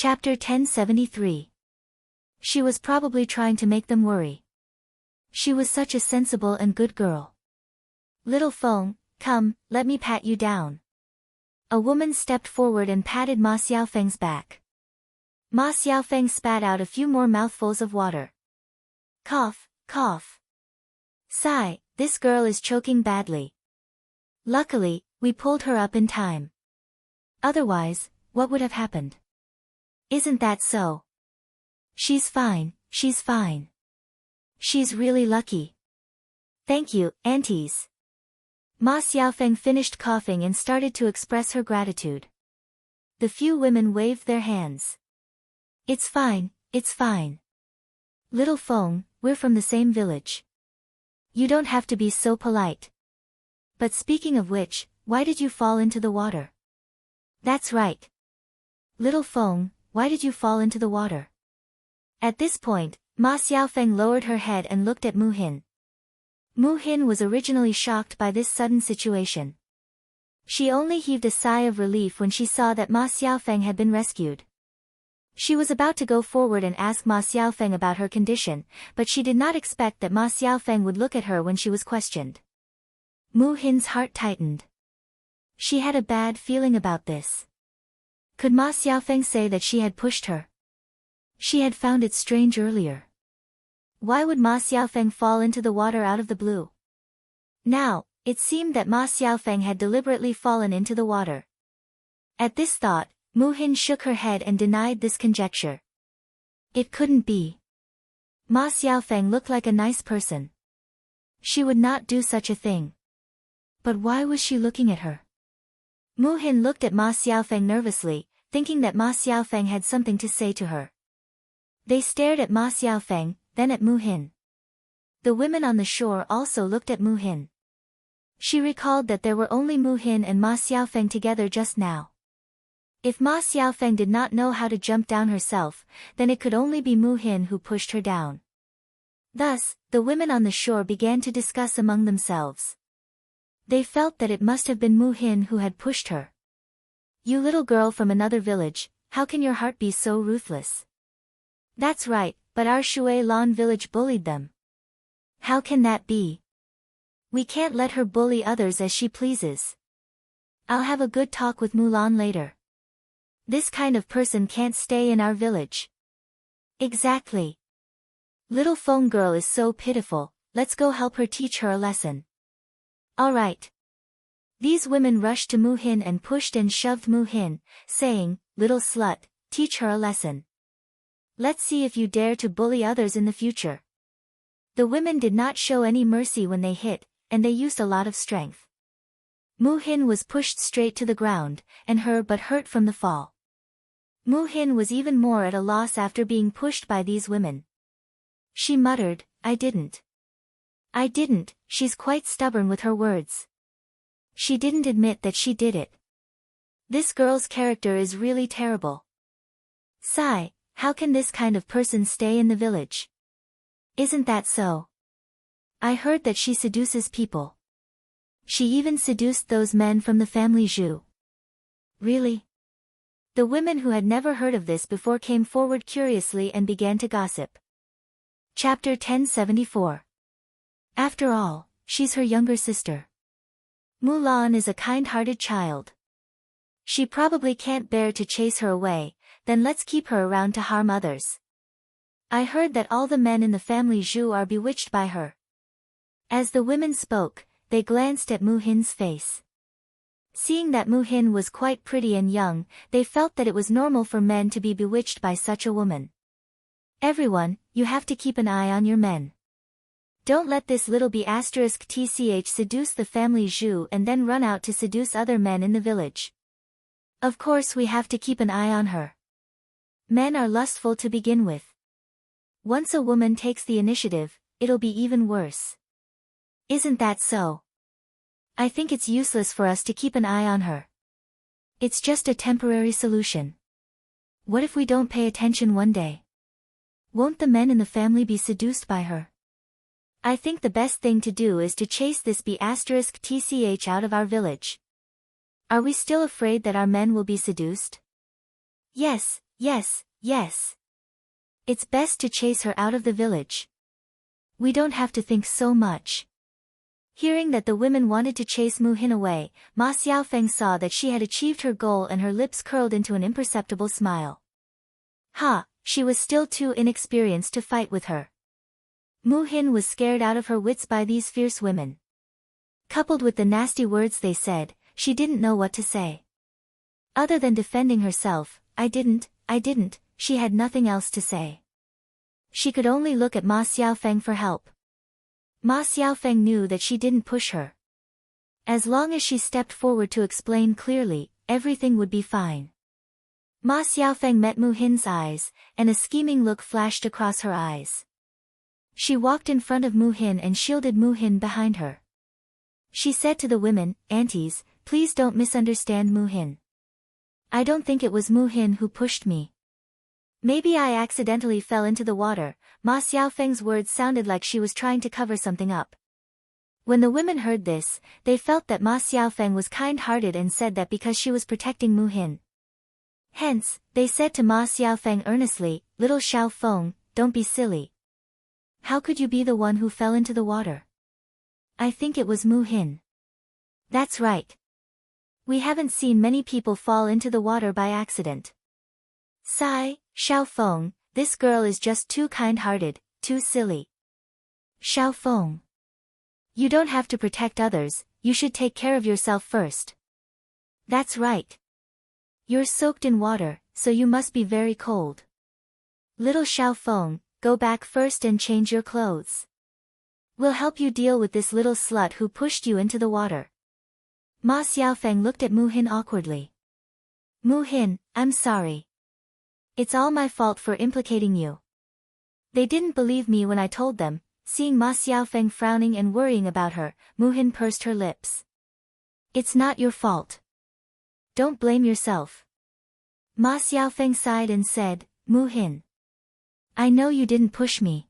Chapter 1073. She was probably trying to make them worry. She was such a sensible and good girl. Little Feng, come, let me pat you down. A woman stepped forward and patted Ma Xiaofeng's back. Ma Xiaofeng spat out a few more mouthfuls of water. Cough, cough. Sigh, this girl is choking badly. Luckily, we pulled her up in time. Otherwise, what would have happened? Isn't that so? She's fine, she's fine. She's really lucky. Thank you, aunties. Ma Xiaofeng finished coughing and started to express her gratitude. The few women waved their hands. It's fine, it's fine. Little Feng, we're from the same village. You don't have to be so polite. But speaking of which, why did you fall into the water? That's right. Little Feng, why did you fall into the water? At this point, Ma Xiaofeng lowered her head and looked at Mu Hin. Mu Hin was originally shocked by this sudden situation. She only heaved a sigh of relief when she saw that Ma Xiaofeng had been rescued. She was about to go forward and ask Ma Xiaofeng about her condition, but she did not expect that Ma Xiaofeng would look at her when she was questioned. Mu Hin's heart tightened. She had a bad feeling about this. Could Ma Xiaofeng say that she had pushed her? She had found it strange earlier. Why would Ma Xiaofeng fall into the water out of the blue? Now, it seemed that Ma Xiaofeng had deliberately fallen into the water. At this thought, Mu Hin shook her head and denied this conjecture. It couldn't be. Ma Xiaofeng looked like a nice person. She would not do such a thing. But why was she looking at her? Mu Hin looked at Ma Xiaofeng nervously, thinking that Ma Xiaofeng had something to say to her. They stared at Ma Xiaofeng, then at Mu Hin. The women on the shore also looked at Mu Hin. She recalled that there were only Mu Hin and Ma Xiaofeng together just now. If Ma Xiaofeng did not know how to jump down herself, then it could only be Mu Hin who pushed her down. Thus, the women on the shore began to discuss among themselves. They felt that it must have been Mu Hin who had pushed her. You little girl from another village, how can your heart be so ruthless? That's right, but our Shui Lan village bullied them. How can that be? We can't let her bully others as she pleases. I'll have a good talk with Mulan later. This kind of person can't stay in our village. Exactly. Little Feng girl is so pitiful, let's go help her teach her a lesson. All right. These women rushed to Mu Hin and pushed and shoved Mu Hin, saying, little slut, teach her a lesson. Let's see if you dare to bully others in the future. The women did not show any mercy when they hit, and they used a lot of strength. Mu Hin was pushed straight to the ground, and hurt from the fall. Mu Hin was even more at a loss after being pushed by these women. She muttered, I didn't, she's quite stubborn with her words. She didn't admit that she did it. This girl's character is really terrible. Sigh, how can this kind of person stay in the village? Isn't that so? I heard that she seduces people. She even seduced those men from the family Zhu. Really? The women who had never heard of this before came forward curiously and began to gossip. Chapter 1074. After all, she's her younger sister. Mulan is a kind-hearted child. She probably can't bear to chase her away, then let's keep her around to harm others. I heard that all the men in the family Zhu are bewitched by her. As the women spoke, they glanced at Mu Hin's face. Seeing that Mu Hin was quite pretty and young, they felt that it was normal for men to be bewitched by such a woman. Everyone, you have to keep an eye on your men. Don't let this little B*tch seduce the family Zhu and then run out to seduce other men in the village. Of course we have to keep an eye on her. Men are lustful to begin with. Once a woman takes the initiative, it'll be even worse. Isn't that so? I think it's useless for us to keep an eye on her. It's just a temporary solution. What if we don't pay attention one day? Won't the men in the family be seduced by her? I think the best thing to do is to chase this B*tch out of our village. Are we still afraid that our men will be seduced? Yes, Yes, yes. It's best to chase her out of the village. We don't have to think so much. Hearing that the women wanted to chase Mu Hin away, Ma Xiaofeng saw that she had achieved her goal and her lips curled into an imperceptible smile. Ha, she was still too inexperienced to fight with her. Mu Hin was scared out of her wits by these fierce women. Coupled with the nasty words they said, she didn't know what to say. Other than defending herself, I didn't, she had nothing else to say. She could only look at Ma Xiaofeng for help. Ma Xiaofeng knew that she didn't push her. As long as she stepped forward to explain clearly, everything would be fine. Ma Xiaofeng met Mu Hin's eyes, and a scheming look flashed across her eyes. She walked in front of Mu Hin and shielded Mu Hin behind her. She said to the women, "Aunties, please don't misunderstand Mu Hin. I don't think it was Mu Hin who pushed me. Maybe I accidentally fell into the water." Ma Xiaofeng's words sounded like she was trying to cover something up. When the women heard this, they felt that Ma Xiaofeng was kind-hearted and said that because she was protecting Mu Hin. Hence, they said to Ma Xiaofeng earnestly, "Little Xiaofeng, don't be silly. How could you be the one who fell into the water? I think it was Mu Hin." "That's right. We haven't seen many people fall into the water by accident. Sigh, Xiaofeng, this girl is just too kind-hearted, too silly. Xiaofeng. You don't have to protect others, you should take care of yourself first." "That's right. You're soaked in water, so you must be very cold. Little Xiaofeng, go back first and change your clothes. We'll help you deal with this little slut who pushed you into the water." Ma Xiaofeng looked at Mu Hin awkwardly. "Mu Hin, I'm sorry. It's all my fault for implicating you." They didn't believe me when I told them. Seeing Ma Xiaofeng frowning and worrying about her, Mu Hin pursed her lips. "It's not your fault. Don't blame yourself." Ma Xiaofeng sighed and said, "Mu Hin, I know you didn't push me.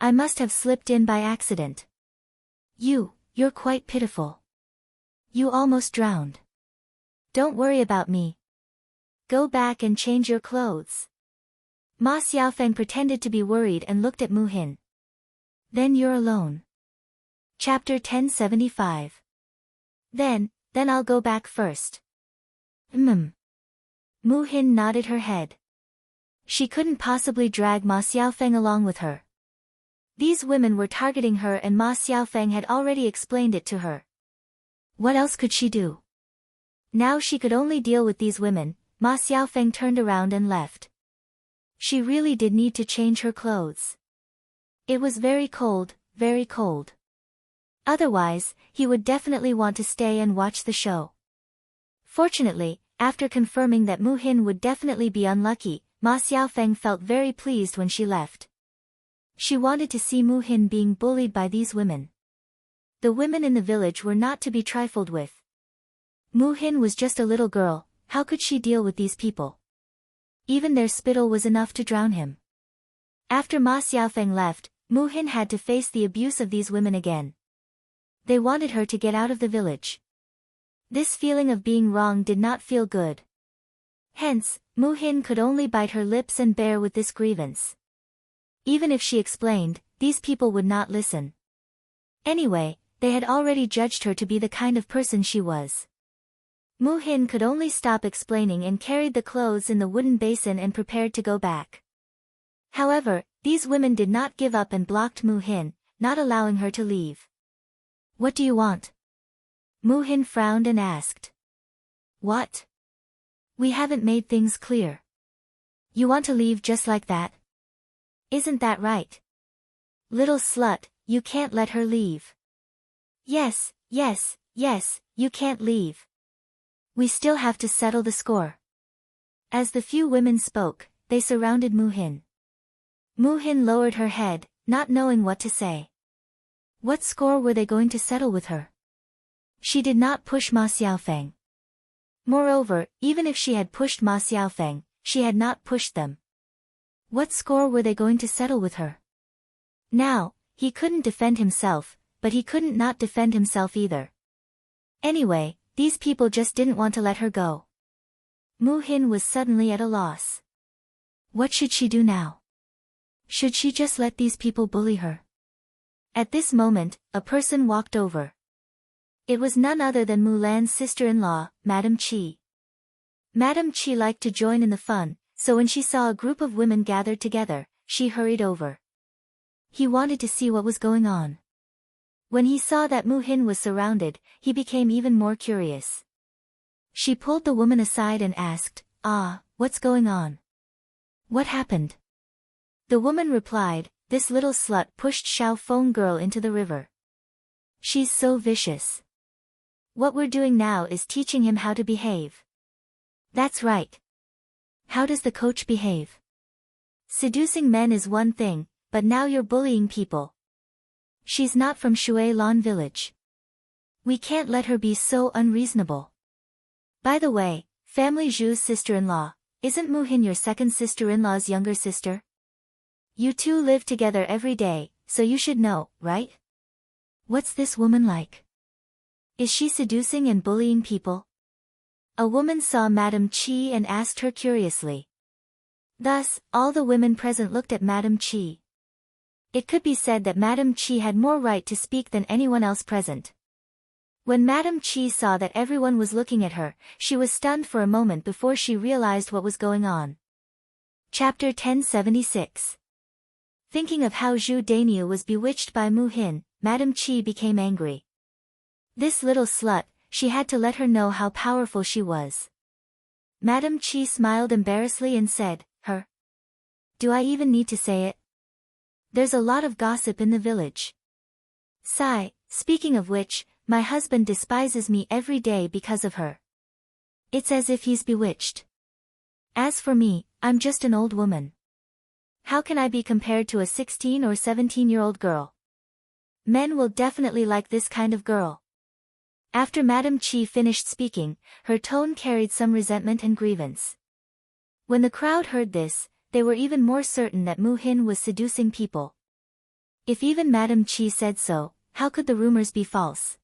I must have slipped in by accident. You're quite pitiful. You almost drowned. Don't worry about me. Go back and change your clothes." Ma Xiaofeng pretended to be worried and looked at Mu Hin. "Then you're alone." Chapter 1075. Then I'll go back first." Mu Hin nodded her head. She couldn't possibly drag Ma Xiaofeng along with her. These women were targeting her and Ma Xiaofeng had already explained it to her. What else could she do? Now she could only deal with these women. Ma Xiaofeng turned around and left. She really did need to change her clothes. It was very cold, very cold. Otherwise, he would definitely want to stay and watch the show. Fortunately, after confirming that Mu Hin would definitely be unlucky, Ma Xiaofeng felt very pleased when she left. She wanted to see Mu Hin being bullied by these women. The women in the village were not to be trifled with. Mu Hin was just a little girl, how could she deal with these people? Even their spittle was enough to drown him. After Ma Xiaofeng left, Mu Hin had to face the abuse of these women again. They wanted her to get out of the village. This feeling of being wrong did not feel good. Hence, Mu Hin could only bite her lips and bear with this grievance. Even if she explained, these people would not listen. Anyway, they had already judged her to be the kind of person she was. Mu Hin could only stop explaining and carried the clothes in the wooden basin and prepared to go back. However, these women did not give up and blocked Mu Hin, not allowing her to leave. "What do you want?" Mu Hin frowned and asked. "What? We haven't made things clear. You want to leave just like that? Isn't that right? Little slut, you can't let her leave." Yes, you can't leave. We still have to settle the score." As the few women spoke, they surrounded Mu Hin. Mu Hin lowered her head, not knowing what to say. What score were they going to settle with her? She did not push Ma Xiaofeng. Moreover, even if she had pushed Ma Xiaofeng, she had not pushed them. What score were they going to settle with her? Now, he couldn't defend himself, but he couldn't not defend himself either. Anyway, these people just didn't want to let her go. Mu Hin was suddenly at a loss. What should she do now? Should she just let these people bully her? At this moment, a person walked over. It was none other than Mulan's sister-in-law, Madame Chi. Madame Chi liked to join in the fun, so when she saw a group of women gathered together, she hurried over. He wanted to see what was going on. When he saw that Mu Hin was surrounded, he became even more curious. She pulled the woman aside and asked, what's going on? What happened? The woman replied, this little slut pushed Xiao Feng girl into the river. She's so vicious. What we're doing now is teaching him how to behave. That's right. How does the coach behave? Seducing men is one thing, but now you're bullying people. She's not from Shui Lan village. We can't let her be so unreasonable. By the way, family Zhu's sister-in-law, isn't Mu Hin your second sister-in-law's younger sister? You two live together every day, so you should know, right? What's this woman like? Is she seducing and bullying people? A woman saw Madame Chi and asked her curiously. Thus, all the women present looked at Madame Chi. It could be said that Madame Chi had more right to speak than anyone else present. When Madame Chi saw that everyone was looking at her, she was stunned for a moment before she realized what was going on. Chapter 1076. Thinking of how Zhu Dainiu was bewitched by Mu Hin, Madame Chi became angry. This little slut, she had to let her know how powerful she was. Madame Chi smiled embarrassedly and said, Her? Do I even need to say it? There's a lot of gossip in the village. Sigh, speaking of which, my husband despises me every day because of her. It's as if he's bewitched. As for me, I'm just an old woman. How can I be compared to a 16 or 17-year-old girl? Men will definitely like this kind of girl. After Madame Chi finished speaking, her tone carried some resentment and grievance. When the crowd heard this, they were even more certain that Mu Hin was seducing people. If even Madame Chi said so, how could the rumors be false?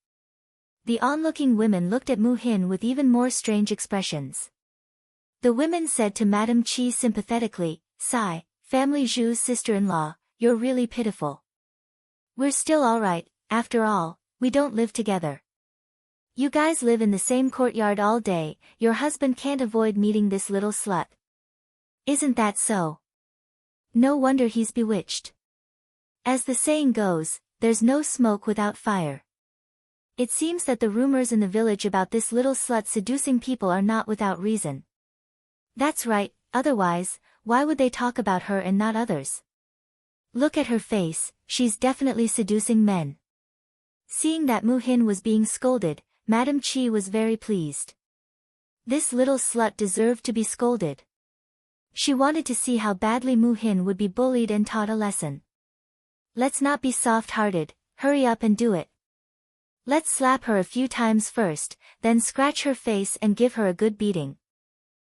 The onlooking women looked at Mu Hin with even more strange expressions. The women said to Madame Chi sympathetically, Sigh, family Zhu's sister-in-law, you're really pitiful. We're still alright, after all, we don't live together. You guys live in the same courtyard all day, your husband can't avoid meeting this little slut. Isn't that so? No wonder he's bewitched. As the saying goes, there's no smoke without fire. It seems that the rumors in the village about this little slut seducing people are not without reason. That's right, otherwise, why would they talk about her and not others? Look at her face, she's definitely seducing men. Seeing that Mu Hin was being scolded, Madame Chi was very pleased. This little slut deserved to be scolded. She wanted to see how badly Mu Hin would be bullied and taught a lesson. Let's not be soft-hearted, hurry up and do it. Let's slap her a few times first, then scratch her face and give her a good beating.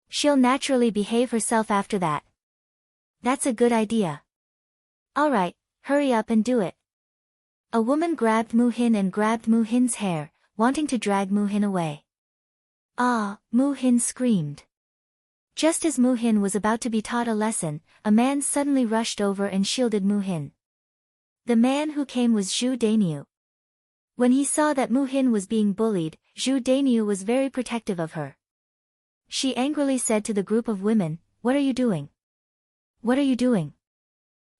She'll naturally behave herself after that. That's a good idea. Alright, hurry up and do it. A woman grabbed Mu Hin and grabbed Mu Hin's hair, wanting to drag Mu Hin away. Mu Hin screamed. Just as Mu Hin was about to be taught a lesson, a man suddenly rushed over and shielded Mu Hin. The man who came was Zhu Dainiu. When he saw that Mu Hin was being bullied, Zhu Dainiu was very protective of her. She angrily said to the group of women, What are you doing? What are you doing?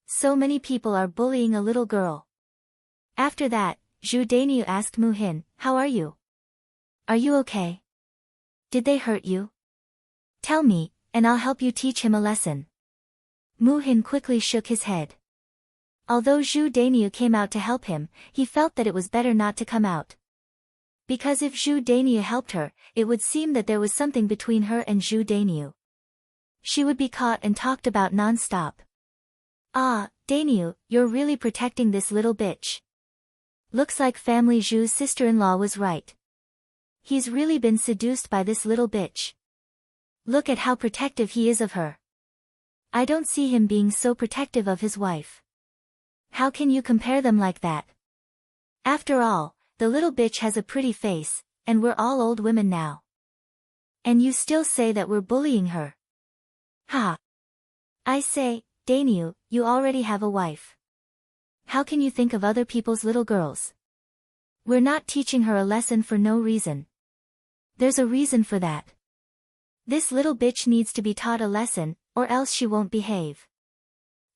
So many people are bullying a little girl. After that, Zhu Dainiu asked Mu Hin, How are you? Are you okay? Did they hurt you? Tell me, and I'll help you teach him a lesson. Mu Hin quickly shook his head. Although Zhu Dainiu came out to help him, he felt that it was better not to come out. Because if Zhu Dainiu helped her, it would seem that there was something between her and Zhu Dainiu. She would be caught and talked about non-stop. Dainiu, you're really protecting this little bitch. Looks like family Zhu's sister-in-law was right. He's really been seduced by this little bitch. Look at how protective he is of her. I don't see him being so protective of his wife. How can you compare them like that? After all, the little bitch has a pretty face, and we're all old women now. And you still say that we're bullying her. Ha! I say, Dainu, you already have a wife. How can you think of other people's little girls? We're not teaching her a lesson for no reason. There's a reason for that. This little bitch needs to be taught a lesson, or else she won't behave.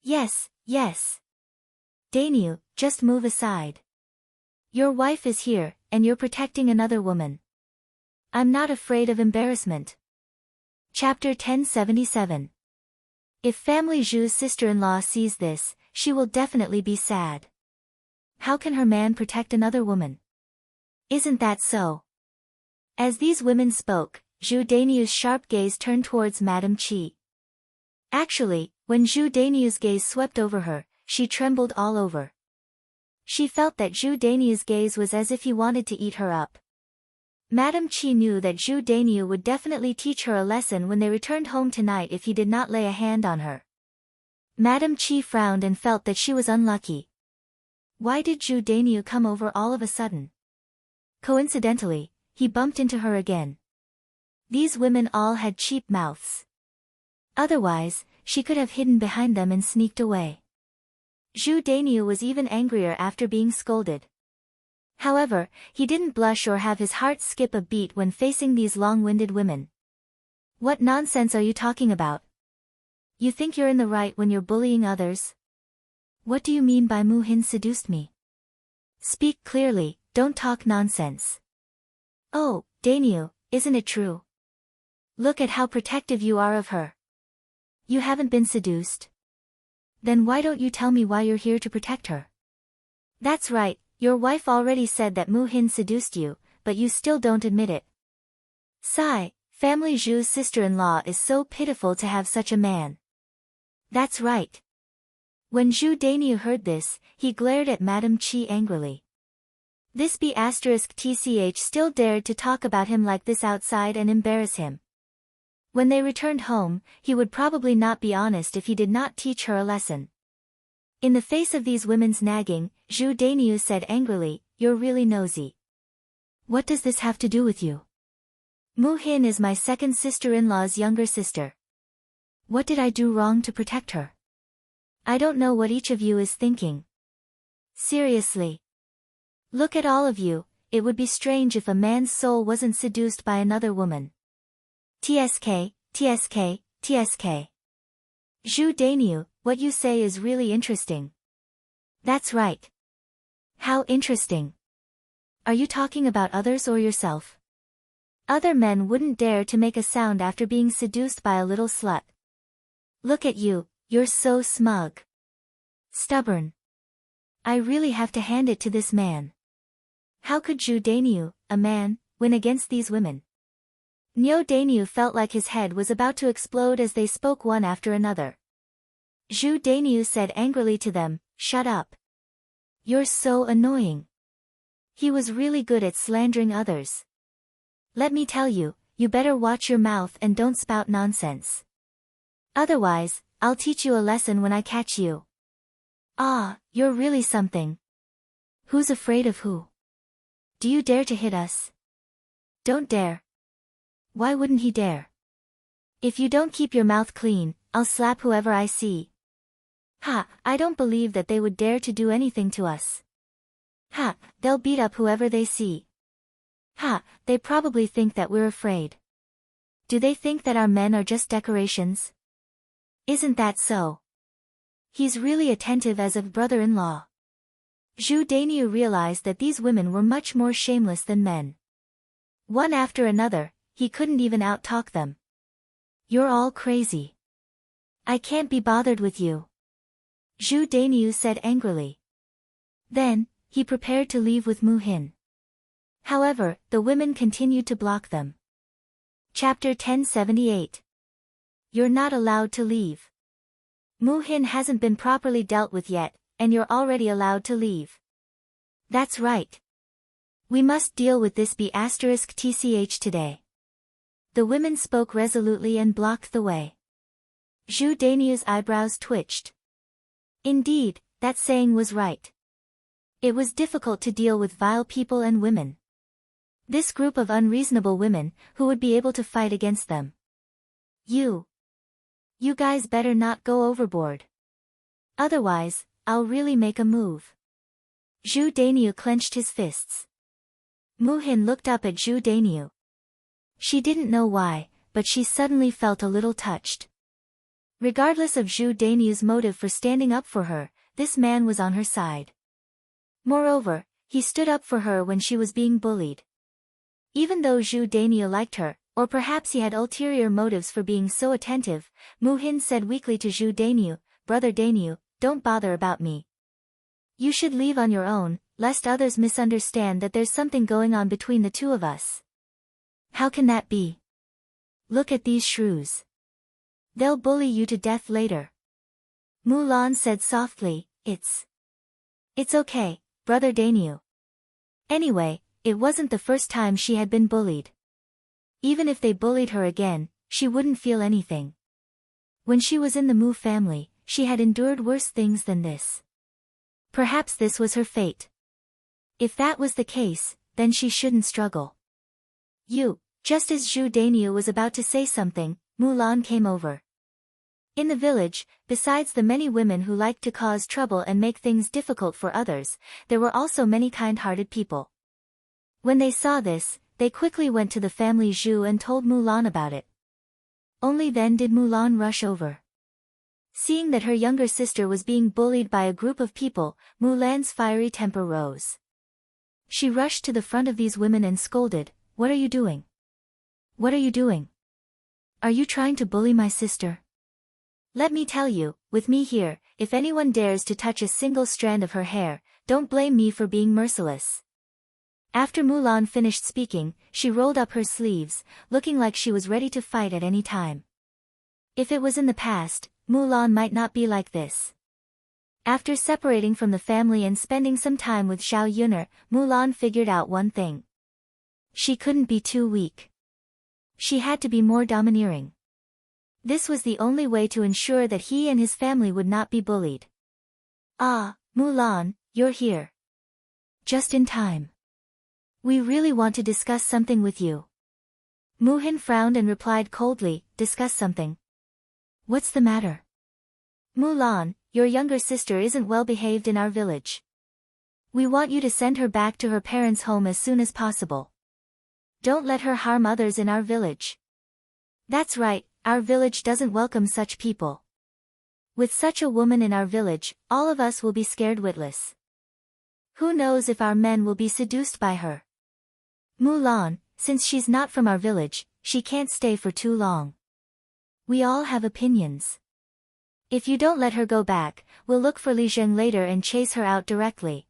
Yes, yes. Dainu, just move aside. Your wife is here, and you're protecting another woman. I'm not afraid of embarrassment. Chapter 1077. If family Zhu's sister-in-law sees this, she will definitely be sad. How can her man protect another woman? Isn't that so? As these women spoke, Zhu Daniu's sharp gaze turned towards Madame Qi. Actually, when Zhu Daniu's gaze swept over her, she trembled all over. She felt that Zhu Daniu's gaze was as if he wanted to eat her up. Madame Qi knew that Zhu Daniu would definitely teach her a lesson when they returned home tonight if he did not lay a hand on her. Madame Qi frowned and felt that she was unlucky. Why did Zhu Daniu come over all of a sudden? Coincidentally, he bumped into her again. These women all had cheap mouths. Otherwise, she could have hidden behind them and sneaked away. Zhu Daniu was even angrier after being scolded. However, he didn't blush or have his heart skip a beat when facing these long-winded women. What nonsense are you talking about? You think you're in the right when you're bullying others? What do you mean by Mu Hin seduced me? Speak clearly, don't talk nonsense. Oh, Dainu, isn't it true? Look at how protective you are of her. You haven't been seduced? Then why don't you tell me why you're here to protect her? That's right, your wife already said that Mu Hin seduced you, but you still don't admit it. Sigh, family Zhu's sister-in-law is so pitiful to have such a man. That's right. When Zhu Daniu heard this, he glared at Madame Qi angrily. This B***TCH still dared to talk about him like this outside and embarrass him. When they returned home, he would probably not be honest if he did not teach her a lesson. In the face of these women's nagging, Zhu Daniu said angrily, "You're really nosy. What does this have to do with you? Mu Hin is my second sister-in-law's younger sister. What did I do wrong to protect her? I don't know what each of you is thinking. Seriously. Look at all of you, it would be strange if a man's soul wasn't seduced by another woman. TSK, TSK, TSK. Zhu Daniu, what you say is really interesting. That's right. How interesting. Are you talking about others or yourself? Other men wouldn't dare to make a sound after being seduced by a little slut. Look at you, you're so smug. Stubborn. I really have to hand it to this man. How could Zhu Daniu, a man, win against these women? Niu Daniu felt like his head was about to explode as they spoke one after another. Zhu Daniu said angrily to them, "Shut up. You're so annoying." He was really good at slandering others. Let me tell you, you better watch your mouth and don't spout nonsense. Otherwise, I'll teach you a lesson when I catch you. Ah, you're really something. Who's afraid of who? Do you dare to hit us? Don't dare. Why wouldn't he dare? If you don't keep your mouth clean, I'll slap whoever I see. Ha, I don't believe that they would dare to do anything to us. Ha, they'll beat up whoever they see. Ha, they probably think that we're afraid. Do they think that our men are just decorations? Isn't that so? He's really attentive as a brother-in-law. Zhu Daniu realized that these women were much more shameless than men. One after another, he couldn't even out-talk them. You're all crazy. I can't be bothered with you. Zhu Daniu said angrily. Then, he prepared to leave with Mu Hin. However, the women continued to block them. Chapter 1078. You're not allowed to leave. Mu Hin hasn't been properly dealt with yet, and you're already allowed to leave. That's right. We must deal with this B***TCH today. The women spoke resolutely and blocked the way. Zhu Daniu's eyebrows twitched. Indeed, that saying was right. It was difficult to deal with vile people and women. This group of unreasonable women, who would be able to fight against them? You. You guys better not go overboard. Otherwise, I'll really make a move. Zhu Dainiu clenched his fists. Mu Hin looked up at Zhu Dainiu. She didn't know why, but she suddenly felt a little touched. Regardless of Zhu Dainiu's motive for standing up for her, this man was on her side. Moreover, he stood up for her when she was being bullied. Even though Zhu Dainiu liked her, or perhaps he had ulterior motives for being so attentive, Mu Hin said weakly to Zhu Dainiu, "Brother Dainiu, don't bother about me. You should leave on your own, lest others misunderstand that there's something going on between the two of us." "How can that be? Look at these shrews. They'll bully you to death later." Mulan said softly, It's okay, Brother Dainiu. Anyway, it wasn't the first time she had been bullied. Even if they bullied her again, she wouldn't feel anything. When she was in the Mu family, she had endured worse things than this. Perhaps this was her fate. If that was the case, then she shouldn't struggle. Just as Zhu Dainiu was about to say something, Mulan came over. In the village, besides the many women who liked to cause trouble and make things difficult for others, there were also many kind-hearted people. When they saw this, they quickly went to the family Zhu and told Mulan about it. Only then did Mulan rush over. Seeing that her younger sister was being bullied by a group of people, Mulan's fiery temper rose. She rushed to the front of these women and scolded, "What are you doing? What are you doing? Are you trying to bully my sister? Let me tell you, with me here, if anyone dares to touch a single strand of her hair, don't blame me for being merciless." After Mulan finished speaking, she rolled up her sleeves, looking like she was ready to fight at any time. If it was in the past, Mulan might not be like this. After separating from the family and spending some time with Xiao Yuner, Mulan figured out one thing. She couldn't be too weak. She had to be more domineering. This was the only way to ensure that he and his family would not be bullied. "Ah, Mulan, you're here. Just in time. We really want to discuss something with you." Mu Hin frowned and replied coldly, "Discuss something? What's the matter?" "Mulan, your younger sister isn't well behaved in our village. We want you to send her back to her parents' home as soon as possible. Don't let her harm others in our village." "That's right, our village doesn't welcome such people. With such a woman in our village, all of us will be scared witless. Who knows if our men will be seduced by her. Mulan, since she's not from our village, she can't stay for too long. We all have opinions. If you don't let her go back, we'll look for Li Zheng later and chase her out directly."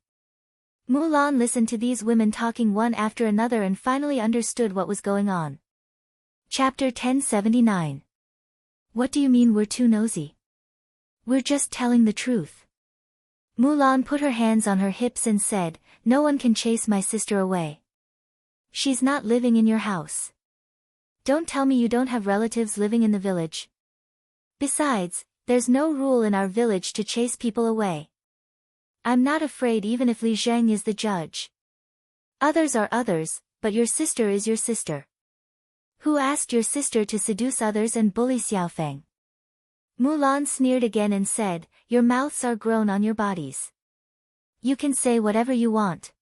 Mulan listened to these women talking one after another and finally understood what was going on. Chapter 1079. What do you mean we're too nosy? We're just telling the truth. Mulan put her hands on her hips and said, "No one can chase my sister away. She's not living in your house. Don't tell me you don't have relatives living in the village. Besides, there's no rule in our village to chase people away. I'm not afraid even if Li Zheng is the judge. Others are others, but your sister is your sister. Who asked your sister to seduce others and bully Xiaofeng?" Mulan sneered again and said, "Your mouths are grown on your bodies. You can say whatever you want.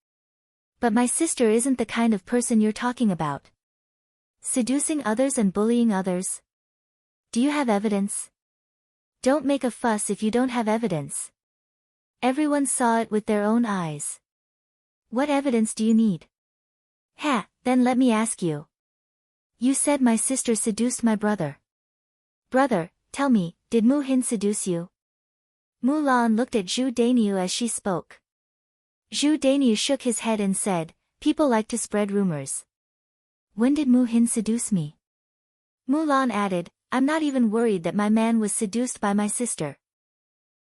But my sister isn't the kind of person you're talking about. Seducing others and bullying others. Do you have evidence? Don't make a fuss if you don't have evidence. Everyone saw it with their own eyes. What evidence do you need?" "Ha, then let me ask you. You said my sister seduced my brother. Brother, tell me, did Mu Hin seduce you?" Mulan looked at Zhu Dainiu as she spoke. Zhu Dainiu shook his head and said, "People like to spread rumors. When did Mu Hin seduce me?" Mulan added, "I'm not even worried that my man was seduced by my sister."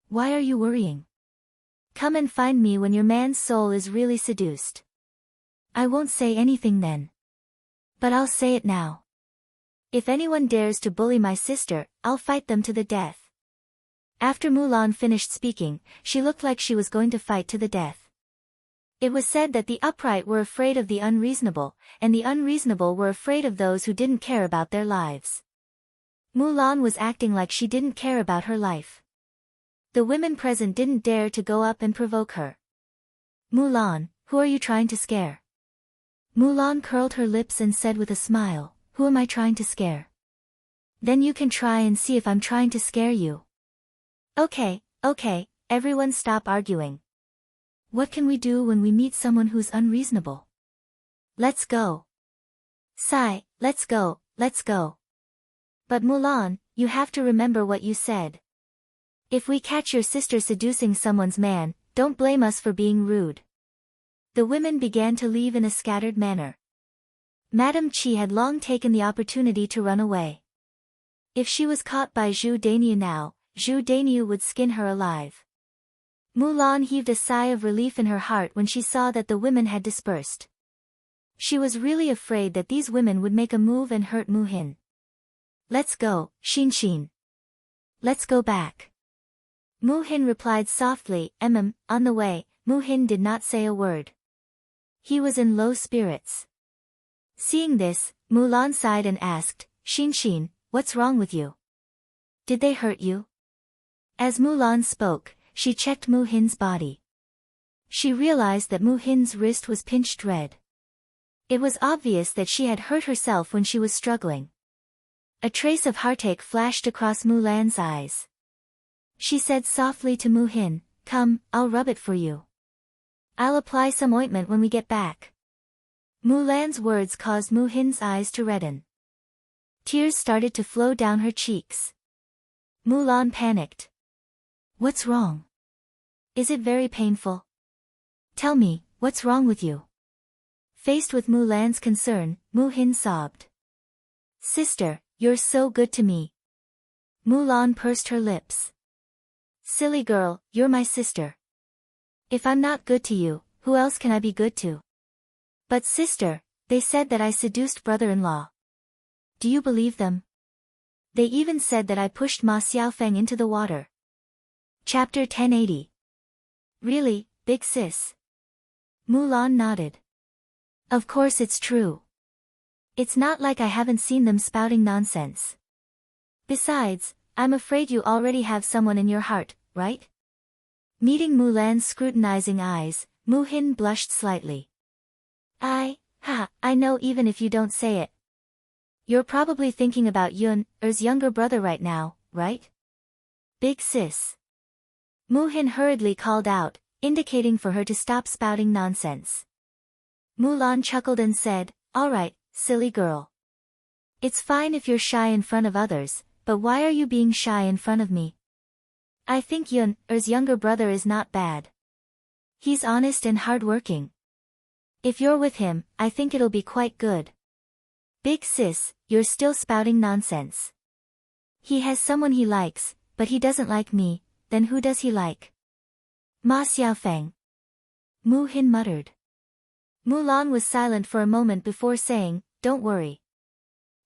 "Why are you worrying? Come and find me when your man's soul is really seduced." "I won't say anything then. But I'll say it now. If anyone dares to bully my sister, I'll fight them to the death." After Mulan finished speaking, she looked like she was going to fight to the death. It was said that the upright were afraid of the unreasonable, and the unreasonable were afraid of those who didn't care about their lives. Mulan was acting like she didn't care about her life. The women present didn't dare to go up and provoke her. Mulan, who are you trying to scare? Mulan curled her lips and said with a smile, who am I trying to scare? Then you can try and see if I'm trying to scare you. Okay, everyone stop arguing. What can we do when we meet someone who's unreasonable? Let's go. Sigh, let's go. But Mulan, you have to remember what you said. If we catch your sister seducing someone's man, don't blame us for being rude. The women began to leave in a scattered manner. Madame Qi had long taken the opportunity to run away. If she was caught by Zhu Dainiu now, Zhu Dainiu would skin her alive. Mulan heaved a sigh of relief in her heart when she saw that the women had dispersed. She was really afraid that these women would make a move and hurt Mu Hin. Let's go, Xin. Let's go back. Mu Hin replied softly, on the way. Mu Hin did not say a word. He was in low spirits. Seeing this, Mulan sighed and asked, Xin, what's wrong with you? Did they hurt you? As Mulan spoke, she checked Mu Hin's body. She realized that Mu Hin's wrist was pinched red. It was obvious that she had hurt herself when she was struggling. A trace of heartache flashed across Mulan's eyes. She said softly to Mu Hin, come, I'll rub it for you. I'll apply some ointment when we get back. Mulan's words caused Mu Hin's eyes to redden. Tears started to flow down her cheeks. Mulan panicked. What's wrong? Is it very painful? Tell me, what's wrong with you? Faced with Mulan's concern, Mu Hin sobbed. Sister, you're so good to me. Mulan pursed her lips. Silly girl, you're my sister. If I'm not good to you, who else can I be good to? But sister, they said that I seduced brother-in-law. Do you believe them? They even said that I pushed Ma Xiaofeng into the water. Chapter 1080. Really, big sis? Mulan nodded. Of course it's true. It's not like I haven't seen them spouting nonsense. Besides, I'm afraid you already have someone in your heart, right? Meeting Mulan's scrutinizing eyes, Mu Hin blushed slightly. I know even if you don't say it. You're probably thinking about Yun-er's younger brother right now, right? Big sis. Mu Hin hurriedly called out, indicating for her to stop spouting nonsense. Mulan chuckled and said, all right, silly girl. It's fine if you're shy in front of others, but why are you being shy in front of me? I think Yun-er's younger brother is not bad. He's honest and hardworking. If you're with him, I think it'll be quite good. Big sis, you're still spouting nonsense. He has someone he likes, but he doesn't like me, then who does he like? Ma Xiaofeng. Mu Hin muttered. Mulan was silent for a moment before saying, don't worry.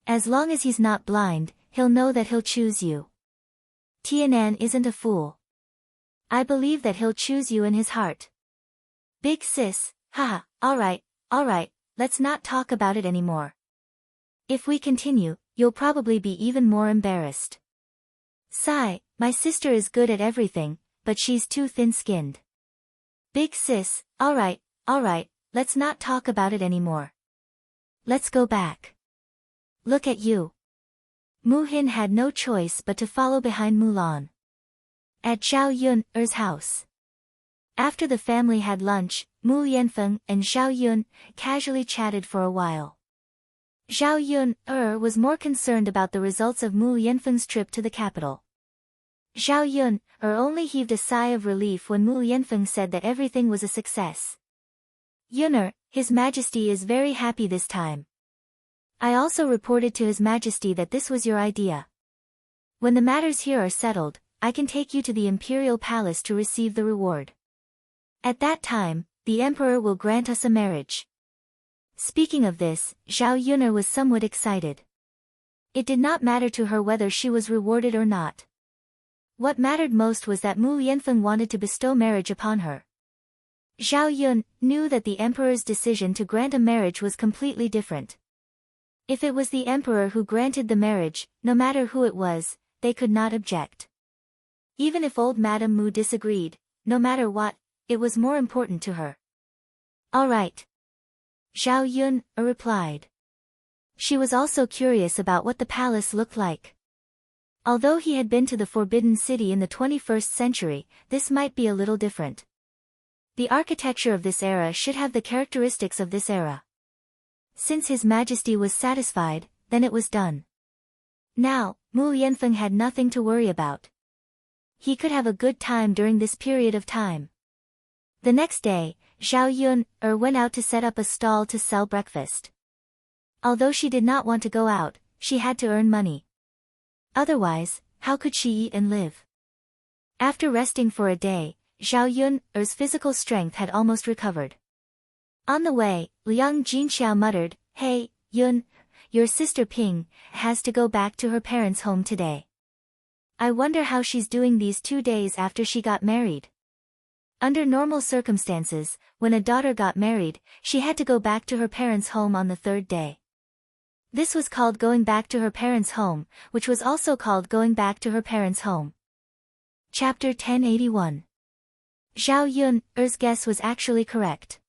As long as he's not blind, he'll know that he'll choose you. Tianan isn't a fool. I believe that he'll choose you in his heart. Big sis, all right, let's not talk about it anymore. If we continue, you'll probably be even more embarrassed. Sigh, my sister is good at everything, but she's too thin-skinned. Big sis, all right, let's not talk about it anymore. Let's go back. Look at you. Mu Hin had no choice but to follow behind Mulan. At Zhao Yun-er's house. After the family had lunch, Mu Yanfeng and Zhao Yun casually chatted for a while. Zhao Yun-er was more concerned about the results of Mu Yanfeng's trip to the capital. Zhao Yun-er only heaved a sigh of relief when Mu Yanfeng said that everything was a success. Yun-er, His Majesty is very happy this time. I also reported to His Majesty that this was your idea. When the matters here are settled, I can take you to the Imperial Palace to receive the reward. At that time, the Emperor will grant us a marriage. Speaking of this, Zhao Yun'er was somewhat excited. It did not matter to her whether she was rewarded or not. What mattered most was that Mu Yanfeng wanted to bestow marriage upon her. Zhao Yun knew that the Emperor's decision to grant a marriage was completely different. If it was the emperor who granted the marriage, no matter who it was, they could not object. Even if old Madame Mu disagreed, no matter what, it was more important to her. All right. Zhao Yun replied. She was also curious about what the palace looked like. Although he had been to the Forbidden City in the 21st century, this might be a little different. The architecture of this era should have the characteristics of this era. Since His Majesty was satisfied, then it was done. Now, Mu Yanfeng had nothing to worry about. He could have a good time during this period of time. The next day, Zhao Yun went out to set up a stall to sell breakfast. Although she did not want to go out, she had to earn money. Otherwise, how could she eat and live? After resting for a day, Zhao Yun's physical strength had almost recovered. On the way, Liang Jinxiao muttered, "Hey, Yun, your sister Ping has to go back to her parents' home today. I wonder how she's doing these 2 days after she got married." Under normal circumstances, when a daughter got married, she had to go back to her parents' home on the 3rd day. This was called going back to her parents' home, which was also called going back to her parents' home. Chapter 1081. Zhao Yun's guess was actually correct.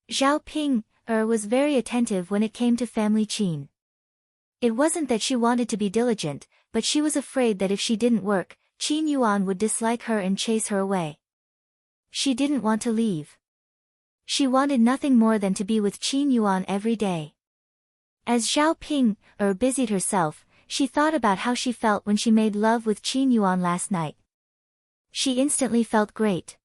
Zhao Ping was very attentive when it came to family Qin. It wasn't that she wanted to be diligent, but she was afraid that if she didn't work, Qin Yuan would dislike her and chase her away. She didn't want to leave. She wanted nothing more than to be with Qin Yuan every day. As Zhao Ping busied herself, she thought about how she felt when she made love with Qin Yuan last night. She instantly felt great.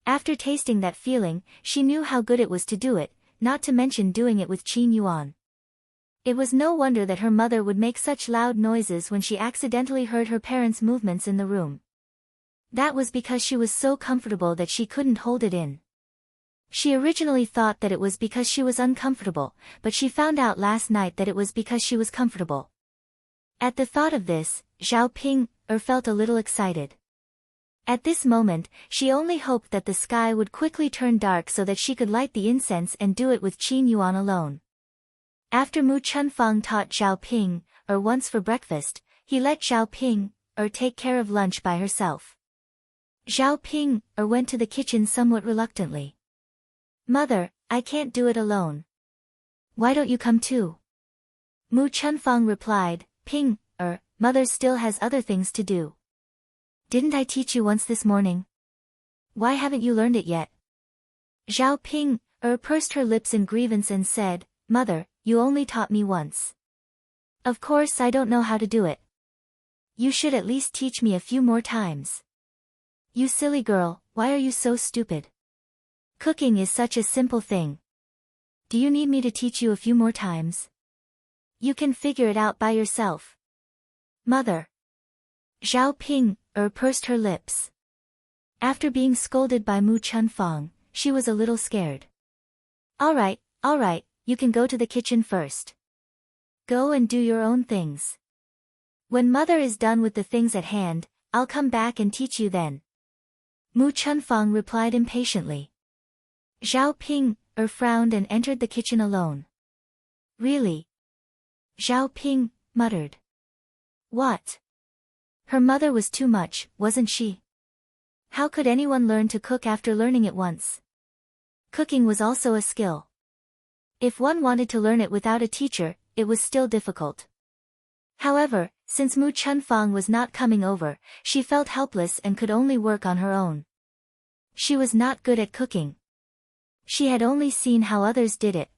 After tasting that feeling, she knew how good it was to do it, not to mention doing it with Qin Yuan. It was no wonder that her mother would make such loud noises when she accidentally heard her parents' movements in the room. That was because she was so comfortable that she couldn't hold it in. She originally thought that it was because she was uncomfortable, but she found out last night that it was because she was comfortable. At the thought of this, Zhao Ping felt a little excited. At this moment, she only hoped that the sky would quickly turn dark so that she could light the incense and do it with Qin Yuan alone. After Mu Chunfang taught Zhao Ping once for breakfast, he let Zhao Ping take care of lunch by herself. Zhao Ping went to the kitchen somewhat reluctantly. "Mother, I can't do it alone. Why don't you come too?" Mu Chunfang replied, "Ping, Mother still has other things to do. Didn't I teach you once this morning? Why haven't you learned it yet?" Zhao Ping pursed her lips in grievance and said, "Mother, you only taught me once. Of course I don't know how to do it. You should at least teach me a few more times." "You silly girl, why are you so stupid? Cooking is such a simple thing. Do you need me to teach you a few more times? You can figure it out by yourself." "Mother." Zhao Ping pursed her lips. After being scolded by Mu Chunfang, she was a little scared. All right, you can go to the kitchen first. Go and do your own things. When Mother is done with the things at hand, I'll come back and teach you then." Mu Chunfang replied impatiently. Zhao Ping frowned and entered the kitchen alone. "Really?" Zhao Ping muttered. "What? Her mother was too much, wasn't she? How could anyone learn to cook after learning it once? Cooking was also a skill. If one wanted to learn it without a teacher, it was still difficult. However, since Mu Chunfang was not coming over, she felt helpless and could only work on her own. She was not good at cooking. She had only seen how others did it.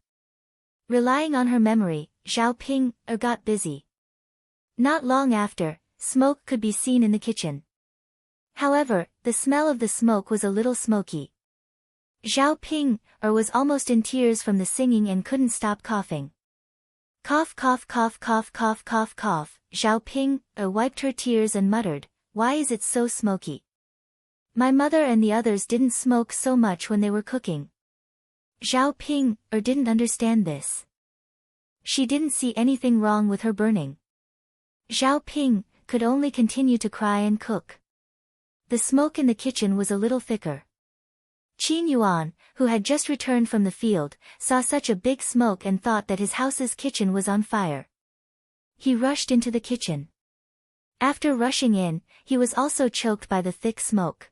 Relying on her memory, Zhao Ping got busy. Not long after, smoke could be seen in the kitchen. However, the smell of the smoke was a little smoky. Zhao Ping was almost in tears from the singing and couldn't stop coughing. Cough cough cough cough cough cough cough. Zhao Ping wiped her tears and muttered, "Why is it so smoky? My mother and the others didn't smoke so much when they were cooking." Zhao Ping didn't understand this. She didn't see anything wrong with her burning. Zhao Ping could only continue to cry and cook. The smoke in the kitchen was a little thicker. Qin Yuan, who had just returned from the field, saw such a big smoke and thought that his house's kitchen was on fire. He rushed into the kitchen. After rushing in, he was also choked by the thick smoke.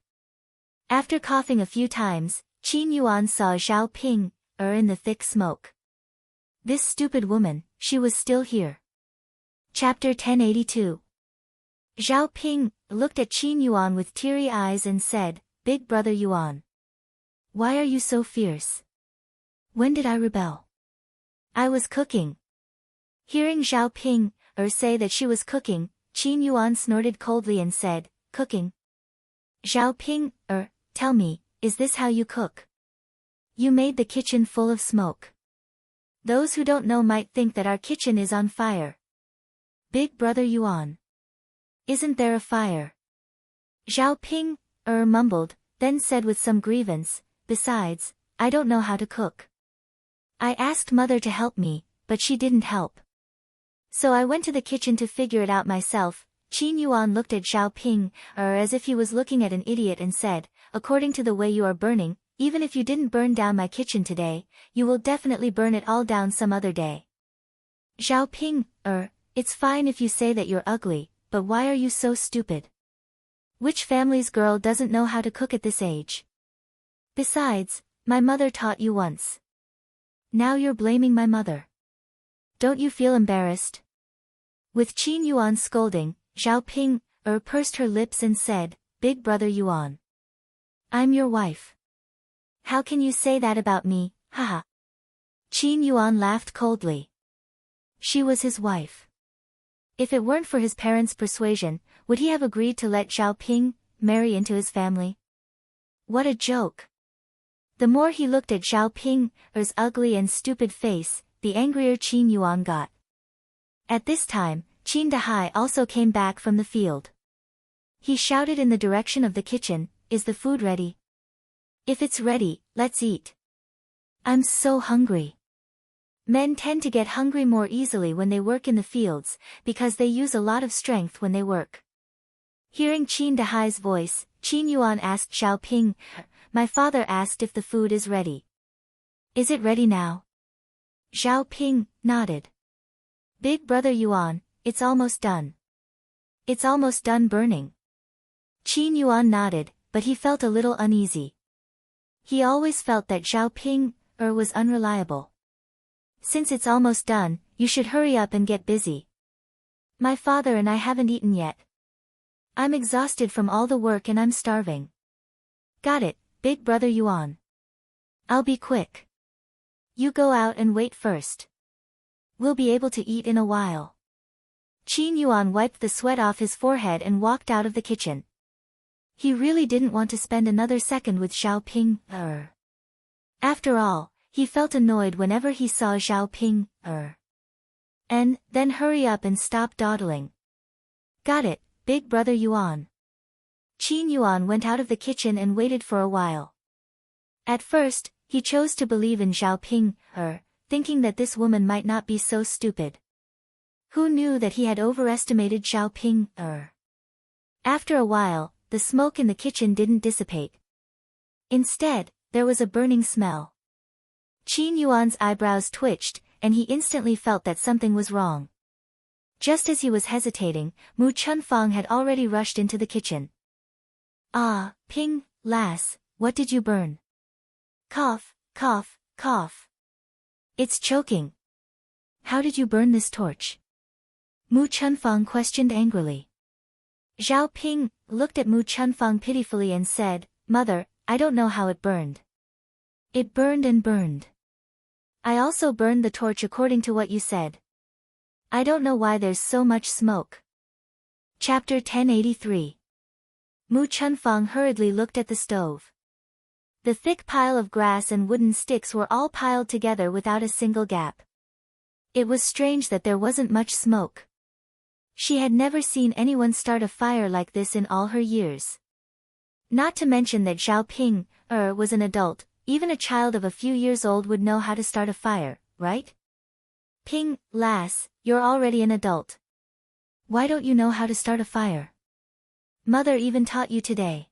After coughing a few times, Qin Yuan saw Zhao Ping in the thick smoke. This stupid woman, she was still here. Chapter 1082. Zhao Ping looked at Qin Yuan with teary eyes and said, "Big brother Yuan. Why are you so fierce? When did I rebel? I was cooking." Hearing Zhao Ping say that she was cooking, Qin Yuan snorted coldly and said, "Cooking? Zhao Ping, tell me, is this how you cook? You made the kitchen full of smoke. Those who don't know might think that our kitchen is on fire. Big brother Yuan. Isn't there a fire?" Zhao Ping mumbled, then said with some grievance, "Besides, I don't know how to cook. I asked mother to help me, but she didn't help. So I went to the kitchen to figure it out myself." Qin Yuan looked at Zhao Ping as if he was looking at an idiot and said, "According to the way you are burning, even if you didn't burn down my kitchen today, you will definitely burn it all down some other day." Zhao Ping, it's fine if you say that you're ugly, but why are you so stupid? Which family's girl doesn't know how to cook at this age? Besides, my mother taught you once. Now you're blaming my mother. Don't you feel embarrassed? With Qin Yuan scolding, Zhao Ping pursed her lips and said, "Big brother Yuan. I'm your wife. How can you say that about me, haha?" Qin Yuan laughed coldly. She was his wife. If it weren't for his parents' persuasion, would he have agreed to let Zhao Ping marry into his family? What a joke. The more he looked at Zhao Ping's ugly and stupid face, the angrier Qin Yuan got. At this time, Qin Dahai also came back from the field. He shouted in the direction of the kitchen, "Is the food ready? If it's ready, let's eat. I'm so hungry." Men tend to get hungry more easily when they work in the fields, because they use a lot of strength when they work. Hearing Qin Dahai's voice, Qin Yuan asked Zhao Ping, "My father asked if the food is ready. Is it ready now?" Zhao Ping nodded. "Big brother Yuan, it's almost done. It's almost done burning." Qin Yuan nodded, but he felt a little uneasy. He always felt that Zhao Ping was unreliable. "Since it's almost done, you should hurry up and get busy. My father and I haven't eaten yet. I'm exhausted from all the work and I'm starving." "Got it, big brother Yuan. I'll be quick. You go out and wait first. We'll be able to eat in a while." Qin Yuan wiped the sweat off his forehead and walked out of the kitchen. He really didn't want to spend another second with Zhao Ping. After all, he felt annoyed whenever he saw Zhao Ping. And then hurry up and stop dawdling. "Got it, big brother Yuan." Qin Yuan went out of the kitchen and waited for a while. At first, he chose to believe in Zhao Ping, thinking that this woman might not be so stupid. Who knew that he had overestimated Zhao Ping? After a while, the smoke in the kitchen didn't dissipate. Instead, there was a burning smell. Qin Yuan's eyebrows twitched, and he instantly felt that something was wrong. Just as he was hesitating, Mu Chunfang had already rushed into the kitchen. "Ah, Ping, lass, what did you burn? Cough, cough, cough. It's choking. How did you burn this torch?" Mu Chunfang questioned angrily. Zhao Ping looked at Mu Chunfang pitifully and said, "Mother, I don't know how it burned. It burned and burned. I also burned the torch according to what you said. I don't know why there's so much smoke." Chapter 1083. Mu Chunfang hurriedly looked at the stove. The thick pile of grass and wooden sticks were all piled together without a single gap. It was strange that there wasn't much smoke. She had never seen anyone start a fire like this in all her years. Not to mention that Zhao Ping was an adult, even a child of a few years old would know how to start a fire, right? "Ping, lass, you're already an adult. Why don't you know how to start a fire? Mother even taught you today."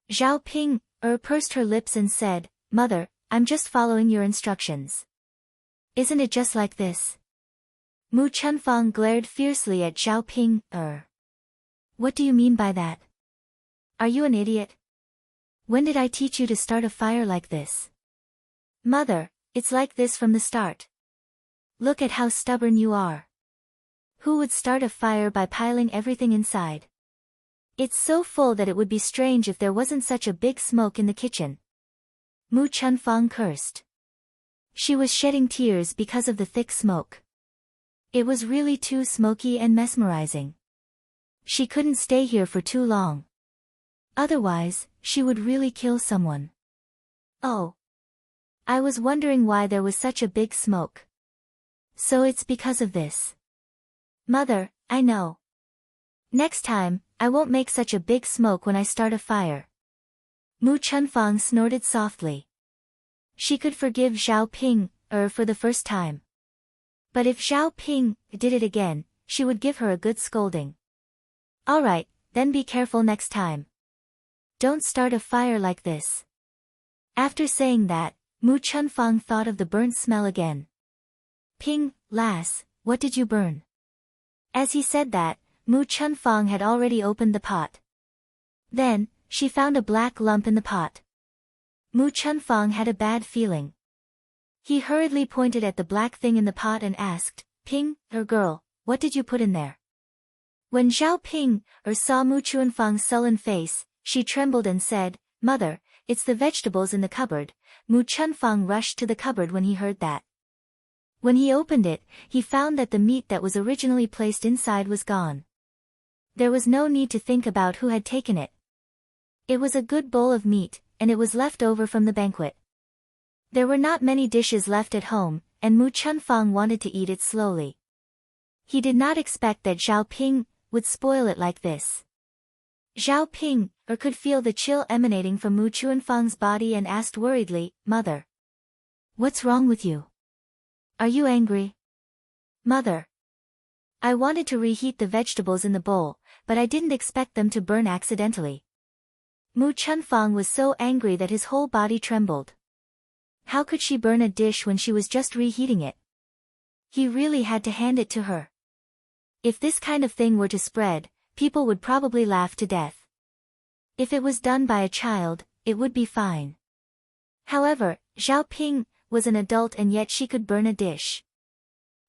Zhao Ping pursed her lips and said, Mother, I'm just following your instructions. Isn't it just like this? Mu Chunfang glared fiercely at Zhao Ping. What do you mean by that? Are you an idiot? When did I teach you to start a fire like this? Mother, it's like this from the start. Look at how stubborn you are. Who would start a fire by piling everything inside? It's so full that it would be strange if there wasn't such a big smoke in the kitchen. Mu Chunfang cursed. She was shedding tears because of the thick smoke. It was really too smoky and mesmerizing. She couldn't stay here for too long. Otherwise, she would really kill someone. Oh. I was wondering why there was such a big smoke. So it's because of this. Mother, I know. Next time, I won't make such a big smoke when I start a fire. Mu Chunfang snorted softly. She could forgive Zhao Ping, for the first time. But if Zhao Ping did it again, she would give her a good scolding. Alright, then be careful next time. Don't start a fire like this. After saying that, Mu Chunfang thought of the burnt smell again. Ping, lass, what did you burn? As he said that, Mu Chunfang had already opened the pot. Then, she found a black lump in the pot. Mu Chunfang had a bad feeling. He hurriedly pointed at the black thing in the pot and asked, Ping, girl, what did you put in there? When Zhao Ping, saw Mu Chunfang's sullen face, she trembled and said, Mother, it's the vegetables in the cupboard. Mu Chunfang rushed to the cupboard when he heard that. When he opened it, he found that the meat that was originally placed inside was gone. There was no need to think about who had taken it. It was a good bowl of meat, and it was left over from the banquet. There were not many dishes left at home, and Mu Chunfang wanted to eat it slowly. He did not expect that Zhao Ping would spoil it like this. Zhao Ping could feel the chill emanating from Mu Chunfang's body and asked worriedly, Mother. What's wrong with you? Are you angry? Mother. I wanted to reheat the vegetables in the bowl, but I didn't expect them to burn accidentally. Mu Chunfang was so angry that his whole body trembled. How could she burn a dish when she was just reheating it? He really had to hand it to her. If this kind of thing were to spread, people would probably laugh to death. If it was done by a child, it would be fine. However, Zhao Ping was an adult and yet she could burn a dish.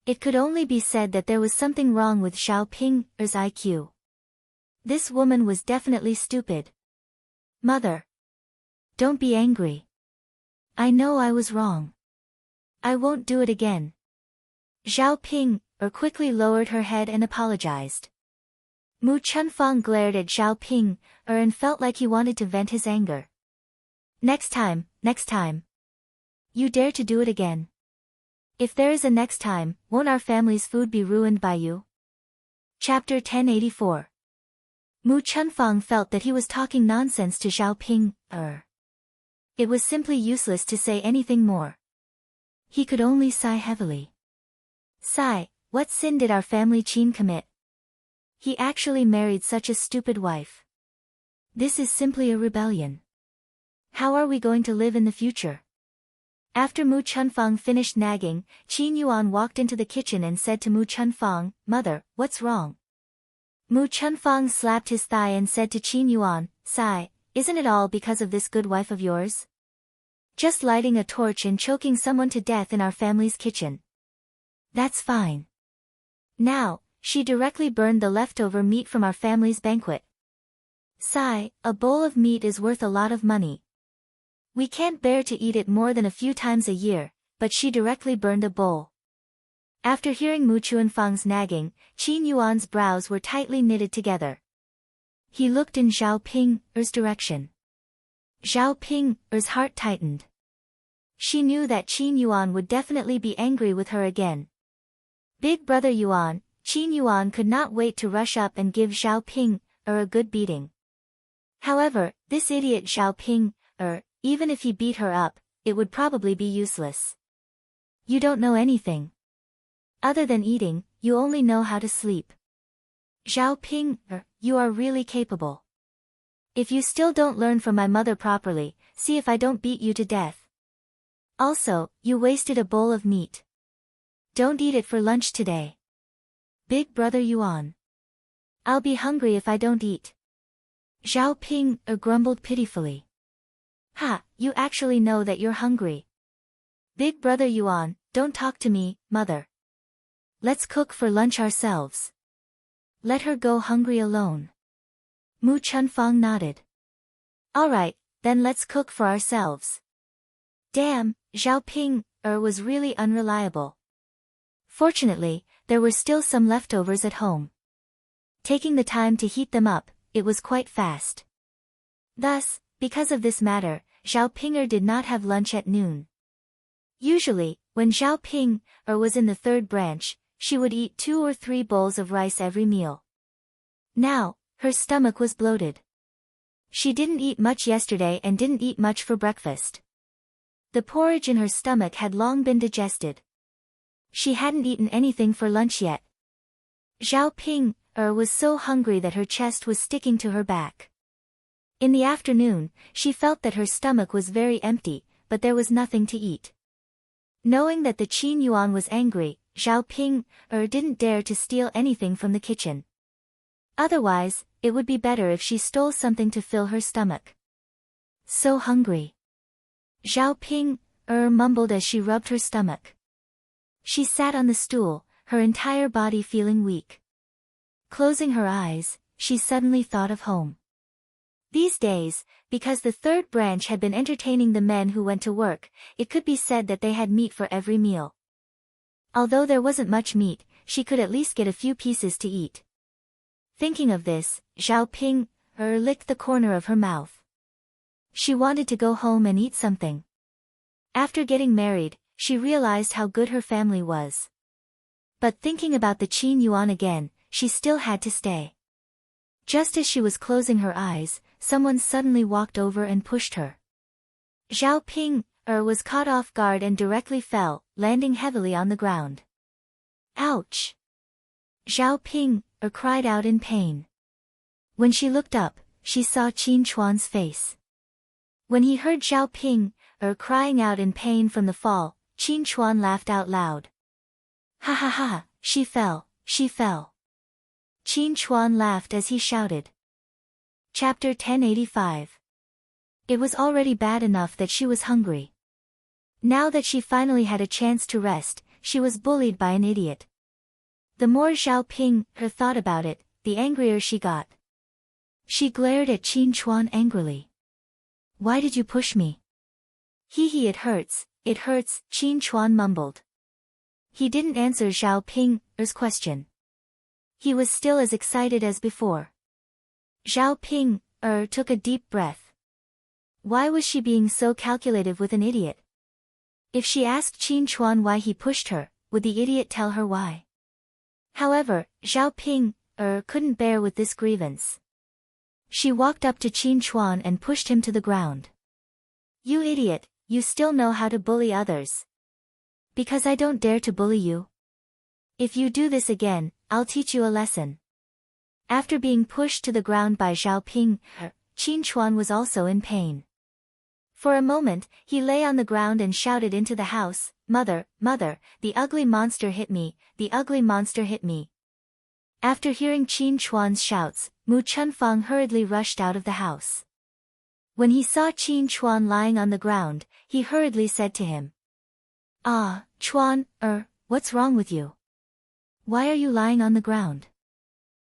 It could only be said that there was something wrong with Zhao Ping's IQ. This woman was definitely stupid. Mother. Don't be angry. I know I was wrong. I won't do it again. Zhao Ping quickly lowered her head and apologized. Mu Chunfang glared at Zhao Ping and felt like he wanted to vent his anger. Next time. You dare to do it again. If there is a next time, won't our family's food be ruined by you? Chapter 1084. Mu Chunfang felt that he was talking nonsense to Zhao Ping. It was simply useless to say anything more. He could only sigh heavily. Sigh, what sin did our family Qin commit? He actually married such a stupid wife. This is simply a rebellion. How are we going to live in the future? After Mu Chunfang finished nagging, Qin Yuan walked into the kitchen and said to Mu Chunfang, Mother, what's wrong? Mu Chunfang slapped his thigh and said to Qin Yuan, Sigh, isn't it all because of this good wife of yours? Just lighting a torch and choking someone to death in our family's kitchen. That's fine. Now, she directly burned the leftover meat from our family's banquet. Sigh, a bowl of meat is worth a lot of money. We can't bear to eat it more than a few times a year, but she directly burned a bowl. After hearing Mu Chunfang's nagging, Qin Yuan's brows were tightly knitted together. He looked in Zhao Ping's direction. Zhao Ping's heart tightened. She knew that Qin Yuan would definitely be angry with her again. Big brother Yuan, Qin Yuan could not wait to rush up and give Zhao Ping a good beating. However, this idiot Zhao Ping, even if he beat her up, it would probably be useless. You don't know anything. Other than eating, you only know how to sleep. Zhao Ping, you are really capable. If you still don't learn from my mother properly, see if I don't beat you to death. Also, you wasted a bowl of meat. Don't eat it for lunch today. Big brother Yuan. I'll be hungry if I don't eat. Zhao Ping grumbled pitifully. Ha, you actually know that you're hungry. Big brother Yuan, don't talk to me, mother. Let's cook for lunch ourselves. Let her go hungry alone. Mu Chunfang nodded. Alright, then let's cook for ourselves. Damn, Zhao Ping was really unreliable. Fortunately, there were still some leftovers at home. Taking the time to heat them up, it was quite fast. Thus, because of this matter, Zhao Pinger did not have lunch at noon. Usually, when Zhao Ping was in the third branch, she would eat 2 or 3 bowls of rice every meal. Now, her stomach was bloated. She didn't eat much yesterday and didn't eat much for breakfast. The porridge in her stomach had long been digested. She hadn't eaten anything for lunch yet. Zhao Ping was so hungry that her chest was sticking to her back. In the afternoon, she felt that her stomach was very empty, but there was nothing to eat. Knowing that the Qin Yuan was angry, Zhao Ping didn't dare to steal anything from the kitchen. Otherwise, it would be better if she stole something to fill her stomach. So hungry. Zhao Ping mumbled as she rubbed her stomach. She sat on the stool, her entire body feeling weak. Closing her eyes, she suddenly thought of home. These days, because the third branch had been entertaining the men who went to work, it could be said that they had meat for every meal. Although there wasn't much meat, she could at least get a few pieces to eat. Thinking of this, Zhao Ping licked the corner of her mouth. She wanted to go home and eat something. After getting married, she realized how good her family was. But thinking about the Qin Yuan again, she still had to stay. Just as she was closing her eyes, someone suddenly walked over and pushed her. Zhao Ping was caught off guard and directly fell, landing heavily on the ground. Ouch! Zhao Ping cried out in pain. When she looked up, she saw Qin Chuan's face. When he heard Zhao Ping crying out in pain from the fall, Qin Chuan laughed out loud. Ha ha ha, she fell, she fell. Qin Chuan laughed as he shouted. Chapter 1085. It was already bad enough that she was hungry. Now that she finally had a chance to rest, she was bullied by an idiot. The more Zhao Ping thought about it, the angrier she got. She glared at Qin Chuan angrily. Why did you push me? Hee, it hurts, Qin Chuan mumbled. He didn't answer Zhao Ping's question. He was still as excited as before. Zhao Ping took a deep breath. Why was she being so calculative with an idiot? If she asked Qin Chuan why he pushed her, would the idiot tell her why? However, Zhao Ping couldn't bear with this grievance. She walked up to Qin Chuan and pushed him to the ground. You idiot, you still know how to bully others. Because I don't dare to bully you. If you do this again, I'll teach you a lesson. After being pushed to the ground by Zhao Ping, Qin Chuan was also in pain. For a moment, he lay on the ground and shouted into the house, Mother, mother, the ugly monster hit me, the ugly monster hit me. After hearing Qin Chuan's shouts, Mu Chunfang hurriedly rushed out of the house. When he saw Qin Chuan lying on the ground, he hurriedly said to him. Ah, Chuan, what's wrong with you? Why are you lying on the ground?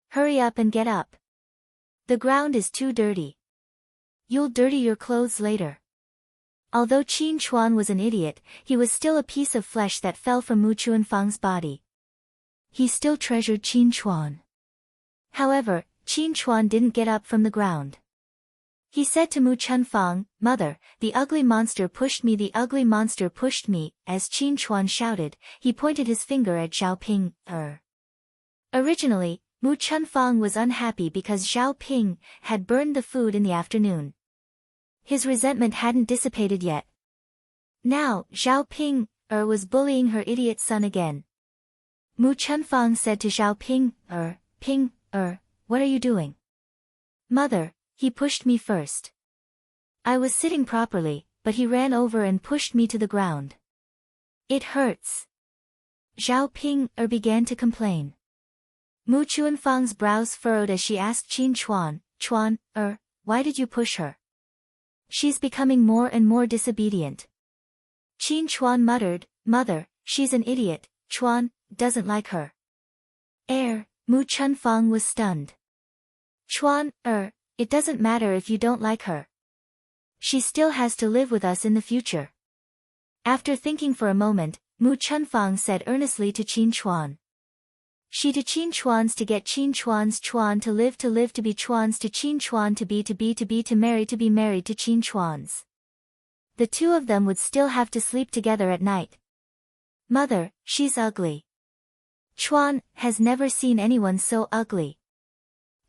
Hurry up and get up. The ground is too dirty. You'll dirty your clothes later. Although Qin Chuan was an idiot, he was still a piece of flesh that fell from Mu Chunfang's body. He still treasured Qin Chuan. However, Qin Chuan didn't get up from the ground. He said to Mu Chunfang, Mother, the ugly monster pushed me, the ugly monster pushed me. As Qin Chuan shouted, he pointed his finger at Zhao Ping. Originally, Mu Chunfang was unhappy because Zhao Ping had burned the food in the afternoon. His resentment hadn't dissipated yet. Now, Zhao Ping was bullying her idiot son again. Mu Chunfang said to Zhao Ping, Ping, what are you doing? Mother, He pushed me first. I was sitting properly, but he ran over and pushed me to the ground. It hurts. Zhao Ping began to complain. Mu Chuanfang's brows furrowed as she asked Qin Chuan, Chuan, why did you push her? She's becoming more and more disobedient. Qin Chuan muttered, Mother, she's an idiot, Chuan doesn't like her. Mu Chunfang was stunned. Chuan, it doesn't matter if you don't like her. She still has to live with us in the future. After thinking for a moment, Mu Chunfang said earnestly to Qin Chuan. She to Qin Chuan's to get Qin Chuan's Chuan to live to be Chuan's to Qin Chuan to be to marry to be married to Qin Chuan's. The two of them would still have to sleep together at night. Mother, she's ugly. Chuan has never seen anyone so ugly.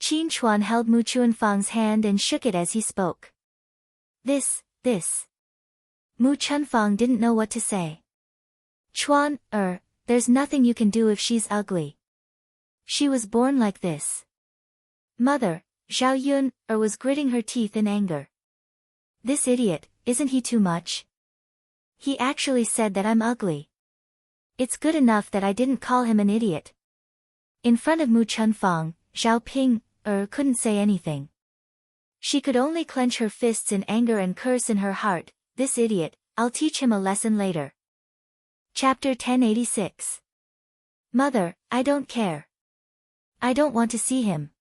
Qin Chuan held Mu Chuanfang's hand and shook it as he spoke. This. Mu Chunfang didn't know what to say. Chuan, there's nothing you can do if she's ugly. She was born like this. Mother, Zhao Yun, was gritting her teeth in anger. This idiot, isn't he too much? He actually said that I'm ugly. It's good enough that I didn't call him an idiot. In front of Mu Chunfang, Zhao Ping, couldn't say anything. She could only clench her fists in anger and curse in her heart, this idiot, I'll teach him a lesson later. Chapter 1086. Mother, I don't care. I don't want to see him.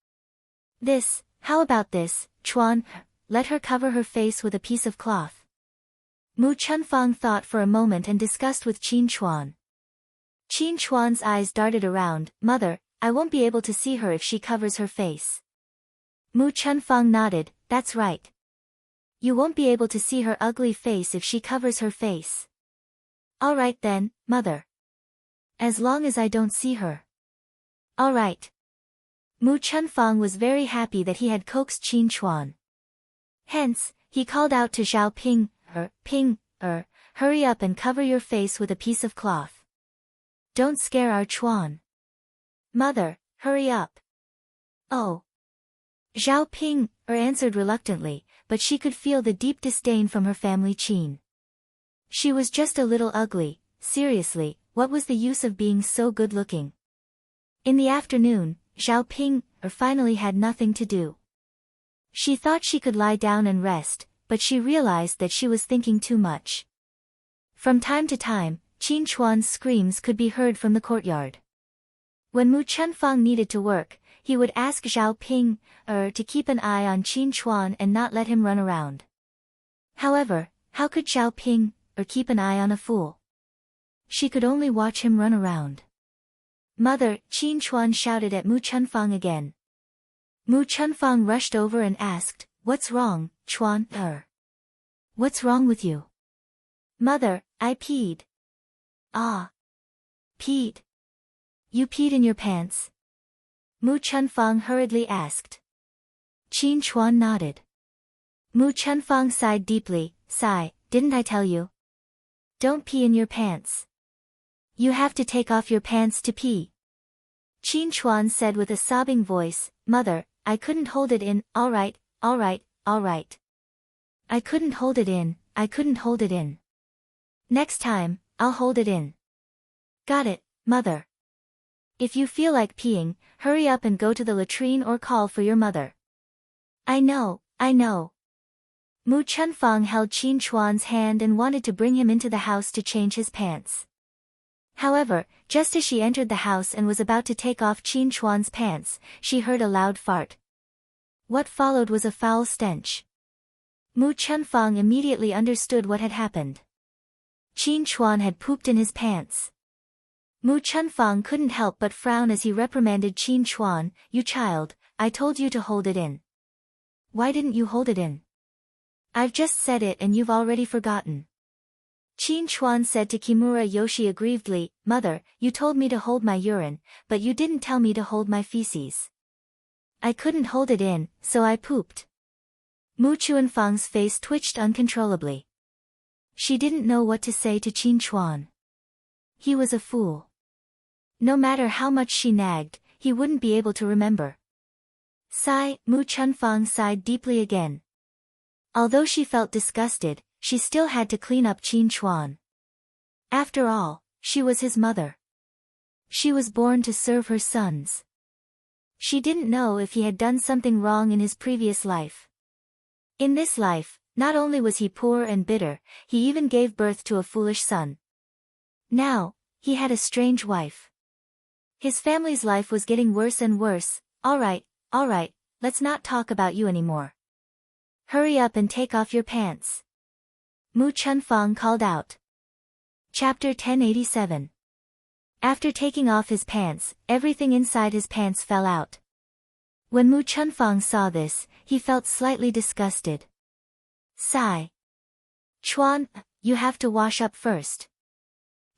How about this, Chuan, let her cover her face with a piece of cloth. Mu Chunfang thought for a moment and discussed with Qin Chuan. Qin Chuan's eyes darted around, Mother, I won't be able to see her if she covers her face. Mu Chunfang nodded, that's right. You won't be able to see her ugly face if she covers her face. All right then, Mother. As long as I don't see her. All right. Mu Chunfang was very happy that he had coaxed Qin Chuan. Hence, he called out to Zhao Ping, hurry up and cover your face with a piece of cloth. Don't scare our Chuan. Mother, hurry up. Oh. Zhao Ping, answered reluctantly, but she could feel the deep disdain from her family Qin. She was just a little ugly, seriously, what was the use of being so good-looking? In the afternoon, Zhao Ping, finally had nothing to do. She thought she could lie down and rest, but she realized that she was thinking too much. From time to time, Qin Chuan's screams could be heard from the courtyard. When Mu Chunfang needed to work, he would ask Zhao Ping, to keep an eye on Qin Chuan and not let him run around. However, how could Zhao Ping, keep an eye on a fool? She could only watch him run around. Mother, Qin Chuan shouted at Mu Chunfang again. Mu Chunfang rushed over and asked, What's wrong, Chuan, What's wrong with you? Mother, I peed. Ah. Peed. You peed in your pants? Mu Chunfang hurriedly asked. Qin Chuan nodded. Mu Chunfang sighed deeply, didn't I tell you? Don't pee in your pants. You have to take off your pants to pee. Qin Chuan said with a sobbing voice, Mother, I couldn't hold it in, all right. I couldn't hold it in. Next time, I'll hold it in. Got it, Mother. If you feel like peeing, hurry up and go to the latrine or call for your mother. I know. Mu Chunfang held Qin Chuan's hand and wanted to bring him into the house to change his pants. However, just as she entered the house and was about to take off Qin Chuan's pants, she heard a loud fart. What followed was a foul stench. Mu Chunfang immediately understood what had happened. Qin Chuan had pooped in his pants. Mu Chunfang couldn't help but frown as he reprimanded Qin Chuan, You child, I told you to hold it in. Why didn't you hold it in? I've just said it and you've already forgotten. Qin Chuan said to Kimura Yoshi aggrievedly, Mother, you told me to hold my urine, but you didn't tell me to hold my feces. I couldn't hold it in, so I pooped. Mu Chuanfang's face twitched uncontrollably. She didn't know what to say to Qin Chuan. He was a fool. No matter how much she nagged, he wouldn't be able to remember. Sigh, Mu Chunfang sighed deeply again. Although she felt disgusted, she still had to clean up Qin Chuan. After all, she was his mother. She was born to serve her sons. She didn't know if he had done something wrong in his previous life. In this life, not only was he poor and bitter, he even gave birth to a foolish son. Now, he had a strange wife. His family's life was getting worse and worse. All right, let's not talk about you anymore. Hurry up and take off your pants. Mu Chunfang called out. Chapter 1087. After taking off his pants, everything inside his pants fell out. When Mu Chunfang saw this, he felt slightly disgusted. Sigh. Chuan, you have to wash up first.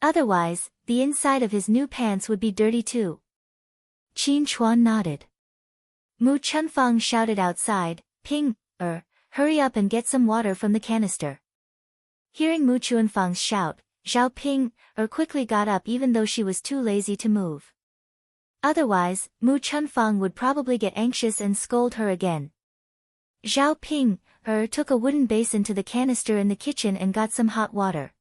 Otherwise, the inside of his new pants would be dirty too. Qin Chuan nodded. Mu Chunfang shouted outside, Ping, hurry up and get some water from the canister. Hearing Mu Chunfang's shout, Zhao Ping, quickly got up even though she was too lazy to move. Otherwise, Mu Chunfang would probably get anxious and scold her again. Zhao Ping, took a wooden basin to the canister in the kitchen and got some hot water.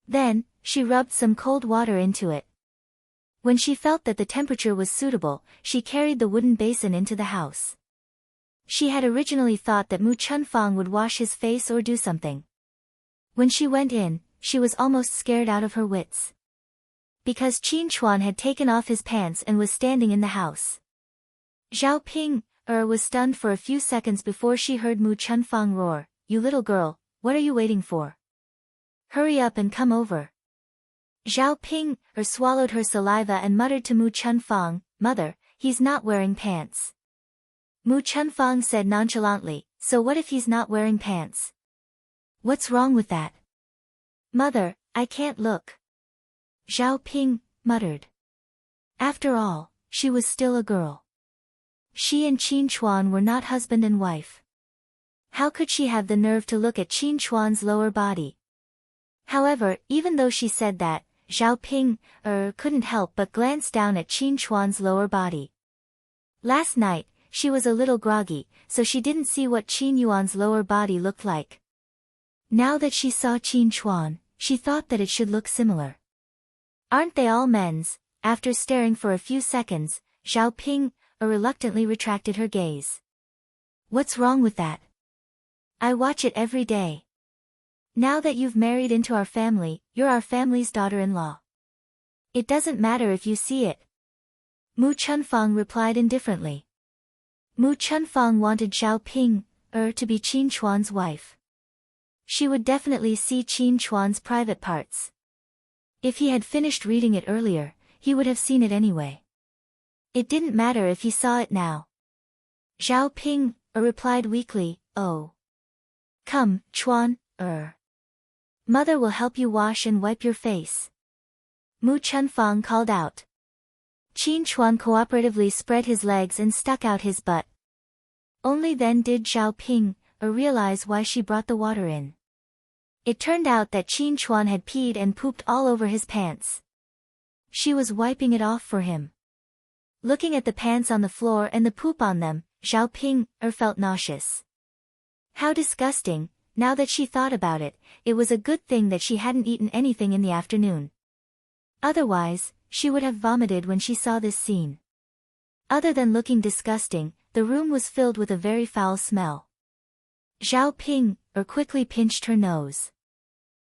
Then, she rubbed some cold water into it. When she felt that the temperature was suitable, she carried the wooden basin into the house. She had originally thought that Mu Chunfang would wash his face or do something. When she went in, she was almost scared out of her wits. Because Qin Chuan had taken off his pants and was standing in the house. Zhao Ping, was stunned for a few seconds before she heard Mu Chunfang roar, You little girl, what are you waiting for? Hurry up and come over. Zhao Ping, swallowed her saliva and muttered to Mu Chunfang, Mother, he's not wearing pants. Mu Chunfang said nonchalantly, So what if he's not wearing pants? What's wrong with that? Mother, I can't look. Zhao Ping muttered. After all, she was still a girl. She and Qin Chuan were not husband and wife. How could she have the nerve to look at Qin Chuan's lower body? However, even though she said that, Zhao Ping, couldn't help but glance down at Qin Chuan's lower body. Last night, she was a little groggy, so she didn't see what Qin Yuan's lower body looked like. Now that she saw Qin Chuan, she thought that it should look similar. Aren't they all men's? After staring for a few seconds, Zhao Ping, reluctantly retracted her gaze. What's wrong with that? I watch it every day. Now that you've married into our family, you're our family's daughter-in-law. It doesn't matter if you see it. Mu Chunfang replied indifferently. Mu Chunfang wanted Zhao Ping, to be Qin Chuan's wife. She would definitely see Qin Chuan's private parts. If he had finished reading it earlier, he would have seen it anyway. It didn't matter if he saw it now. Zhao Ping, replied weakly, Oh. Come, Chuan, Mother will help you wash and wipe your face. Mu Chunfang called out. Qin Chuan cooperatively spread his legs and stuck out his butt. Only then did Zhao Ping, realize why she brought the water in. It turned out that Qin Chuan had peed and pooped all over his pants. She was wiping it off for him. Looking at the pants on the floor and the poop on them, Zhao Ping, felt nauseous. How disgusting. Now that she thought about it, it was a good thing that she hadn't eaten anything in the afternoon. Otherwise, she would have vomited when she saw this scene. Other than looking disgusting, the room was filled with a very foul smell. Zhao Ping, quickly pinched her nose.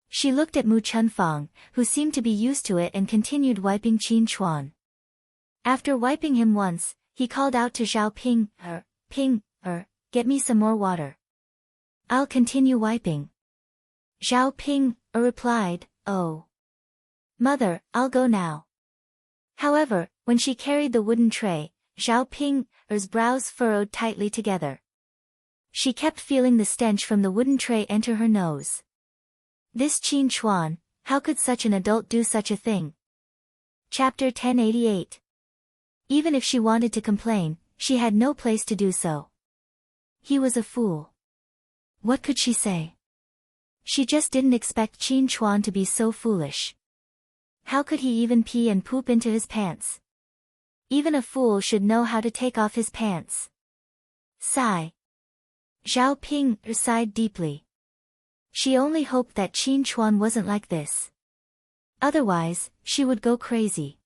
She looked at Mu Chunfang, who seemed to be used to it and continued wiping Qin Chuan. After wiping him once, he called out to Zhao Ping, Ping, get me some more water. I'll continue wiping. Zhao Ping, replied, Oh. Mother, I'll go now. However, when she carried the wooden tray, Zhao Ping's brows furrowed tightly together. She kept feeling the stench from the wooden tray enter her nose. This Qin Chuan, how could such an adult do such a thing? Chapter 1088. Even if she wanted to complain, she had no place to do so. He was a fool. What could she say? She just didn't expect Qin Chuan to be so foolish. How could he even pee and poop into his pants? Even a fool should know how to take off his pants. Sigh. Zhao Ping sighed deeply. She only hoped that Qin Chuan wasn't like this. Otherwise, she would go crazy.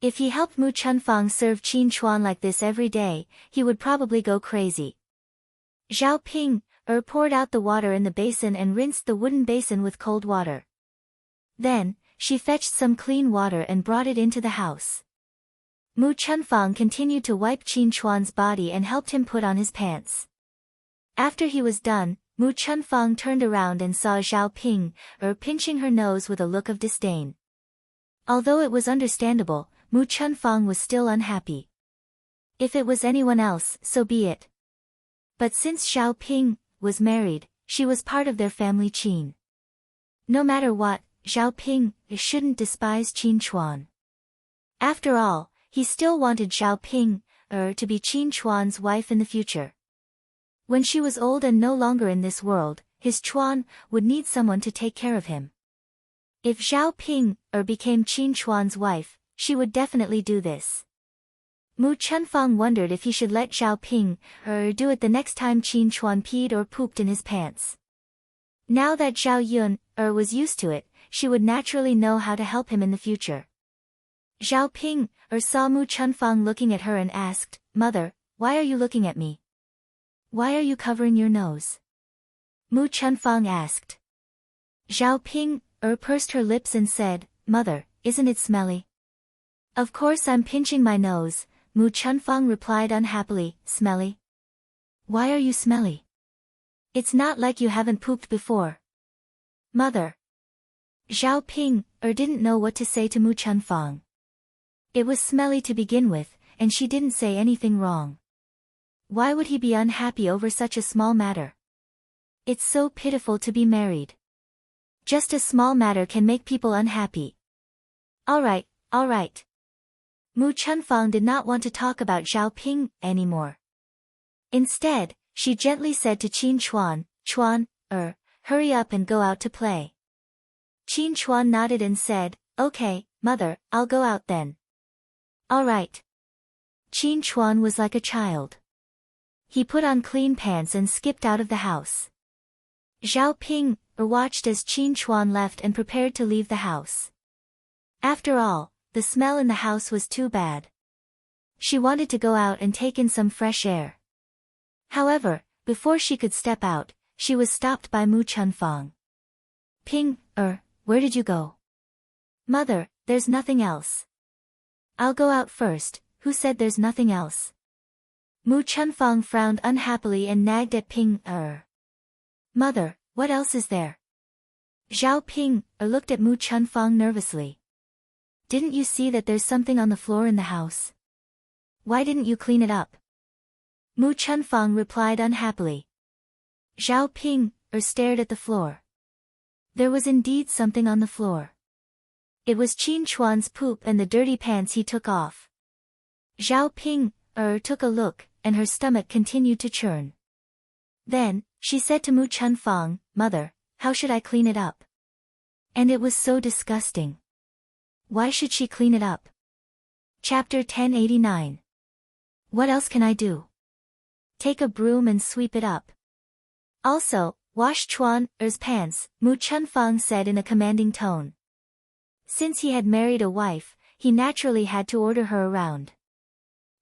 If he helped Mu Chunfang serve Qin Chuan like this every day, he would probably go crazy. Zhao Ping poured out the water in the basin and rinsed the wooden basin with cold water. Then, she fetched some clean water and brought it into the house. Mu Chunfang continued to wipe Qin Chuan's body and helped him put on his pants. After he was done, Mu Chunfang turned around and saw Zhao Ping pinching her nose with a look of disdain. Although it was understandable, Mu Chunfang was still unhappy. If it was anyone else, so be it. But since Zhao Ping was married, she was part of their family Qin. No matter what, Zhao Ping shouldn't despise Qin Chuan. After all, he still wanted Zhao Ping to be Qin Chuan's wife in the future. When she was old and no longer in this world, his Chuan would need someone to take care of him. If Zhao Ping became Qin Chuan's wife, she would definitely do this. Mu Chunfang wondered if he should let Zhao Ping do it the next time Qin Chuan peed or pooped in his pants. Now that Zhao Yun was used to it, she would naturally know how to help him in the future. Zhao Ping saw Mu Chunfang looking at her and asked, "Mother, why are you looking at me? Why are you covering your nose?" Mu Chunfang asked. Zhao Ping pursed her lips and said, "Mother, isn't it smelly?" "Of course I'm pinching my nose," Mu Chunfang replied unhappily. "Smelly? Why are you smelly? It's not like you haven't pooped before." "Mother." Zhao Ping didn't know what to say to Mu Chunfang. It was smelly to begin with, and she didn't say anything wrong. Why would he be unhappy over such a small matter? It's so pitiful to be married. Just a small matter can make people unhappy. All right. Mu Chunfang did not want to talk about Zhao Ping anymore. Instead, she gently said to Qin Chuan, "Chuan, hurry up and go out to play." Qin Chuan nodded and said, "Okay, mother, I'll go out then." "All right." Qin Chuan was like a child. He put on clean pants and skipped out of the house. Zhao Ping watched as Qin Chuan left and prepared to leave the house. After all, the smell in the house was too bad. She wanted to go out and take in some fresh air. However, before she could step out, she was stopped by Mu Chunfang. "Ping, where did you go?" "Mother, there's nothing else." "I'll go out first." "Who said there's nothing else?" Mu Chunfang frowned unhappily and nagged at Ping. "Mother, what else is there?" Zhao Ping looked at Mu Chunfang nervously. "Didn't you see that there's something on the floor in the house? Why didn't you clean it up?" Mu Chunfang replied unhappily. Zhao Ping stared at the floor. There was indeed something on the floor. It was Qin Chuan's poop and the dirty pants he took off. Zhao Ping took a look, and her stomach continued to churn. Then, she said to Mu Chunfang, "Mother, how should I clean it up? And it was so disgusting. Why should she clean it up?" Chapter 1089. What else can I do? Take a broom and sweep it up. Also, wash Chuan's pants, Mu Chunfang said in a commanding tone. Since he had married a wife, he naturally had to order her around.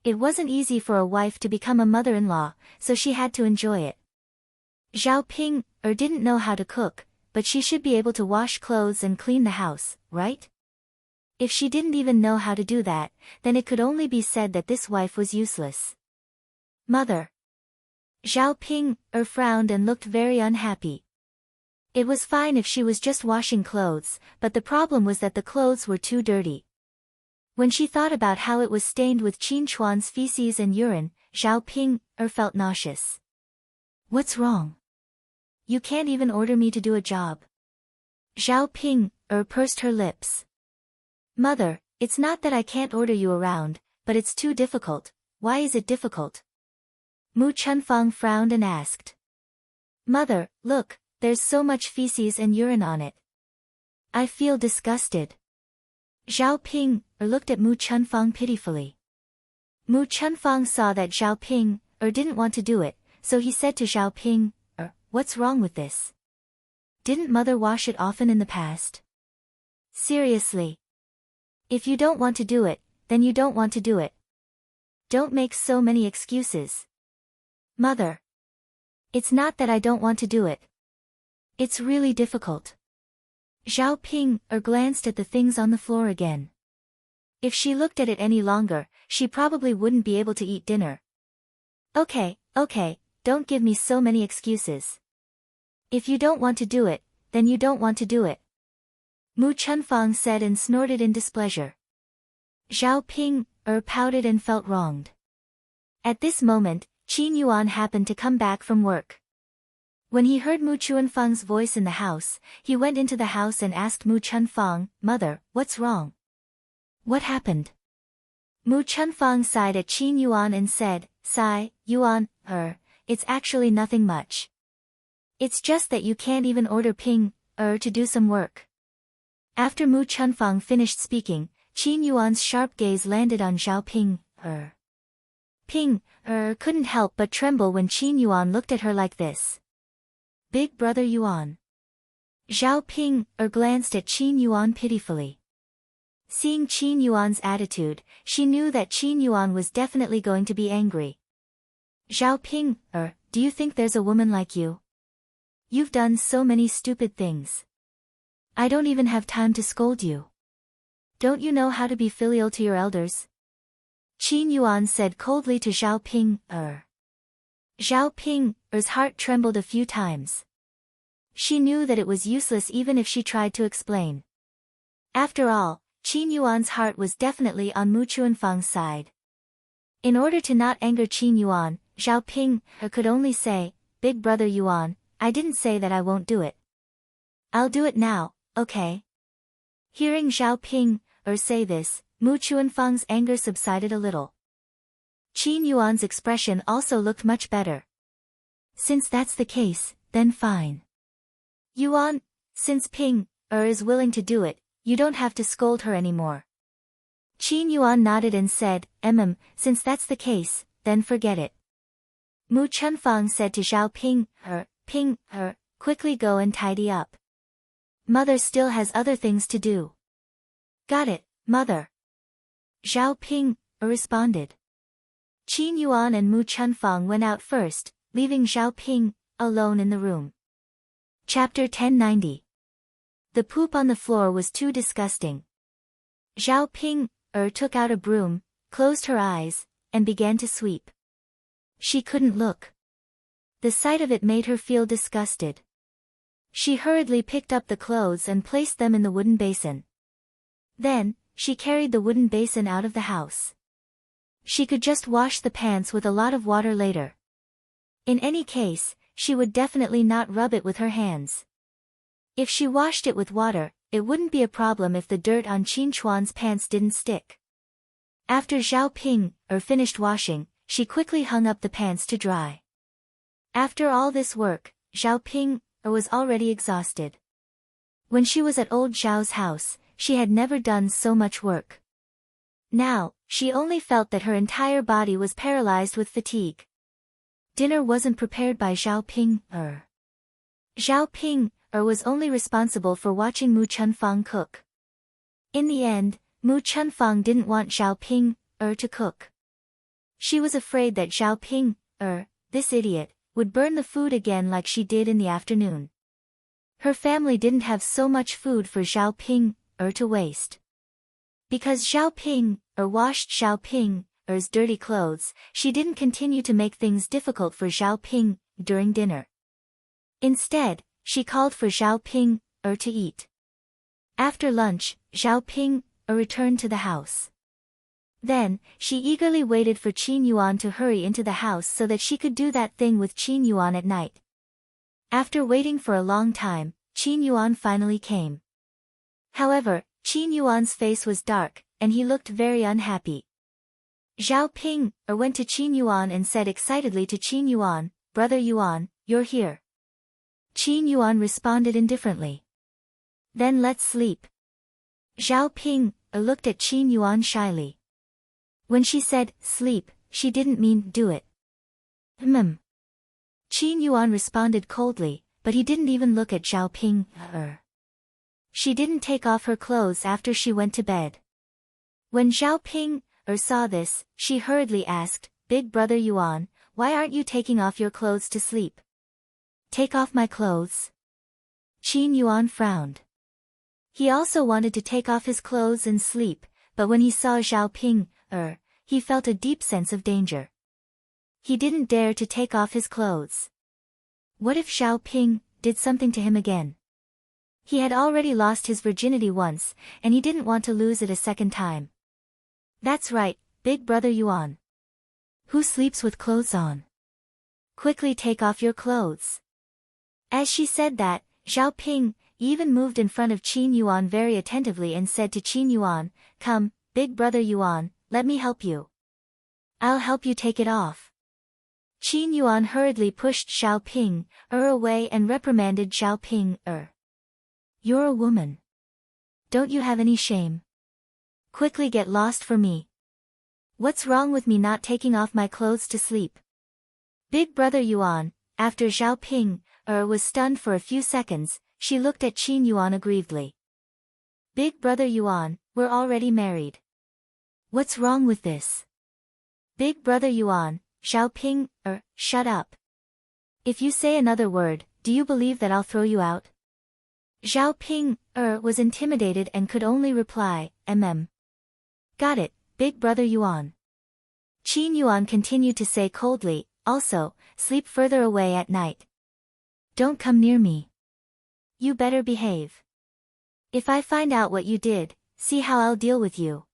It wasn't easy for a wife to become a mother-in-law, so she had to enjoy it. Zhao Ping didn't know how to cook, but she should be able to wash clothes and clean the house, right? If she didn't even know how to do that, then it could only be said that this wife was useless. "Mother." Zhao Ping frowned and looked very unhappy. It was fine if she was just washing clothes, but the problem was that the clothes were too dirty. When she thought about how it was stained with Qin Chuan's feces and urine, Zhao Ping felt nauseous. "What's wrong? You can't even order me to do a job." Zhao Ping pursed her lips. "Mother, it's not that I can't order you around, but it's too difficult." "Why is it difficult?" Mu Chunfang frowned and asked. "Mother, look, there's so much feces and urine on it. I feel disgusted." Zhao Ping looked at Mu Chunfang pitifully. Mu Chunfang saw that Zhao Ping didn't want to do it, so he said to Zhao Ping, what's wrong with this? Didn't mother wash it often in the past? Seriously. If you don't want to do it, then you don't want to do it. Don't make so many excuses. Mother. It's not that I don't want to do it. It's really difficult. Zhao Ping glanced at the things on the floor again. If she looked at it any longer, she probably wouldn't be able to eat dinner. Okay, don't give me so many excuses. If you don't want to do it, then you don't want to do it. Mu Chunfang said and snorted in displeasure. Zhao Ping pouted and felt wronged. At this moment, Qin Yuan happened to come back from work. When he heard Mu Chunfang's voice in the house, he went into the house and asked Mu Chunfang, Mother, what's wrong? What happened? Mu Chunfang sighed at Qin Yuan and said, Sigh, Yuan, it's actually nothing much. It's just that you can't even order Ping, to do some work. After Mu Chunfang finished speaking, Qin Yuan's sharp gaze landed on Zhao Ping, Ping, couldn't help but tremble when Qin Yuan looked at her like this. Big brother Yuan. Zhao Ping glanced at Qin Yuan pitifully. Seeing Qin Yuan's attitude, she knew that Qin Yuan was definitely going to be angry. Zhao Ping, do you think there's a woman like you? You've done so many stupid things. I don't even have time to scold you. Don't you know how to be filial to your elders? Qin Yuan said coldly to Zhao Ping, Zhao Ping's heart trembled a few times. She knew that it was useless even if she tried to explain. After all, Qin Yuan's heart was definitely on Mu Chunfang's side. In order to not anger Qin Yuan, Zhao Ping could only say, Big brother Yuan, I didn't say that I won't do it. I'll do it now, okay? Hearing Zhao Ping say this, Mu Chunfang's anger subsided a little. Qin Yuan's expression also looked much better. Since that's the case, then fine. Yuan, since Ping is willing to do it, you don't have to scold her anymore. Qin Yuan nodded and said, since that's the case, then forget it. Mu Chunfang said to Zhao Ping, quickly go and tidy up. Mother still has other things to do. Got it, mother. Zhao Ping responded. Qin Yuan and Mu Chunfang went out first, leaving Zhao Ping alone in the room. Chapter 1090. The poop on the floor was too disgusting. Zhao Ping took out a broom, closed her eyes, and began to sweep. She couldn't look. The sight of it made her feel disgusted. She hurriedly picked up the clothes and placed them in the wooden basin. Then, she carried the wooden basin out of the house. She could just wash the pants with a lot of water later. In any case, she would definitely not rub it with her hands. If she washed it with water, it wouldn't be a problem if the dirt on Qin Chuan's pants didn't stick. After Zhao Ping finished washing, she quickly hung up the pants to dry. After all this work, Zhao Ping was already exhausted. When she was at old Zhao's house, she had never done so much work. Now, she only felt that her entire body was paralyzed with fatigue. Dinner wasn't prepared by Zhao Ping. Zhao Ping was only responsible for watching Mu Chunfang cook. In the end, Mu Chunfang didn't want Zhao Ping to cook. She was afraid that Zhao Ping, this idiot, would burn the food again like she did in the afternoon. Her family didn't have so much food for Zhao Ping to waste. Because Zhao Ping washed Zhao Ping's dirty clothes, she didn't continue to make things difficult for Zhao Ping during dinner. Instead, she called for Zhao Ping to eat. After lunch, Zhao Ping returned to the house. Then, she eagerly waited for Qin Yuan to hurry into the house so that she could do that thing with Qin Yuan at night. After waiting for a long time, Qin Yuan finally came. However, Qin Yuan's face was dark, and he looked very unhappy. Zhao Ping went to Qin Yuan and said excitedly to Qin Yuan, Brother Yuan, you're here. Qin Yuan responded indifferently. Then let's sleep. Zhao Ping looked at Qin Yuan shyly. When she said, sleep, she didn't mean do it. Hmm. Qin Yuan responded coldly, but he didn't even look at Zhao Ping. She didn't take off her clothes after she went to bed. When Zhao Ping saw this, she hurriedly asked, Big brother Yuan, why aren't you taking off your clothes to sleep? Take off my clothes? Qin Yuan frowned. He also wanted to take off his clothes and sleep, but when he saw Zhao Ping, he felt a deep sense of danger. He didn't dare to take off his clothes. What if Zhao Ping did something to him again? He had already lost his virginity once, and he didn't want to lose it a second time. That's right, Big brother Yuan. Who sleeps with clothes on? Quickly take off your clothes. As she said that, Zhao Ping even moved in front of Qin Yuan very attentively and said to Qin Yuan, Come, Big brother Yuan, let me help you. I'll help you take it off. Qin Yuan hurriedly pushed Zhao Ping away and reprimanded Zhao Ping. You're a woman. Don't you have any shame? Quickly get lost for me. What's wrong with me not taking off my clothes to sleep? Big brother Yuan, after Zhao Ping was stunned for a few seconds, she looked at Qin Yuan aggrievedly. Big brother Yuan, we're already married. What's wrong with this? Big brother Yuan, Zhao Ping, shut up. If you say another word, do you believe that I'll throw you out? Zhao Ping, was intimidated and could only reply, Got it, Big brother Yuan. Qin Yuan continued to say coldly, also, sleep further away at night. Don't come near me. You better behave. If I find out what you did, see how I'll deal with you.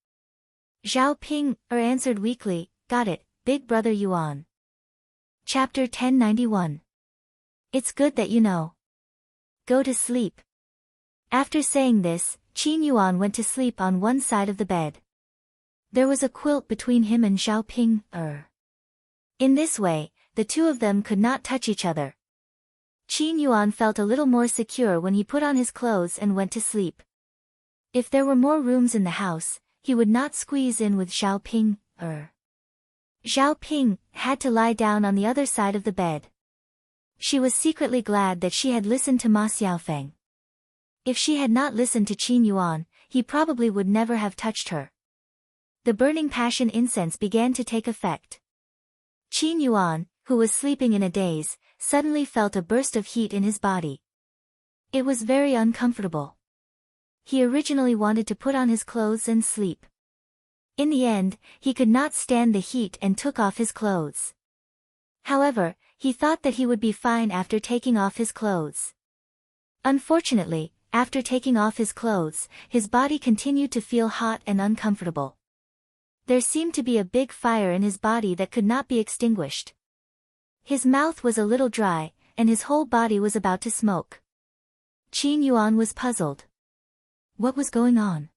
Zhao Ping, answered weakly, Got it, Big brother Yuan. Chapter 1091. It's good that you know. Go to sleep. After saying this, Qin Yuan went to sleep on one side of the bed. There was a quilt between him and Zhao Ping. In this way, the two of them could not touch each other. Qin Yuan felt a little more secure when he put on his clothes and went to sleep. If there were more rooms in the house, he would not squeeze in with Zhao Ping. Zhao Ping had to lie down on the other side of the bed. She was secretly glad that she had listened to Ma Xiaofeng. If she had not listened to Qin Yuan, he probably would never have touched her. The burning passion incense began to take effect. Qin Yuan, who was sleeping in a daze, suddenly felt a burst of heat in his body. It was very uncomfortable. He originally wanted to put on his clothes and sleep. In the end, he could not stand the heat and took off his clothes. However, he thought that he would be fine after taking off his clothes. Unfortunately, after taking off his clothes, his body continued to feel hot and uncomfortable. There seemed to be a big fire in his body that could not be extinguished. His mouth was a little dry, and his whole body was about to smoke. Qin Yuan was puzzled. What was going on?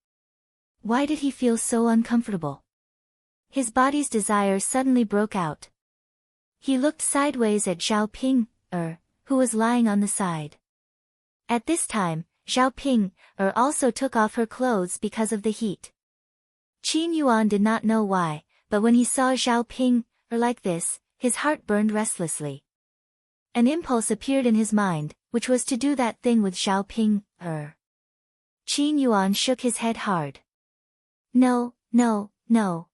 Why did he feel so uncomfortable? His body's desire suddenly broke out. He looked sideways at Zhao Ping, who was lying on the side. At this time, Zhao Ping, also took off her clothes because of the heat. Qin Yuan did not know why, but when he saw Zhao Ping, like this, his heart burned restlessly. An impulse appeared in his mind, which was to do that thing with Zhao Ping, Qin Yuan shook his head hard. No, no, no.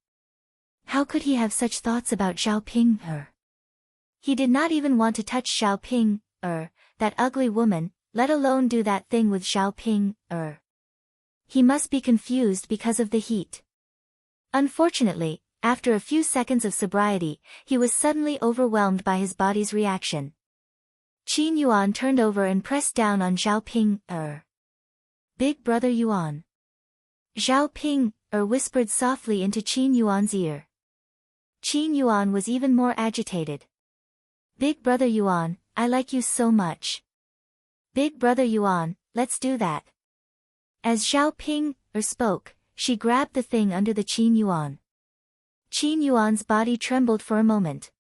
How could he have such thoughts about Zhao Ping, He did not even want to touch Zhao Ping, that ugly woman, let alone do that thing with Zhao Ping, He must be confused because of the heat. Unfortunately, after a few seconds of sobriety, he was suddenly overwhelmed by his body's reaction. Qin Yuan turned over and pressed down on Zhao Ping, Big brother Yuan. Zhao Ping, whispered softly into Qin Yuan's ear. Qin Yuan was even more agitated. Big brother Yuan, I like you so much. Big brother Yuan, let's do that. As Zhao Ping, spoke, she grabbed the thing under the Qin Yuan. Qin Yuan's body trembled for a moment.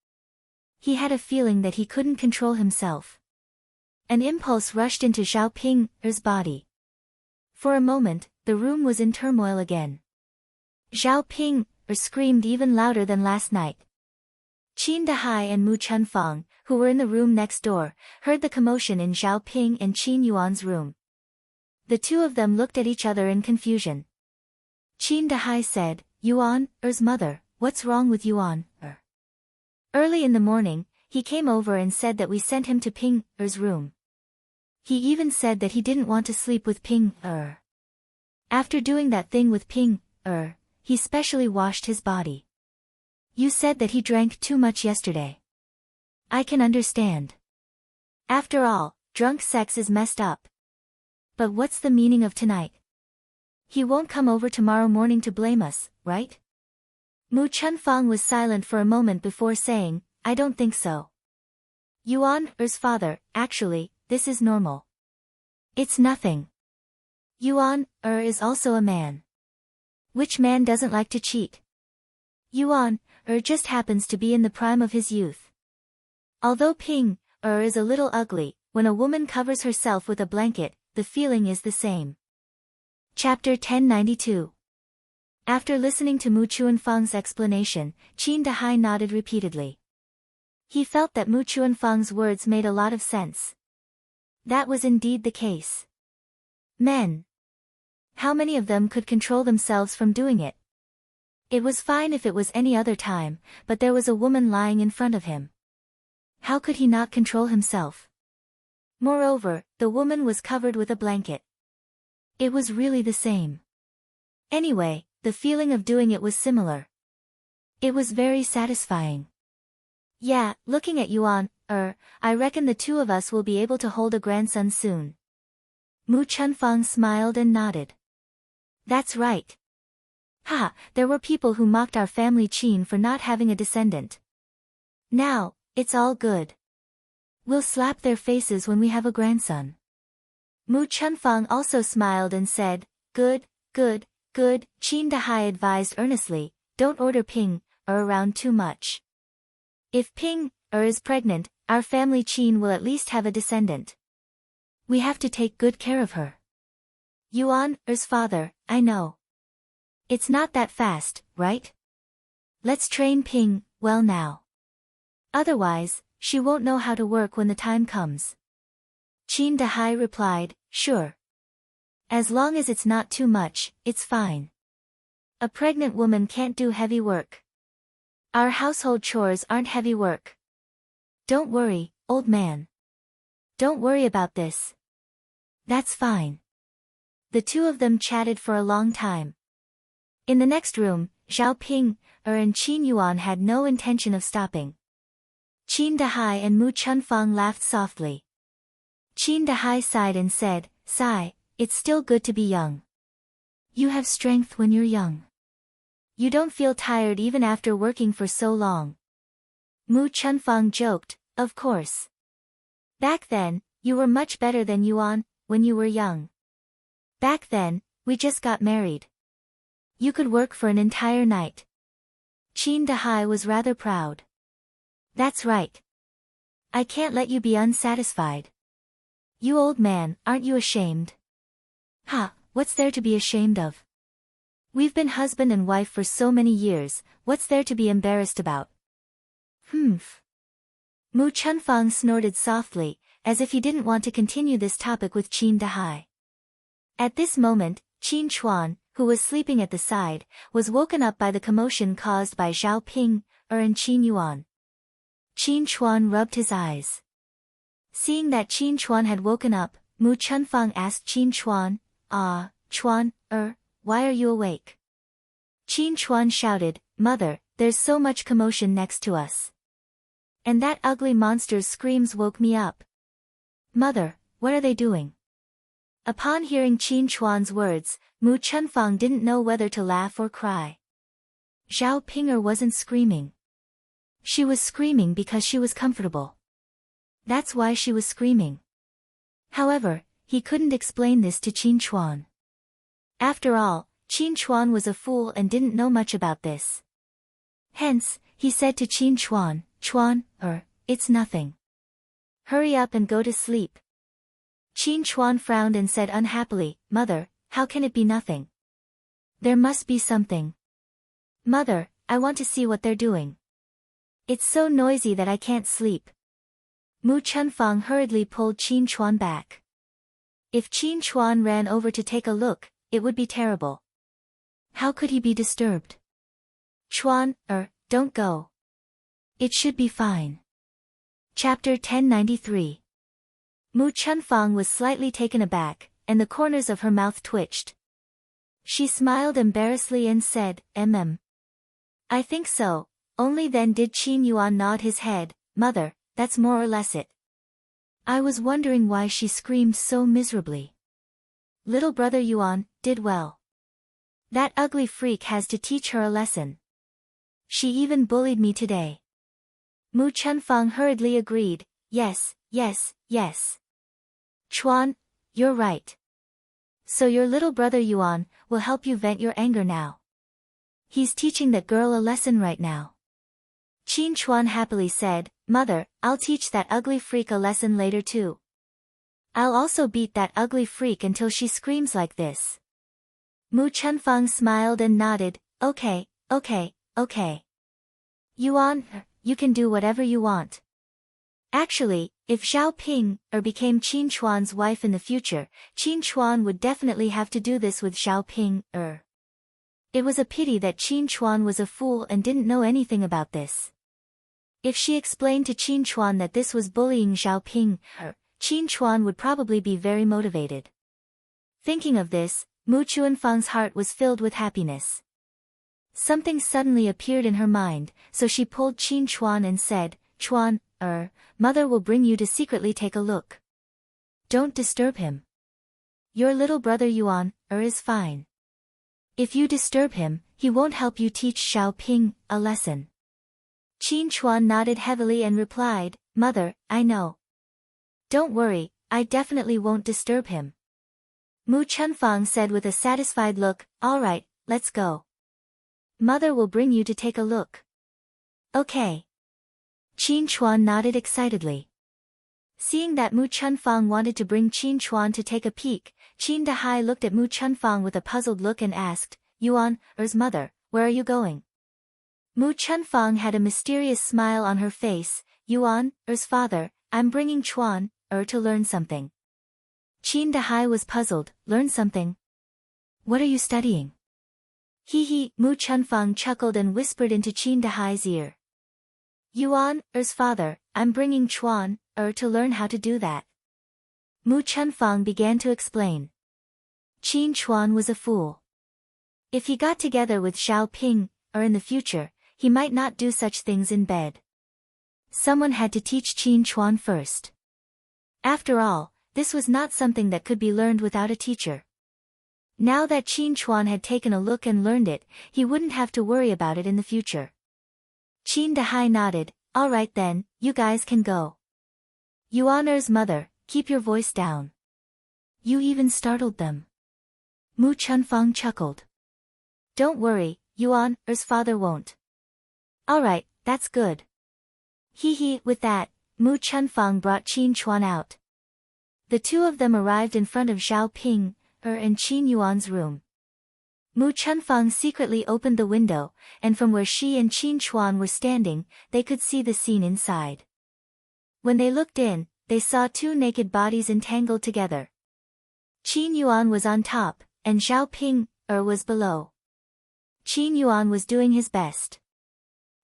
He had a feeling that he couldn't control himself. An impulse rushed into Zhao Ping's body. For a moment, the room was in turmoil again. Zhao Ping screamed even louder than last night. Qin Dahai and Mu Chunfang, who were in the room next door, heard the commotion in Zhao Ping and Qin Yuan's room. The two of them looked at each other in confusion. Qin Dahai said, Yuan-er's mother, what's wrong with Yuan-er? Early in the morning, he came over and said that we sent him to Ping-er's room. He even said that he didn't want to sleep with Ping-er. After doing that thing with Ping-er, he specially washed his body. You said that he drank too much yesterday. I can understand. After all, drunk sex is messed up. But what's the meaning of tonight? He won't come over tomorrow morning to blame us, right? Mu Chunfang was silent for a moment before saying, I don't think so. Yuan-er's father, actually, this is normal. It's nothing. Yuan-er is also a man. Which man doesn't like to cheat? Yuan-er just happens to be in the prime of his youth. Although Ping-er is a little ugly, when a woman covers herself with a blanket, the feeling is the same. Chapter 1092. After listening to Mu Chunfang's explanation, Qin Dahai nodded repeatedly. He felt that Mu Chunfang's words made a lot of sense. That was indeed the case. Men. How many of them could control themselves from doing it? It was fine if it was any other time, but there was a woman lying in front of him. How could he not control himself? Moreover, the woman was covered with a blanket. It was really the same. Anyway, the feeling of doing it was similar. It was very satisfying. Yeah, looking at Yuan-er, I reckon the two of us will be able to hold a grandson soon. Mu Chunfang smiled and nodded. That's right. Ha, there were people who mocked our family Qin for not having a descendant. Now, it's all good. We'll slap their faces when we have a grandson. Mu Chunfang also smiled and said, Good, good, good. Qin Dahai advised earnestly, don't order Ping-er around too much. If Ping-er is pregnant, our family Qin will at least have a descendant. We have to take good care of her. Yuan-er's father, I know. It's not that fast, right? Let's train Ping well now. Otherwise, she won't know how to work when the time comes. Qin Dahai replied, Sure. As long as it's not too much, it's fine. A pregnant woman can't do heavy work. Our household chores aren't heavy work. Don't worry, old man. Don't worry about this. That's fine. The two of them chatted for a long time. In the next room, Zhao Ping-er and Qin Yuan had no intention of stopping. Qin Dahai and Mu Chunfang laughed softly. Qin Dahai sighed and said, Sigh, it's still good to be young. You have strength when you're young. You don't feel tired even after working for so long. Mu Chunfang joked, Of course. Back then, you were much better than Yuan, when you were young. Back then, we just got married. You could work for an entire night. Qin Dahai was rather proud. That's right. I can't let you be unsatisfied. You old man, aren't you ashamed? Ha, what's there to be ashamed of? We've been husband and wife for so many years, what's there to be embarrassed about? Humph. Mu Chunfang snorted softly, as if he didn't want to continue this topic with Qin Dahai. At this moment, Qin Chuan, who was sleeping at the side, was woken up by the commotion caused by Zhao Ping-er and Qin Yuan. Qin Chuan rubbed his eyes. Seeing that Qin Chuan had woken up, Mu Chunfang asked Qin Chuan, Chuan-er, why are you awake? Qin Chuan shouted, Mother, there's so much commotion next to us. And that ugly monster's screams woke me up. Mother, what are they doing? Upon hearing Qin Chuan's words, Mu Chunfang didn't know whether to laugh or cry. Zhao Ping-er wasn't screaming. She was screaming because she was comfortable. That's why she was screaming. However, he couldn't explain this to Qin Chuan. After all, Qin Chuan was a fool and didn't know much about this. Hence, he said to Qin Chuan, Chuan-er, it's nothing. Hurry up and go to sleep. Qin Chuan frowned and said unhappily, Mother, how can it be nothing? There must be something. Mother, I want to see what they're doing. It's so noisy that I can't sleep. Mu Chunfang hurriedly pulled Qin Chuan back. If Qin Chuan ran over to take a look, it would be terrible. How could he be disturbed? Chuan, don't go. It should be fine. Chapter 1093. Mu Chunfang was slightly taken aback, and the corners of her mouth twitched. She smiled embarrassedly and said, I think so. Only then did Qin Yuan nod his head. Mother, that's more or less it. I was wondering why she screamed so miserably. Little brother Yuan did well. That ugly freak has to teach her a lesson. She even bullied me today. Mu Chunfang hurriedly agreed, yes. Chuan, you're right. So your little brother Yuan will help you vent your anger now. He's teaching that girl a lesson right now. Qin Chuan happily said, Mother, I'll teach that ugly freak a lesson later too. I'll also beat that ugly freak until she screams like this. Mu Chunfang smiled and nodded, okay. Yuan, you can do whatever you want. Actually, if Zhao Ping became Qin Chuan's wife in the future, Qin Chuan would definitely have to do this with Zhao Ping. It was a pity that Qin Chuan was a fool and didn't know anything about this. If she explained to Qin Chuan that this was bullying Zhao Ping, Qin Chuan would probably be very motivated. Thinking of this, Mu Chunfang's heart was filled with happiness. Something suddenly appeared in her mind, so she pulled Qin Chuan and said, Chuan, Mother will bring you to secretly take a look. Don't disturb him. Your little brother Yuan, is fine. If you disturb him, he won't help you teach Zhao Ping a lesson. Qin Chuan nodded heavily and replied, Mother, I know. Don't worry, I definitely won't disturb him. Mu Chunfang said with a satisfied look, all right, let's go. Mother will bring you to take a look. Okay. Qin Chuan nodded excitedly. Seeing that Mu Chunfang wanted to bring Qin Chuan to take a peek, Qin Dahai looked at Mu Chunfang with a puzzled look and asked, Yuan's mother, where are you going? Mu Chunfang had a mysterious smile on her face, Yuan's father, I'm bringing Chuan, to learn something. Qin Dahai was puzzled, learn something? What are you studying? Hee, Mu Chunfang chuckled and whispered into Qin Dahai's ear. Yuan's father, I'm bringing Chuan, to learn how to do that. Mu Chunfang began to explain. Qin Chuan was a fool. If he got together with Zhao Ping, in the future, he might not do such things in bed. Someone had to teach Qin Chuan first. After all, this was not something that could be learned without a teacher. Now that Qin Chuan had taken a look and learned it, he wouldn't have to worry about it in the future. Qin Dahai nodded, all right then, you guys can go. Yuan's mother, keep your voice down. You even startled them. Mu Chunfang chuckled. Don't worry, Yuan's father won't. All right, that's good. Hee, with that, Mu Chunfang brought Qin Chuan out. The two of them arrived in front of Zhao Ping, and Qin Yuan's room. Mu Chunfang secretly opened the window, and from where she and Qin Chuan were standing, they could see the scene inside. When they looked in, they saw two naked bodies entangled together. Qin Yuan was on top, and Zhao Ping, was below. Qin Yuan was doing his best.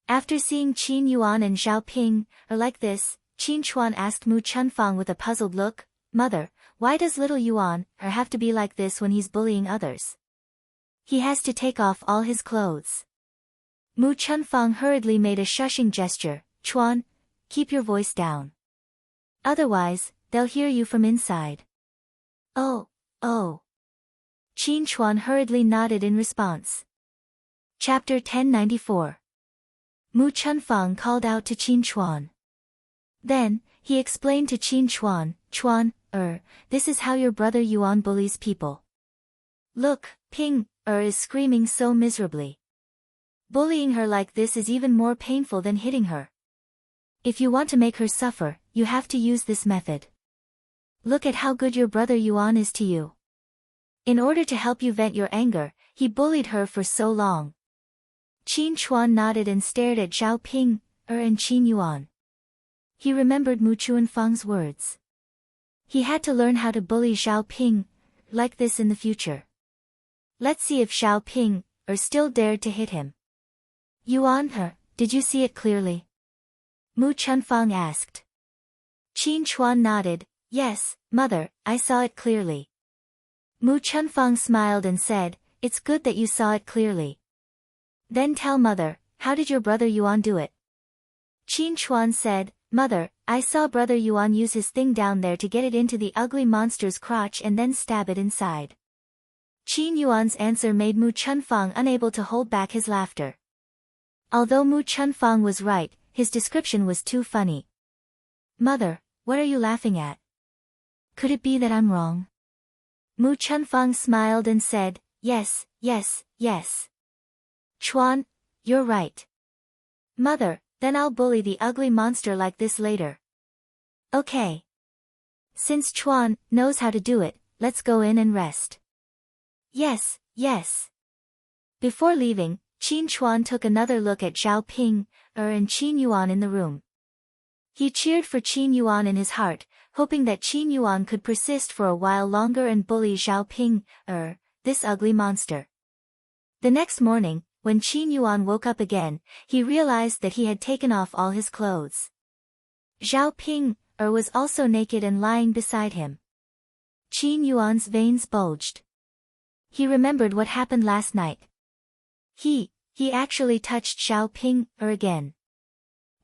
After seeing Qin Yuan and Zhao Ping, like this, Qin Chuan asked Mu Chunfang with a puzzled look, Mother, why does little Yuan, have to be like this when he's bullying others? He has to take off all his clothes. Mu Chunfang hurriedly made a shushing gesture, Chuan, keep your voice down. Otherwise, they'll hear you from inside. Oh. Qin Chuan hurriedly nodded in response. Chapter 1094. Mu Chunfang called out to Qin Chuan. Then, he explained to Qin Chuan, Chuan, this is how your brother Yuan bullies people. Look, Ping, is screaming so miserably. Bullying her like this is even more painful than hitting her. If you want to make her suffer, you have to use this method. Look at how good your brother Yuan is to you. In order to help you vent your anger, he bullied her for so long. Qin Chuan nodded and stared at Zhao Ping, and Qin Yuan. He remembered Mu Chuanfang's words. He had to learn how to bully Xiao Ping like this in the future. Let's see if Xiao Ping still dared to hit him. Yuan, did you see it clearly? Mu Chunfang asked. Qin Chuan nodded. Yes, mother, I saw it clearly. Mu Chunfang smiled and said, it's good that you saw it clearly. Then tell mother, how did your brother Yuan do it? Qin Chuan said, Mother, I saw brother Yuan use his thing down there to get it into the ugly monster's crotch and then stab it inside. Qin Yuan's answer made Mu Chunfang unable to hold back his laughter. Although Mu Chunfang was right, his description was too funny. Mother, what are you laughing at? Could it be that I'm wrong? Mu Chunfang smiled and said, Yes, yes, yes. Chuan, you're right. Mother, then I'll bully the ugly monster like this later. Okay. Since Chuan knows how to do it, let's go in and rest. Yes, yes. Before leaving, Qin Chuan took another look at Xiao Ping and Qin Yuan in the room. He cheered for Qin Yuan in his heart, hoping that Qin Yuan could persist for a while longer and bully Xiao Ping this ugly monster. The next morning, when Qin Yuan woke up again, he realized that he had taken off all his clothes. Xiao Ping was also naked and lying beside him. Qin Yuan's veins bulged. He remembered what happened last night. He actually touched Xiao Ping again.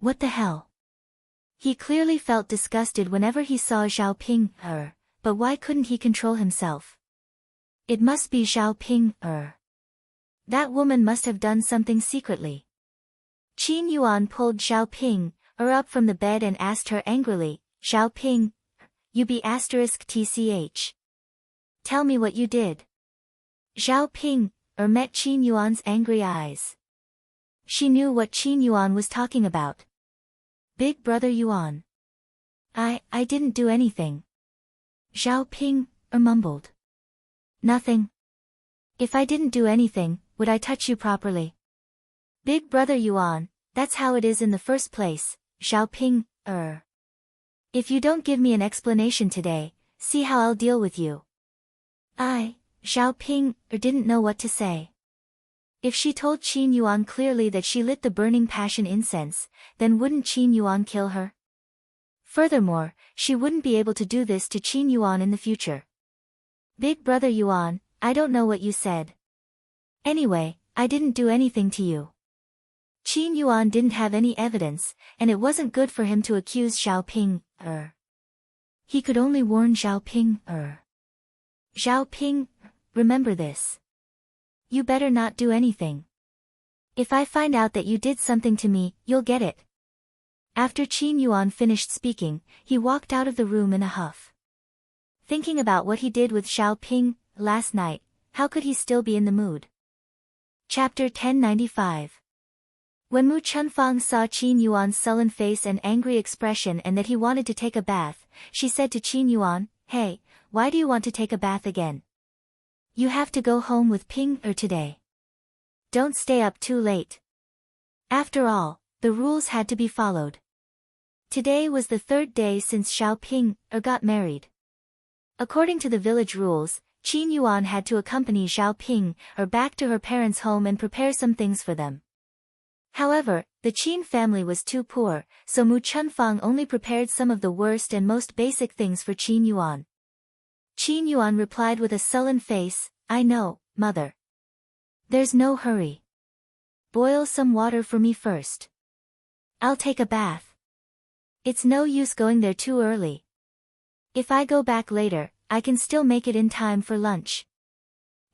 What the hell? He clearly felt disgusted whenever he saw Xiao Ping but why couldn't he control himself? It must be Xiao Ping That woman must have done something secretly. Qin Yuan pulled Xiao Ping up from the bed and asked her angrily, Xiao Ping, you be *tch. Tell me what you did. Xiao Ping met Qin Yuan's angry eyes. She knew what Qin Yuan was talking about. Big brother Yuan. I didn't do anything. Xiao Ping mumbled. Nothing. If I didn't do anything, would I touch you properly? Big brother Yuan, that's how it is in the first place, Xiao Ping, If you don't give me an explanation today, see how I'll deal with you. Xiao Ping didn't know what to say. If she told Qin Yuan clearly that she lit the burning passion incense, then wouldn't Qin Yuan kill her? Furthermore, she wouldn't be able to do this to Qin Yuan in the future. Big brother Yuan, I don't know what you said. Anyway, I didn't do anything to you. Qin Yuan didn't have any evidence, and it wasn't good for him to accuse Xiao Ping, He could only warn Xiao Ping, Xiao Ping, remember this. You better not do anything. If I find out that you did something to me, you'll get it. After Qin Yuan finished speaking, he walked out of the room in a huff. Thinking about what he did with Xiao Ping last night, how could he still be in the mood? Chapter 1095. When Mu Chunfang saw Qin Yuan's sullen face and angry expression and that he wanted to take a bath, she said to Qin Yuan, Hey, why do you want to take a bath again? You have to go home with Ping today. Don't stay up too late. After all, the rules had to be followed. Today was the third day since Xiao Ping got married. According to the village rules, Qin Yuan had to accompany Xiao Ping back to her parents' home and prepare some things for them. However, the Qin family was too poor, so Mu Chunfang only prepared some of the worst and most basic things for Qin Yuan. Qin Yuan replied with a sullen face, I know, mother. There's no hurry. Boil some water for me first. I'll take a bath. It's no use going there too early. If I go back later, I can still make it in time for lunch.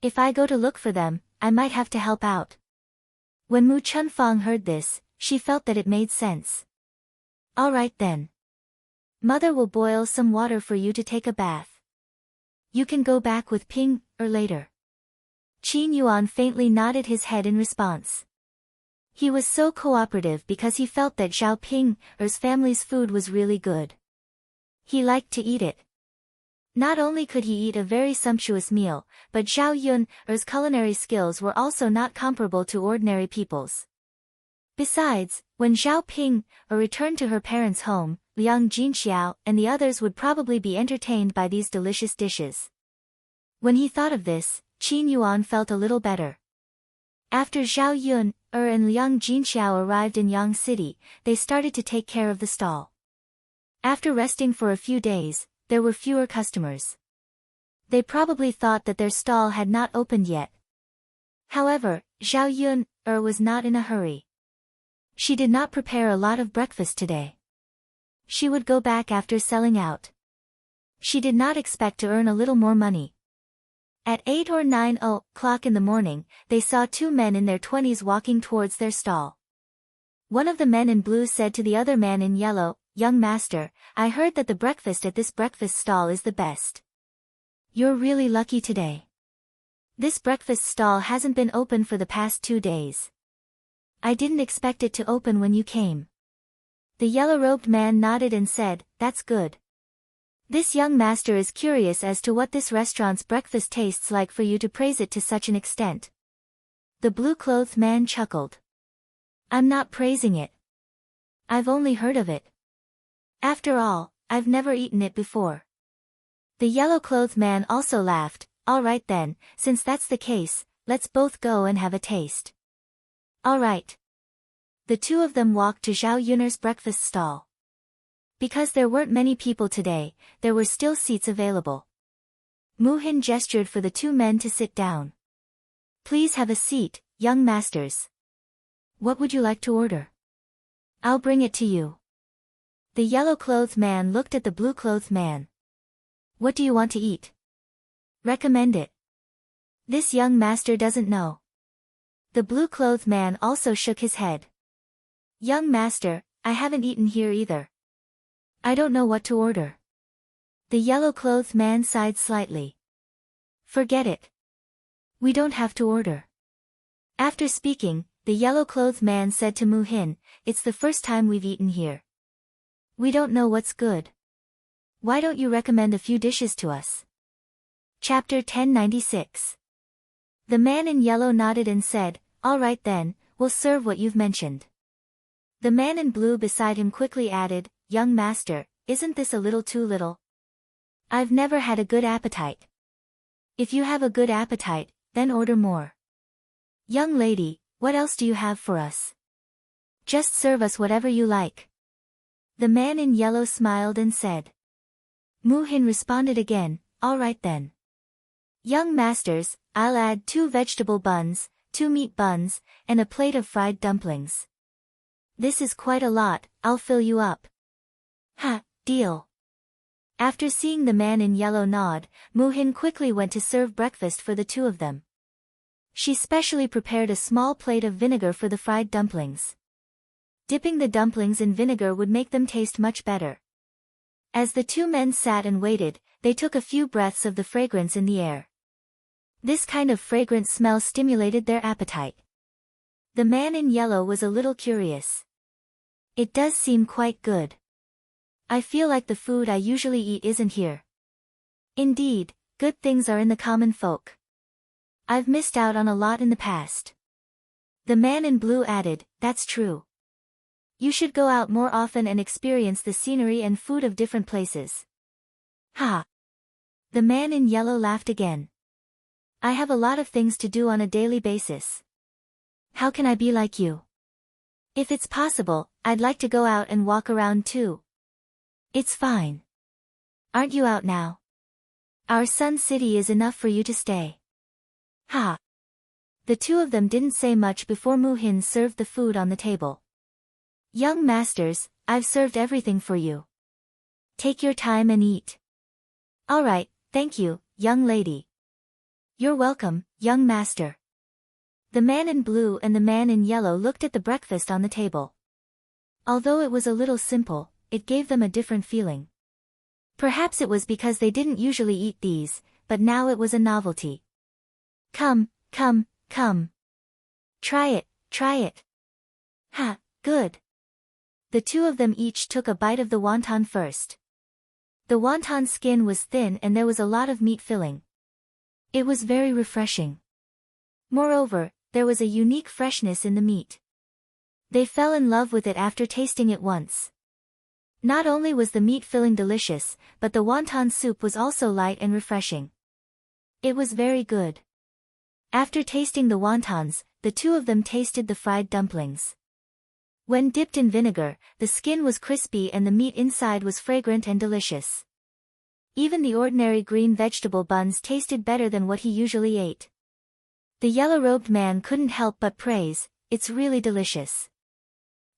If I go to look for them, I might have to help out. When Mu Chunfang heard this, she felt that it made sense. All right then. Mother will boil some water for you to take a bath. You can go back with Ping later. Qin Yuan faintly nodded his head in response. He was so cooperative because he felt that Xiao Ping's family's food was really good. He liked to eat it. Not only could he eat a very sumptuous meal, but Zhao Yun's culinary skills were also not comparable to ordinary people's. Besides, When Zhao Ping returned to her parents' home, Liang Jinxiao and the others would probably be entertained by these delicious dishes. When he thought of this, Qin Yuan felt a little better. After Zhao Yun and Liang Jinxiao arrived in Yang City, they started to take care of the stall. After resting for a few days, there were fewer customers. They probably thought that their stall had not opened yet. However, Zhao Yun was not in a hurry. She did not prepare a lot of breakfast today. She would go back after selling out. She did not expect to earn a little more money. At 8 or 9 o'clock in the morning, they saw two men in their 20s walking towards their stall. One of the men in blue said to the other man in yellow, "Young master, I heard that the breakfast at this breakfast stall is the best. You're really lucky today. This breakfast stall hasn't been open for the past 2 days. I didn't expect it to open when you came." The yellow-robed man nodded and said, "That's good. This young master is curious as to what this restaurant's breakfast tastes like for you to praise it to such an extent." The blue-clothed man chuckled. "I'm not praising it. I've only heard of it. After all, I've never eaten it before." The yellow-clothed man also laughed. "All right then, since that's the case, let's both go and have a taste." All right. The two of them walked to Zhao Yun's breakfast stall. Because there weren't many people today, there were still seats available. Mu Hin gestured for the two men to sit down. "Please have a seat, young masters. What would you like to order? I'll bring it to you." The yellow-clothed man looked at the blue-clothed man. "What do you want to eat? Recommend it." This young master doesn't know. The blue-clothed man also shook his head. "Young master, I haven't eaten here either. I don't know what to order." The yellow-clothed man sighed slightly. "Forget it. We don't have to order." After speaking, the yellow-clothed man said to Mu Hin, "It's the first time we've eaten here. We don't know what's good. Why don't you recommend a few dishes to us?" Chapter 1096. The man in yellow nodded and said, "All right then, we'll serve what you've mentioned." The man in blue beside him quickly added, "Young master, isn't this a little too little? I've never had a good appetite." "If you have a good appetite, then order more." "Young lady, what else do you have for us?" "Just serve us whatever you like." The man in yellow smiled and said. Mu Hin responded again, "All right then. Young masters, I'll add 2 vegetable buns, 2 meat buns, and a plate of fried dumplings." "This is quite a lot, I'll fill you up." "Ha, deal." After seeing the man in yellow nod, Mu Hin quickly went to serve breakfast for the two of them. She specially prepared a small plate of vinegar for the fried dumplings. Dipping the dumplings in vinegar would make them taste much better. As the two men sat and waited, they took a few breaths of the fragrance in the air. This kind of fragrant smell stimulated their appetite. The man in yellow was a little curious. "It does seem quite good. I feel like the food I usually eat isn't here." "Indeed, good things are in the common folk. I've missed out on a lot in the past." The man in blue added, "That's true. You should go out more often and experience the scenery and food of different places." "Ha!" The man in yellow laughed again. "I have a lot of things to do on a daily basis. How can I be like you? If it's possible, I'd like to go out and walk around too." "It's fine. Aren't you out now? Our Sun City is enough for you to stay." "Ha!" The two of them didn't say much before Mu Hin served the food on the table. "Young masters, I've served everything for you. Take your time and eat." "All right, thank you, young lady." "You're welcome, young master." The man in blue and the man in yellow looked at the breakfast on the table. Although it was a little simple, it gave them a different feeling. Perhaps it was because they didn't usually eat these, but now it was a novelty. Come, come, come. Try it, try it." "Ha, good." The two of them each took a bite of the wonton first. The wonton skin was thin and there was a lot of meat filling. It was very refreshing. Moreover, there was a unique freshness in the meat. They fell in love with it after tasting it once. Not only was the meat filling delicious, but the wonton soup was also light and refreshing. It was very good. After tasting the wontons, the two of them tasted the fried dumplings. When dipped in vinegar, the skin was crispy and the meat inside was fragrant and delicious. Even the ordinary green vegetable buns tasted better than what he usually ate. The yellow-robed man couldn't help but praise, "It's really delicious.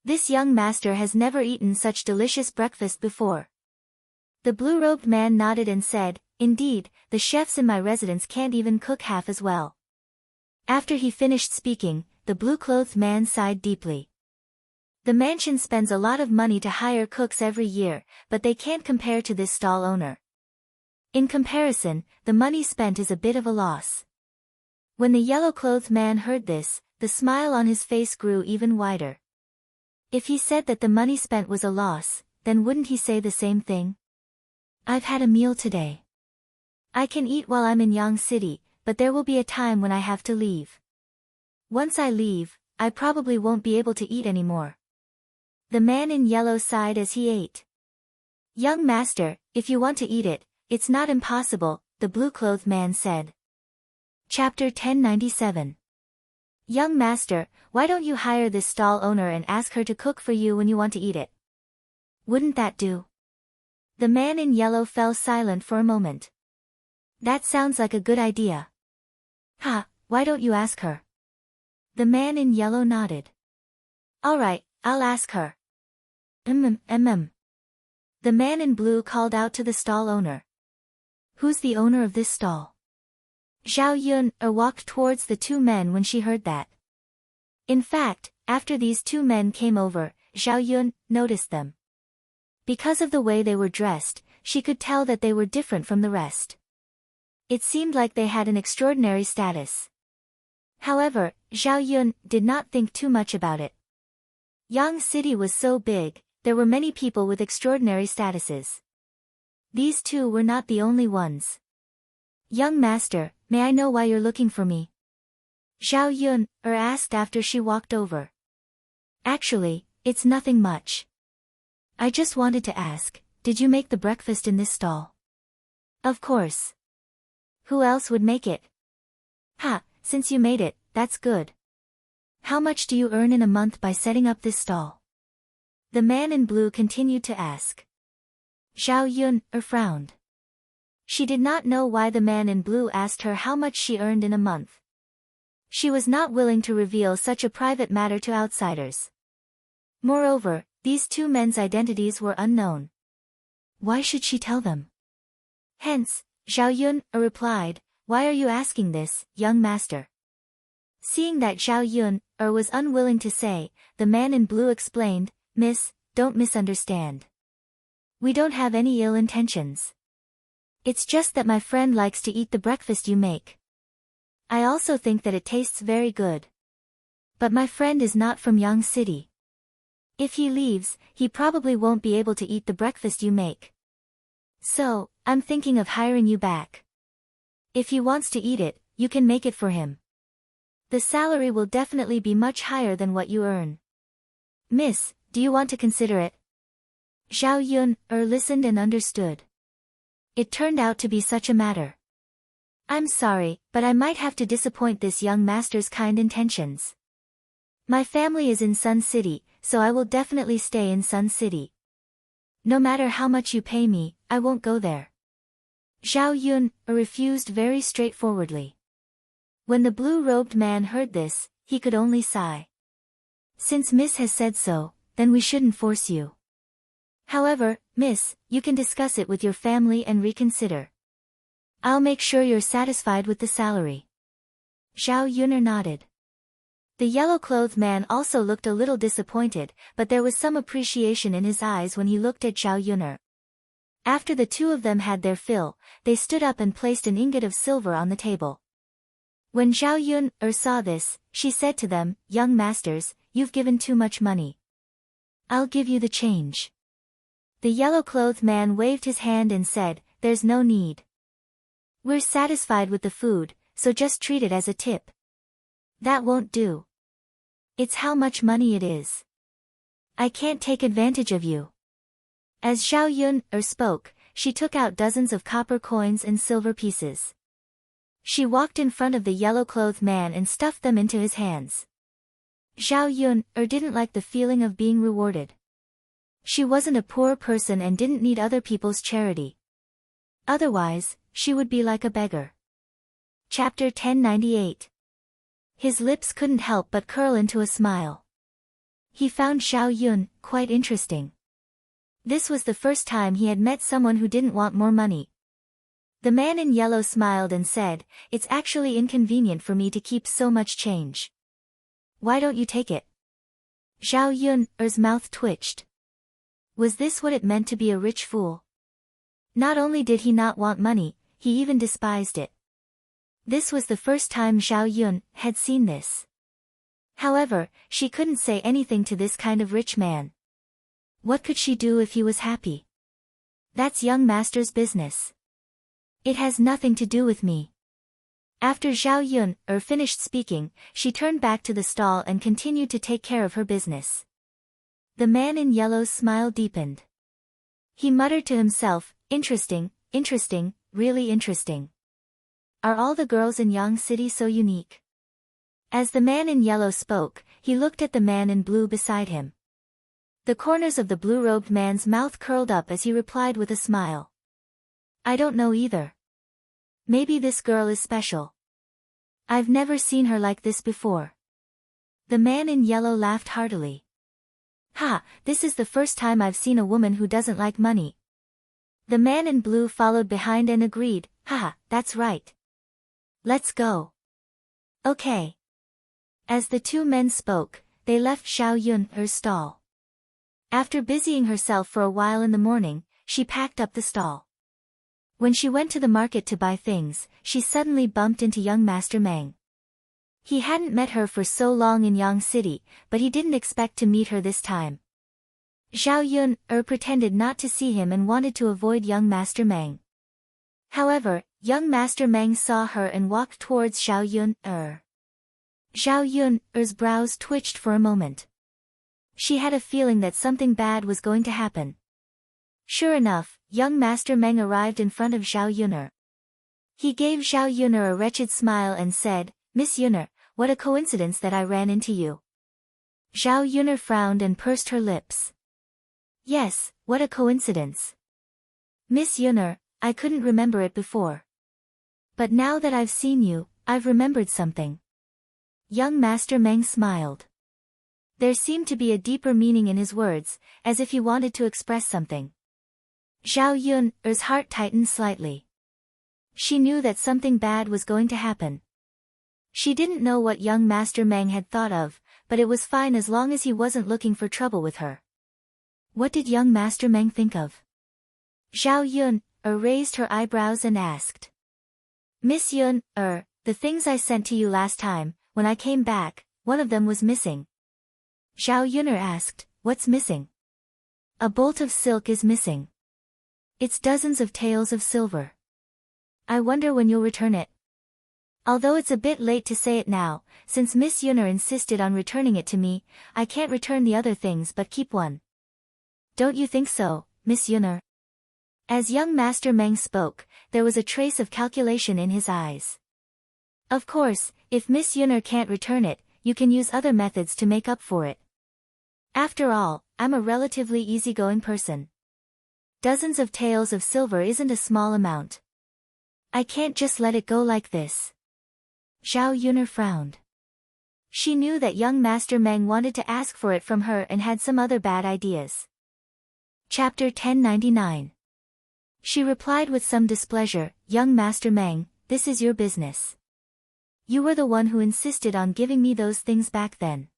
This young master has never eaten such delicious breakfast before." The blue-robed man nodded and said, "Indeed, the chefs in my residence can't even cook half as well." After he finished speaking, the blue-clothed man sighed deeply. The mansion spends a lot of money to hire cooks every year, but they can't compare to this stall owner. In comparison, the money spent is a bit of a loss. When the yellow-clothed man heard this, the smile on his face grew even wider. If he said that the money spent was a loss, then wouldn't he say the same thing? "I've had a meal today. I can eat while I'm in Yang City, but there will be a time when I have to leave. Once I leave, I probably won't be able to eat anymore." The man in yellow sighed as he ate. "Young master, if you want to eat it, it's not impossible," the blue-clothed man said. Chapter 1097. "Young master, why don't you hire this stall owner and ask her to cook for you when you want to eat it? Wouldn't that do?" The man in yellow fell silent for a moment. "That sounds like a good idea." "Ha, why don't you ask her?" The man in yellow nodded. "All right, I'll ask her." The man in blue called out to the stall owner. "Who's the owner of this stall?" Zhao Yun walked towards the two men when she heard that. In fact, after these two men came over, Zhao Yun noticed them. Because of the way they were dressed, she could tell that they were different from the rest. It seemed like they had an extraordinary status. However, Zhao Yun did not think too much about it. Yang City was so big, there were many people with extraordinary statuses. These two were not the only ones. "Young master, may I know why you're looking for me?" Zhao Yun asked after she walked over. "Actually, it's nothing much. I just wanted to ask, did you make the breakfast in this stall?" "Of course. Who else would make it?" "Ha, since you made it, that's good. How much do you earn in a month by setting up this stall?" The man in blue continued to ask. Zhao Yun frowned. She did not know why the man in blue asked her how much she earned in a month. She was not willing to reveal such a private matter to outsiders. Moreover, these two men's identities were unknown. Why should she tell them? Hence, Zhao Yun replied, "Why are you asking this, young master?" Seeing that Zhao Yun was unwilling to say, the man in blue explained, "Miss, don't misunderstand. We don't have any ill intentions. It's just that my friend likes to eat the breakfast you make. I also think that it tastes very good. But my friend is not from Yang City. If he leaves, he probably won't be able to eat the breakfast you make. So, I'm thinking of hiring you back. If he wants to eat it, you can make it for him. The salary will definitely be much higher than what you earn. Miss, do you want to consider it?" Zhao Yun listened and understood. It turned out to be such a matter. "I'm sorry, but I might have to disappoint this young master's kind intentions. My family is in Sun City, so I will definitely stay in Sun City. No matter how much you pay me, I won't go there." Zhao Yun refused very straightforwardly. When the blue-robed man heard this, he could only sigh. "Since Miss has said so, then we shouldn't force you. However, Miss, you can discuss it with your family and reconsider. I'll make sure you're satisfied with the salary." Zhao Yun nodded. The yellow-clothed man also looked a little disappointed, but there was some appreciation in his eyes when he looked at Zhao Yun. After the two of them had their fill, they stood up and placed an ingot of silver on the table. When Zhao Yun saw this, she said to them, "Young masters, you've given too much money. I'll give you the change." The yellow-clothed man waved his hand and said, "There's no need. We're satisfied with the food, so just treat it as a tip." "That won't do. It's how much money it is. I can't take advantage of you. As Zhao Yun spoke, she took out dozens of copper coins and silver pieces. She walked in front of the yellow-clothed man and stuffed them into his hands. Zhao Yun didn't like the feeling of being rewarded. She wasn't a poor person and didn't need other people's charity. Otherwise, she would be like a beggar. Chapter 1098. His lips couldn't help but curl into a smile. He found Zhao Yun quite interesting. This was the first time he had met someone who didn't want more money. The man in yellow smiled and said, "It's actually inconvenient for me to keep so much change. Why don't you take it?" Zhao Yun's mouth twitched. Was this what it meant to be a rich fool? Not only did he not want money, he even despised it. This was the first time Zhao Yun had seen this. However, she couldn't say anything to this kind of rich man. What could she do if he was happy? That's young master's business. It has nothing to do with me. After Zhao Yun finished speaking, she turned back to the stall and continued to take care of her business. The man in yellow's smile deepened. He muttered to himself, interesting, really interesting. Are all the girls in Yang City so unique? As the man in yellow spoke, he looked at the man in blue beside him. The corners of the blue-robed man's mouth curled up as he replied with a smile. I don't know either. Maybe this girl is special. I've never seen her like this before. The man in yellow laughed heartily. Ha, this is the first time I've seen a woman who doesn't like money. The man in blue followed behind and agreed, haha, that's right. Let's go. Okay. As the two men spoke, they left Zhao Yun's stall. After busying herself for a while in the morning, she packed up the stall. When she went to the market to buy things, she suddenly bumped into young Master Meng. He hadn't met her for so long in Yang City, but he didn't expect to meet her this time. Zhao Yun pretended not to see him and wanted to avoid young Master Meng. However, young Master Meng saw her and walked towards Zhao Yun. Zhao Yun's brows twitched for a moment. She had a feeling that something bad was going to happen. Sure enough, young Master Meng arrived in front of Zhao Yun. He gave Zhao Yun a wretched smile and said, Miss Yun, what a coincidence that I ran into you. Zhao Yun frowned and pursed her lips. Yes, what a coincidence. Miss Yun, I couldn't remember it before. But now that I've seen you, I've remembered something. Young Master Meng smiled. There seemed to be a deeper meaning in his words, as if he wanted to express something. Zhao Yun's heart tightened slightly. She knew that something bad was going to happen. She didn't know what young Master Meng had thought of, but it was fine as long as he wasn't looking for trouble with her. What did young Master Meng think of? Zhao Yun raised her eyebrows and asked. Miss Yun, the things I sent to you last time, when I came back, one of them was missing. Zhao Yun asked, what's missing? A bolt of silk is missing. It's dozens of taels of silver. I wonder when you'll return it. Although it's a bit late to say it now, since Miss Yun insisted on returning it to me, I can't return the other things but keep one. Don't you think so, Miss Yun? As young Master Meng spoke, there was a trace of calculation in his eyes. Of course, if Miss Yun can't return it, you can use other methods to make up for it. After all, I'm a relatively easygoing person. Dozens of taels of silver isn't a small amount. I can't just let it go like this. Zhao Yun frowned. She knew that young Master Meng wanted to ask for it from her and had some other bad ideas. Chapter 1099. She replied with some displeasure, Young Master Meng, this is your business. You were the one who insisted on giving me those things back then.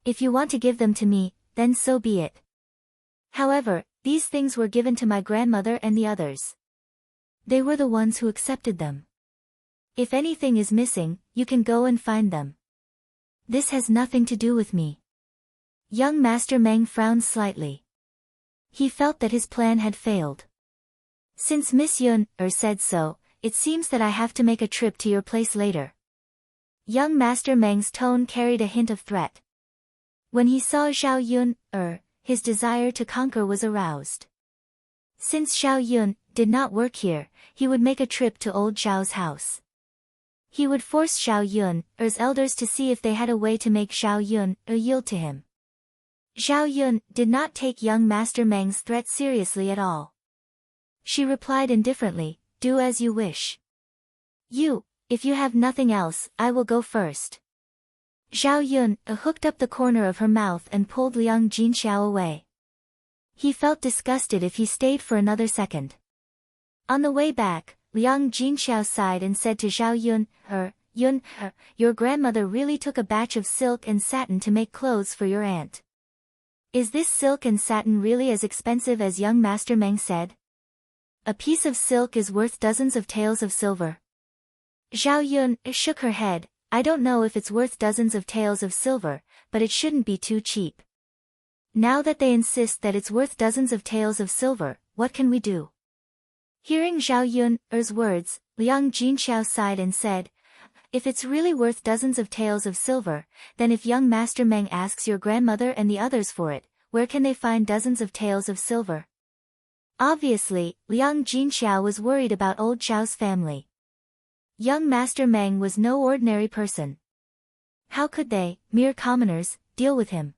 If you want to give them to me, then so be it. However, these things were given to my grandmother and the others. They were the ones who accepted them. If anything is missing, you can go and find them. This has nothing to do with me. Young Master Meng frowned slightly. He felt that his plan had failed. Since Miss Yun said so, it seems that I have to make a trip to your place later. Young Master Meng's tone carried a hint of threat. When he saw Zhao Yun, his desire to conquer was aroused. Since Zhao Yun did not work here, he would make a trip to old Zhao's house. He would force Zhao Yun's elders to see if they had a way to make Zhao Yun yield to him. Zhao Yun did not take young Master Meng's threat seriously at all. She replied indifferently, "Do as you wish. If you have nothing else, I will go first." Zhao Yun hooked up the corner of her mouth and pulled Liang Jinxiao away. He felt disgusted if he stayed for another second. On the way back, Liang Jinxiao sighed and said to Zhao Yun, your grandmother really took a batch of silk and satin to make clothes for your aunt. Is this silk and satin really as expensive as young Master Meng said? A piece of silk is worth dozens of taels of silver. Zhao Yun shook her head. I don't know if it's worth dozens of taels of silver, but it shouldn't be too cheap. Now that they insist that it's worth dozens of taels of silver, what can we do? Hearing Zhao Yun's words, Liang Jinxiao sighed and said, if it's really worth dozens of taels of silver, then if young Master Meng asks your grandmother and the others for it, where can they find dozens of taels of silver? Obviously, Liang Jinxiao was worried about old Zhao's family. Young Master Meng was no ordinary person. How could they, mere commoners, deal with him?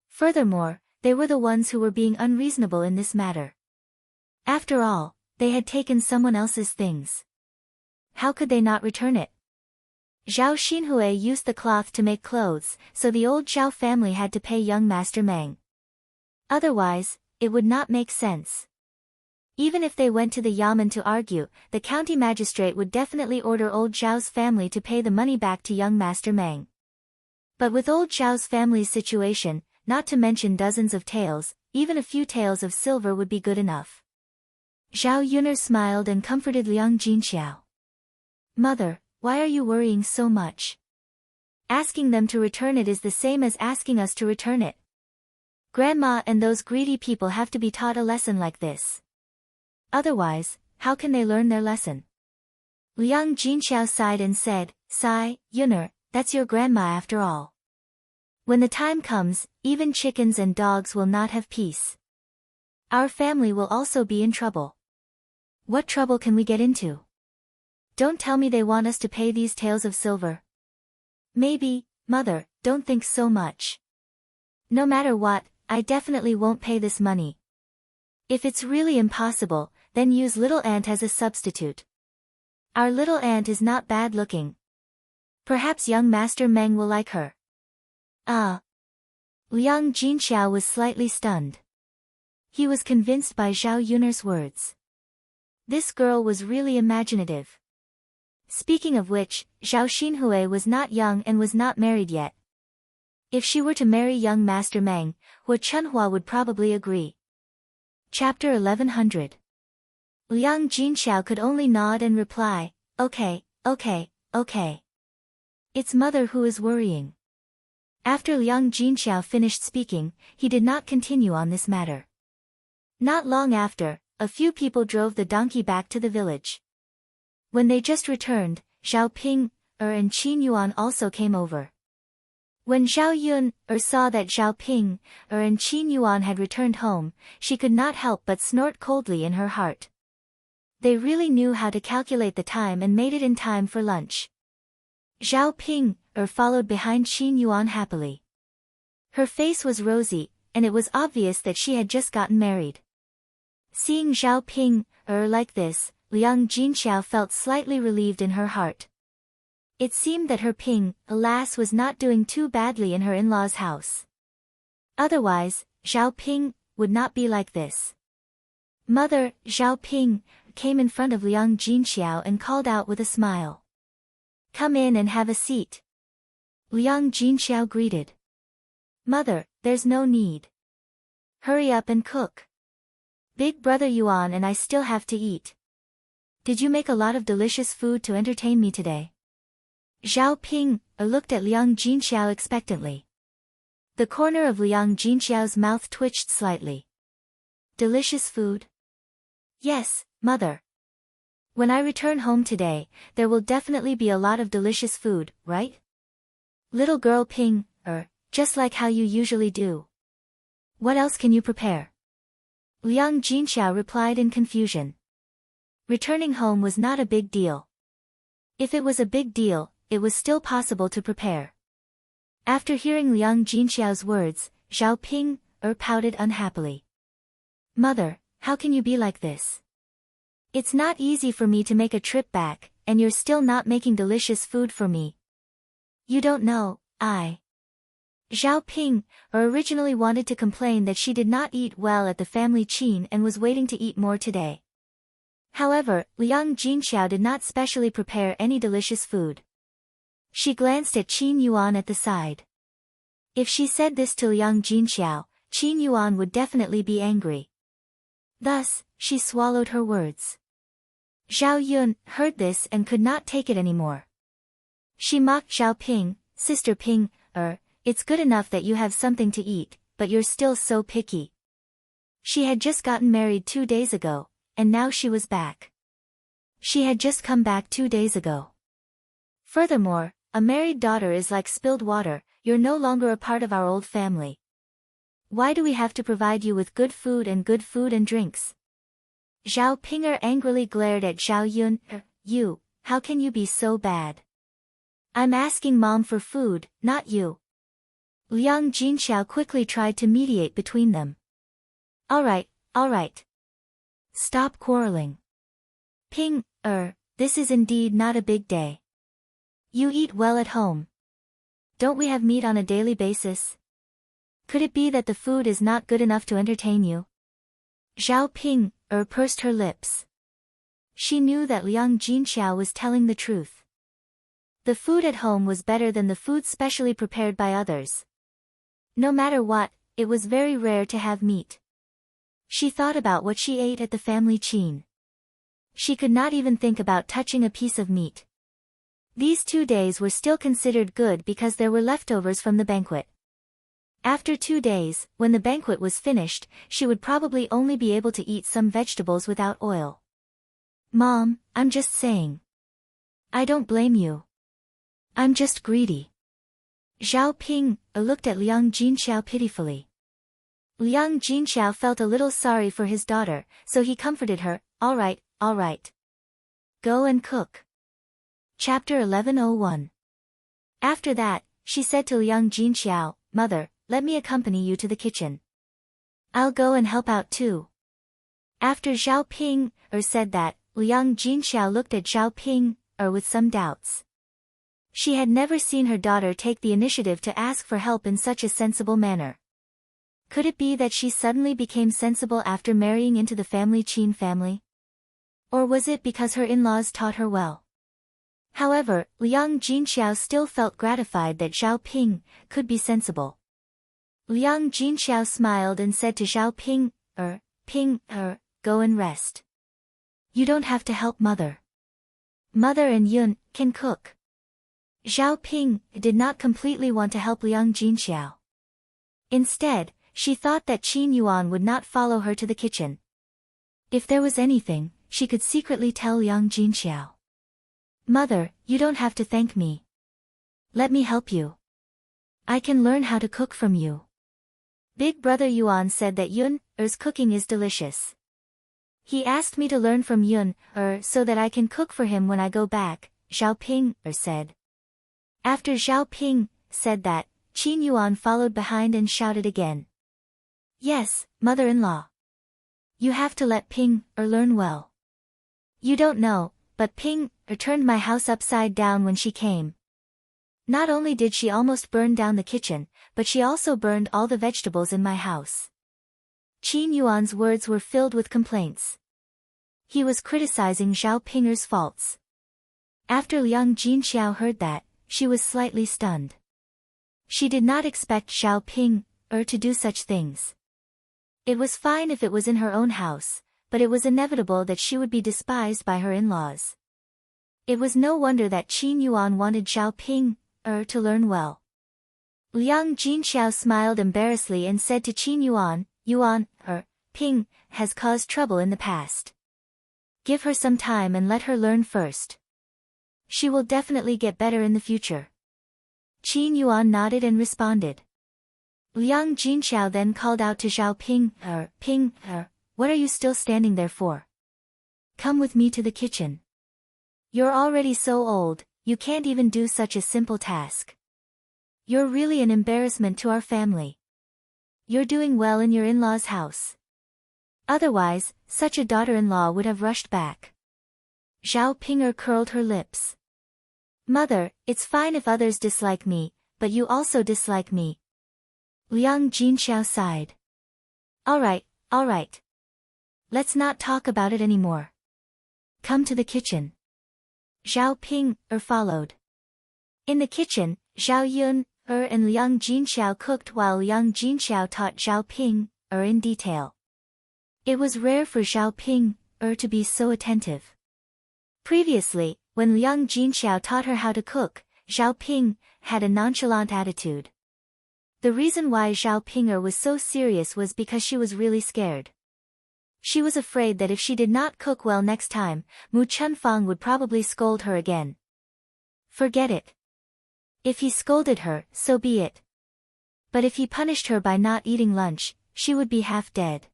Furthermore, they were the ones who were being unreasonable in this matter. After all, they had taken someone else's things. How could they not return it? Zhao Xinhui used the cloth to make clothes, so the old Zhao family had to pay young Master Meng. Otherwise, it would not make sense. Even if they went to the Yamen to argue, the county magistrate would definitely order old Zhao's family to pay the money back to young Master Meng. But with old Zhao's family's situation, not to mention dozens of taels, even a few taels of silver would be good enough. Zhao Yun'er smiled and comforted Liang Jinxiao. Mother, why are you worrying so much? Asking them to return it is the same as asking us to return it. Grandma and those greedy people have to be taught a lesson like this. Otherwise, how can they learn their lesson? Liang Jinxiao sighed and said, Yun'er, that's your grandma after all. When the time comes, even chickens and dogs will not have peace. Our family will also be in trouble. What trouble can we get into? Don't tell me they want us to pay these taels of silver. Maybe, Mother, don't think so much. No matter what, I definitely won't pay this money. If it's really impossible, then use little aunt as a substitute. Our little aunt is not bad looking. Perhaps young Master Meng will like her. Liang Jinxiao was slightly stunned. He was convinced by Zhao Yun'er's words. This girl was really imaginative. Speaking of which, Zhao Xinhui was not young and was not married yet. If she were to marry young Master Meng, Hua Chunhua would probably agree. Chapter 1100. Liang Jinxiao could only nod and reply, okay. It's mother who is worrying. After Liang Jinxiao finished speaking, he did not continue on this matter. Not long after, a few people drove the donkey back to the village. When they just returned, Zhao Ping and Qin Yuan also came over. When Zhao Yun saw that Zhao Ping and Qin Yuan had returned home, she could not help but snort coldly in her heart. They really knew how to calculate the time and made it in time for lunch. Zhao Ping followed behind Qin Yuan happily. Her face was rosy, and it was obvious that she had just gotten married. Seeing Zhao Ping like this, Liang Jinxiao felt slightly relieved in her heart. It seemed that her Ping, alas, was not doing too badly in her in-laws' house. Otherwise, Zhao Ping would not be like this. Mother, Zhao Ping, came in front of Liang Jinxiao and called out with a smile. Come in and have a seat. Liang Jinxiao greeted. Mother, there's no need. Hurry up and cook. Big brother Yuan and I still have to eat. Did you make a lot of delicious food to entertain me today? Zhao Ping looked at Liang Jinxiao expectantly. The corner of Liang Jinxiao's mouth twitched slightly. Delicious food? Yes, mother. When I return home today, there will definitely be a lot of delicious food, right? Little girl Ping Just like how you usually do. What else can you prepare? Liang Jinxiao replied in confusion. Returning home was not a big deal. If it was a big deal, it was still possible to prepare. After hearing Liang Jinxiao's words, Zhao Ping pouted unhappily. Mother, how can you be like this? It's not easy for me to make a trip back, and you're still not making delicious food for me. You don't know, Zhao Ping originally wanted to complain that she did not eat well at the family Qin and was waiting to eat more today. However, Liang Jinxiao did not specially prepare any delicious food. She glanced at Qin Yuan at the side. If she said this to Liang Jinxiao, Qin Yuan would definitely be angry. Thus, she swallowed her words. Zhao Yun heard this and could not take it anymore. She mocked Zhao Ping, Sister Ping, it's good enough that you have something to eat, but you're still so picky. She had just gotten married 2 days ago, and now she was back. She had just come back 2 days ago. Furthermore, a married daughter is like spilled water, you're no longer a part of our old family. Why do we have to provide you with good food and drinks? Zhao Pinger angrily glared at Zhao Yun. You, how can you be so bad? I'm asking Mom for food, not you. Liang Jinxiao quickly tried to mediate between them. All right. Stop quarreling. Ping, this is indeed not a big day. You eat well at home. Don't we have meat on a daily basis? Could it be that the food is not good enough to entertain you? Zhao Ping, pursed her lips. She knew that Liang Jinxiao was telling the truth. The food at home was better than the food specially prepared by others. No matter what, it was very rare to have meat. She thought about what she ate at the family Qin. She could not even think about touching a piece of meat. These 2 days were still considered good because there were leftovers from the banquet. After 2 days, when the banquet was finished, she would probably only be able to eat some vegetables without oil. Mom, I'm just saying. I don't blame you. I'm just greedy. Zhao Ping looked at Liang Jinxiao pitifully. Liang Jinxiao felt a little sorry for his daughter, so he comforted her. All right. Go and cook. Chapter 1101. After that, she said to Liang Jinxiao, Mother, let me accompany you to the kitchen. I'll go and help out too. After Zhao Ping said that, Liang Jinxiao looked at Zhao Ping with some doubts. She had never seen her daughter take the initiative to ask for help in such a sensible manner. Could it be that she suddenly became sensible after marrying into the family Qin family? Or was it because her in-laws taught her well? However, Liang Jinxiao still felt gratified that Zhao Ping could be sensible. Liang Jinxiao smiled and said to Zhao Ping, go and rest. You don't have to help Mother. Mother and Yun can cook. Zhao Ping did not completely want to help Liang Jinxiao. Instead, she thought that Qin Yuan would not follow her to the kitchen. If there was anything, she could secretly tell Liang Jinxiao. Mother, you don't have to thank me. Let me help you. I can learn how to cook from you. Big brother Yuan said that Yun's cooking is delicious. He asked me to learn from Yun so that I can cook for him when I go back, Zhao Ping said. After Zhao Ping said that, Qin Yuan followed behind and shouted again. Yes, mother-in-law. You have to let Ping learn well. You don't know, but Ping turned my house upside down when she came. Not only did she almost burn down the kitchen, but she also burned all the vegetables in my house. Qin Yuan's words were filled with complaints. He was criticizing Zhao Pinger's faults. After Liang Jinxiao heard that, she was slightly stunned. She did not expect Zhao Ping to do such things. It was fine if it was in her own house, but it was inevitable that she would be despised by her in-laws. It was no wonder that Qin Yuan wanted Zhao Ping to learn well. Liang Jinxiao smiled embarrassedly and said to Qin Yuan, Ping has caused trouble in the past. Give her some time and let her learn first. She will definitely get better in the future. Qin Yuan nodded and responded. Liang Jinxiao then called out to Zhao Ping, Ping, what are you still standing there for? Come with me to the kitchen. You're already so old, you can't even do such a simple task. You're really an embarrassment to our family. You're doing well in your in-laws' house. Otherwise, such a daughter-in-law would have rushed back. Zhao Ping curled her lips. Mother, it's fine if others dislike me, but you also dislike me. Liang Jinxiao sighed. All right. Let's not talk about it anymore. Come to the kitchen. Zhao Ping followed. In the kitchen, Zhao Yun and Liang Jinxiao cooked while Liang Jinxiao taught Zhao Ping in detail. It was rare for Zhao Ping to be so attentive. Previously, when Liang Jinxiao taught her how to cook, Zhao Ping had a nonchalant attitude. The reason why Zhao Ping was so serious was because she was really scared. She was afraid that if she did not cook well next time, Mu Chunfang would probably scold her again. Forget it. If he scolded her, so be it. But if he punished her by not eating lunch, she would be half dead.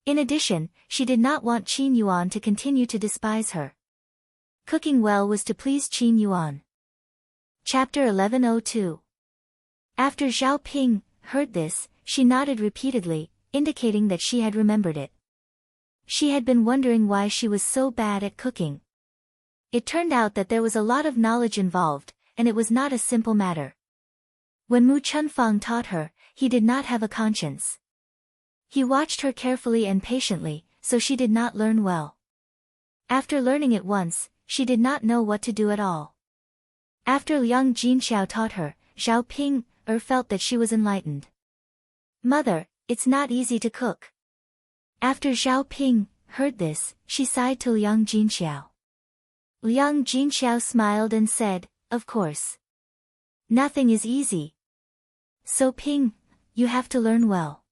In addition, she did not want Qin Yuan to continue to despise her. Cooking well was to please Qin Yuan. Chapter 1102. After Zhao Ping heard this, she nodded repeatedly, indicating that she had remembered it. She had been wondering why she was so bad at cooking. It turned out that there was a lot of knowledge involved, and it was not a simple matter. When Mu Chunfang taught her, he did not have a conscience. He watched her carefully and patiently, so she did not learn well. After learning it once, she did not know what to do at all. After Liang Jinxiao taught her, Zhao Ping felt that she was enlightened. Mother, it's not easy to cook. After Zhao Ping heard this, she sighed to Liang Jinxiao. Liang Jinxiao smiled and said, of course. Nothing is easy. So Ping, you have to learn well.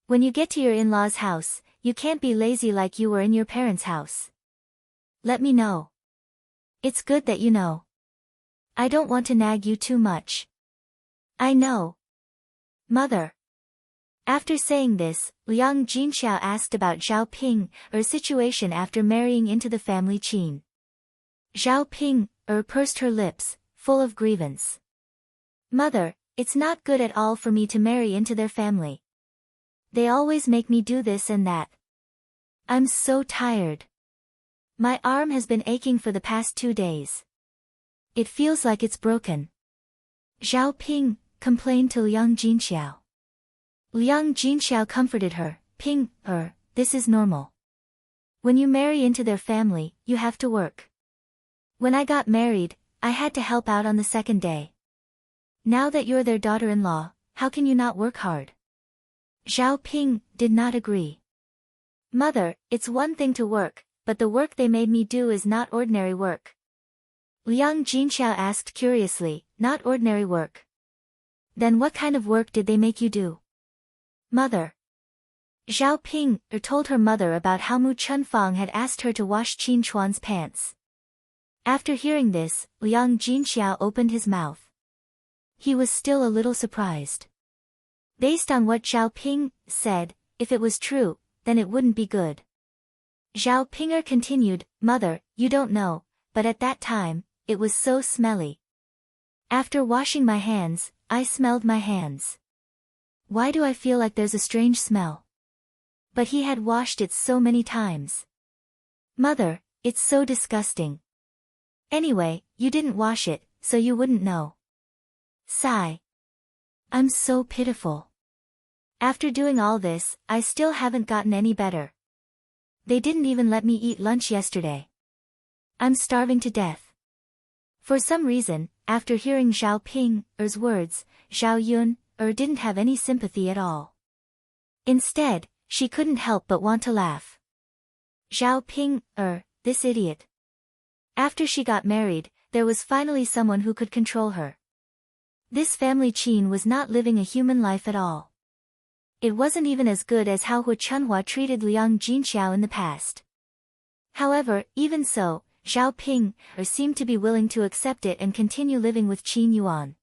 When you get to your in-laws' house, you can't be lazy like you were in your parents' house. Let me know. It's good that you know. I don't want to nag you too much. I know. Mother. After saying this, Liang Jinxiao asked about Zhao Ping situation after marrying into the family Qin. Zhao Ping pursed her lips, full of grievance. Mother, it's not good at all for me to marry into their family. They always make me do this and that. I'm so tired. My arm has been aching for the past 2 days. It feels like it's broken. Zhao Ping complained to Liang Jinxiao. Liang Jinxiao comforted her, Ping, this is normal. When you marry into their family, you have to work. When I got married, I had to help out on the second day. Now that you're their daughter-in-law, how can you not work hard? Zhao Ping did not agree. Mother, it's one thing to work, but the work they made me do is not ordinary work. Liang Jinxiao asked curiously, not ordinary work. Then what kind of work did they make you do? Mother. Zhao Ping told her mother about how Mu Chunfang had asked her to wash Qin Chuan's pants. After hearing this, Liang Jinxiao opened his mouth. He was still a little surprised. Based on what Zhao Ping said, if it was true, then it wouldn't be good. Zhao Ping continued, Mother, you don't know, but at that time, it was so smelly. After washing my hands, I smelled my hands. Why do I feel like there's a strange smell? But he had washed it so many times. Mother, it's so disgusting. Anyway, you didn't wash it, so you wouldn't know. Sigh. I'm so pitiful. After doing all this, I still haven't gotten any better. They didn't even let me eat lunch yesterday. I'm starving to death. For some reason, after hearing Zhao Ping's words, Zhao Yun didn't have any sympathy at all. Instead, she couldn't help but want to laugh. Zhao Ping, this idiot. After she got married, there was finally someone who could control her. This family Qin was not living a human life at all. It wasn't even as good as how Hu Chunhua treated Liang Jinxiao in the past. However, even so, Zhao Ping seemed to be willing to accept it and continue living with Qin Yuan.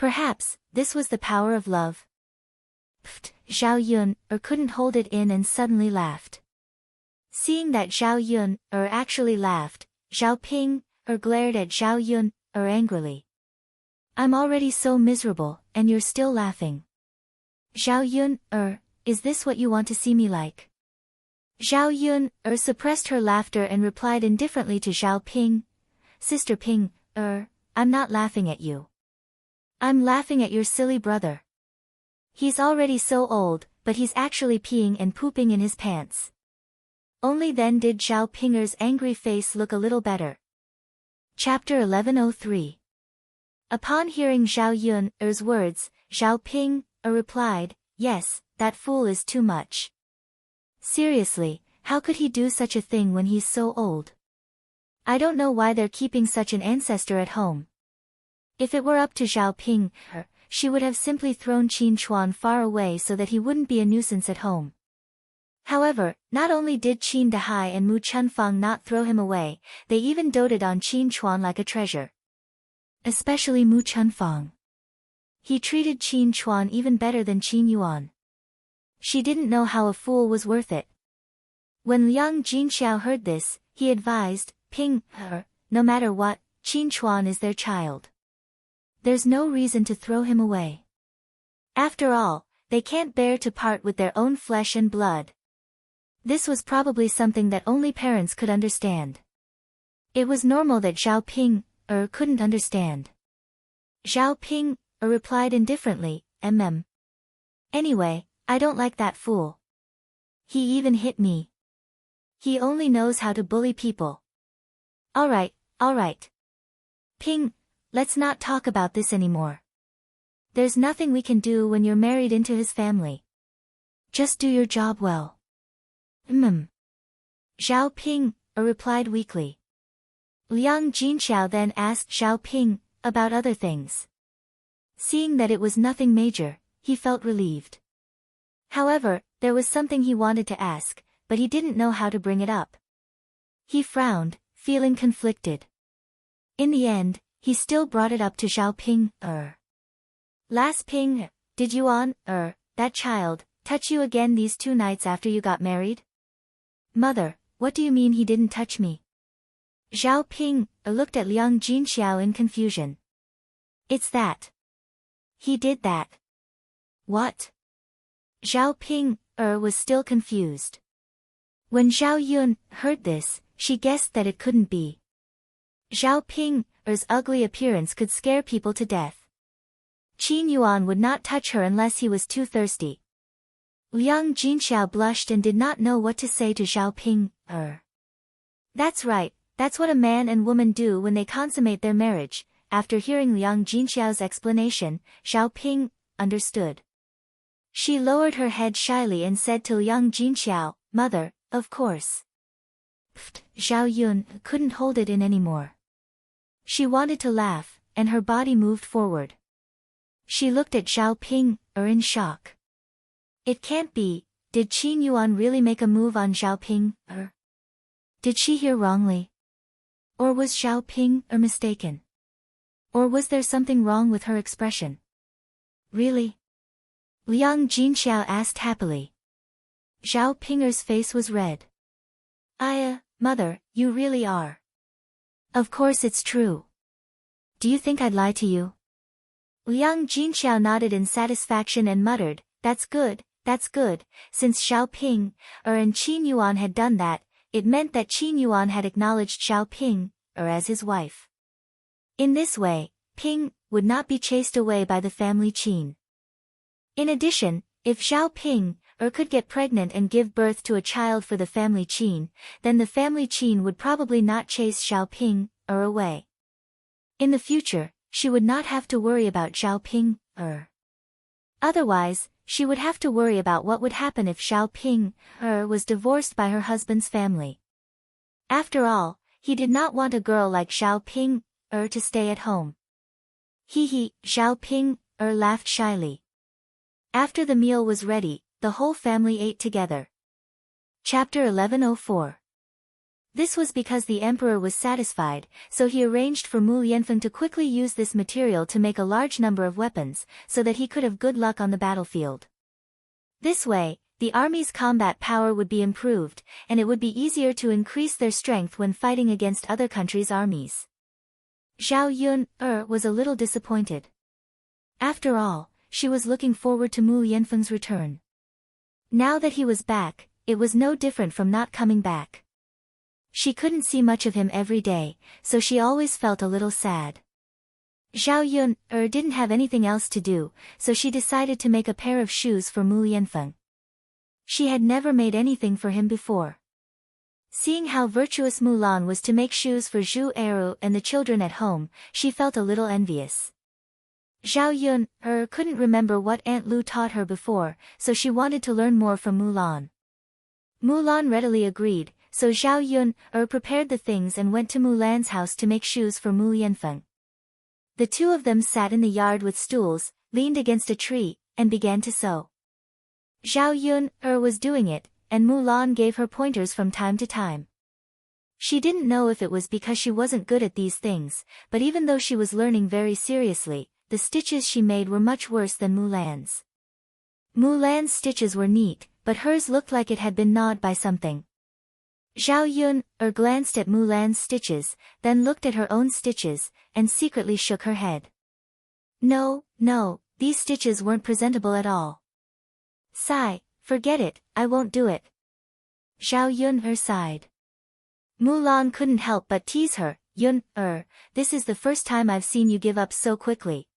Perhaps, this was the power of love. Pfft, Zhao Yun couldn't hold it in and suddenly laughed. Seeing that Zhao Yun actually laughed, Zhao Ping glared at Zhao Yun angrily. I'm already so miserable, and you're still laughing. Zhao Yun is this what you want to see me like? Zhao Yun suppressed her laughter and replied indifferently to Zhao Ping. Sister Ping, I'm not laughing at you. I'm laughing at your silly brother. He's already so old, but he's actually peeing and pooping in his pants. Only then did Zhao Pinger's angry face look a little better. Chapter 1103. Upon hearing Zhao Yun's words, Zhao Ping replied, yes, that fool is too much. Seriously, how could he do such a thing when he's so old? I don't know why they're keeping such an ancestor at home. If it were up to Zhao Ping, she would have simply thrown Qin Chuan far away so that he wouldn't be a nuisance at home. However, not only did Qin Dehai and Mu Chunfang not throw him away, they even doted on Qin Chuan like a treasure. Especially Mu Chunfang. He treated Qin Chuan even better than Qin Yuan. She didn't know how a fool was worth it. When Liang Jinxiao heard this, he advised, Ping, no matter what, Qin Chuan is their child. There's no reason to throw him away. After all, they can't bear to part with their own flesh and blood. This was probably something that only parents could understand. It was normal that Zhao Ping couldn't understand. Zhao Ping replied indifferently, Anyway, I don't like that fool. He even hit me. He only knows how to bully people. Alright. Ping, let's not talk about this anymore. There's nothing we can do when you're married into his family. Just do your job well. Zhao Ping replied weakly. Liang Jinxiao then asked Zhao Ping about other things. Seeing that it was nothing major, he felt relieved. However, there was something he wanted to ask, but he didn't know how to bring it up. He frowned, feeling conflicted. In the end, he still brought it up to Zhao Ping. Last Ping, did Yuan, that child, touch you again these 2 nights after you got married? Mother, what do you mean he didn't touch me? Zhao Ping looked at Liang Jinxiao in confusion. It's that. He did that. What? Zhao Ping was still confused. When Zhao Yun heard this, she guessed that it couldn't be. Zhao Ping's ugly appearance could scare people to death. Qin Yuan would not touch her unless he was too thirsty. Liang Jinxiao blushed and did not know what to say to Zhao Ping. That's right, that's what a man and woman do when they consummate their marriage. After hearing Liang Jinxiao's explanation, Zhao Ping understood. She lowered her head shyly and said to Liang Jinxiao, Mother, of course. Pfft, Zhao Yun couldn't hold it in anymore. She wanted to laugh, and her body moved forward. She looked at Zhao Ping in shock. It can't be, did Qin Yuan really make a move on Zhao Ping? Did she hear wrongly? Or was Zhao Ping mistaken? Or was there something wrong with her expression? Really? Liang Jinxiao asked happily. Zhao Pinger's face was red. Mother, you really are. Of course it's true. Do you think I'd lie to you? Liang Jinxiao nodded in satisfaction and muttered, That's good. Since Zhao Ping and Qin Yuan had done that, it meant that Qin Yuan had acknowledged Zhao Ping as his wife. In this way, Ping would not be chased away by the family Qin. In addition, if Zhao Ping could get pregnant and give birth to a child for the family Qin, then the family Qin would probably not chase Zhao Ping away. In the future, she would not have to worry about Zhao Ping Otherwise, she would have to worry about what would happen if Zhao Ping was divorced by her husband's family. After all, he did not want a girl like Zhao Ping to stay at home. Zhao Ping laughed shyly. After the meal was ready, the whole family ate together. Chapter 1104. This was because the emperor was satisfied, so he arranged for Mu Lianfeng to quickly use this material to make a large number of weapons, so that he could have good luck on the battlefield. This way, the army's combat power would be improved, and it would be easier to increase their strength when fighting against other countries' armies. Zhao Yun was a little disappointed. After all, she was looking forward to Mu Lianfeng's return. Now that he was back, it was no different from not coming back. She couldn't see much of him every day, so she always felt a little sad. Zhao Yun didn't have anything else to do, so she decided to make a pair of shoes for Mu Lianfeng. She had never made anything for him before. Seeing how virtuous Mulan was to make shoes for Zhu Eru and the children at home, she felt a little envious. Zhao Yun couldn't remember what Aunt Lu taught her before, so she wanted to learn more from Mulan. Mulan readily agreed, so Zhao Yun prepared the things and went to Mulan's house to make shoes for Mu Lianfeng. The two of them sat in the yard with stools, leaned against a tree, and began to sew. Zhao Yun was doing it, and Mulan gave her pointers from time to time. She didn't know if it was because she wasn't good at these things, but even though she was learning very seriously, the stitches she made were much worse than Mulan's. Mulan's stitches were neat, but hers looked like it had been gnawed by something. Zhao Yun glanced at Mulan's stitches, then looked at her own stitches, and secretly shook her head. No, these stitches weren't presentable at all. Sigh, forget it, I won't do it. Zhao Yun sighed. Mulan couldn't help but tease her. Yun this is the first time I've seen you give up so quickly.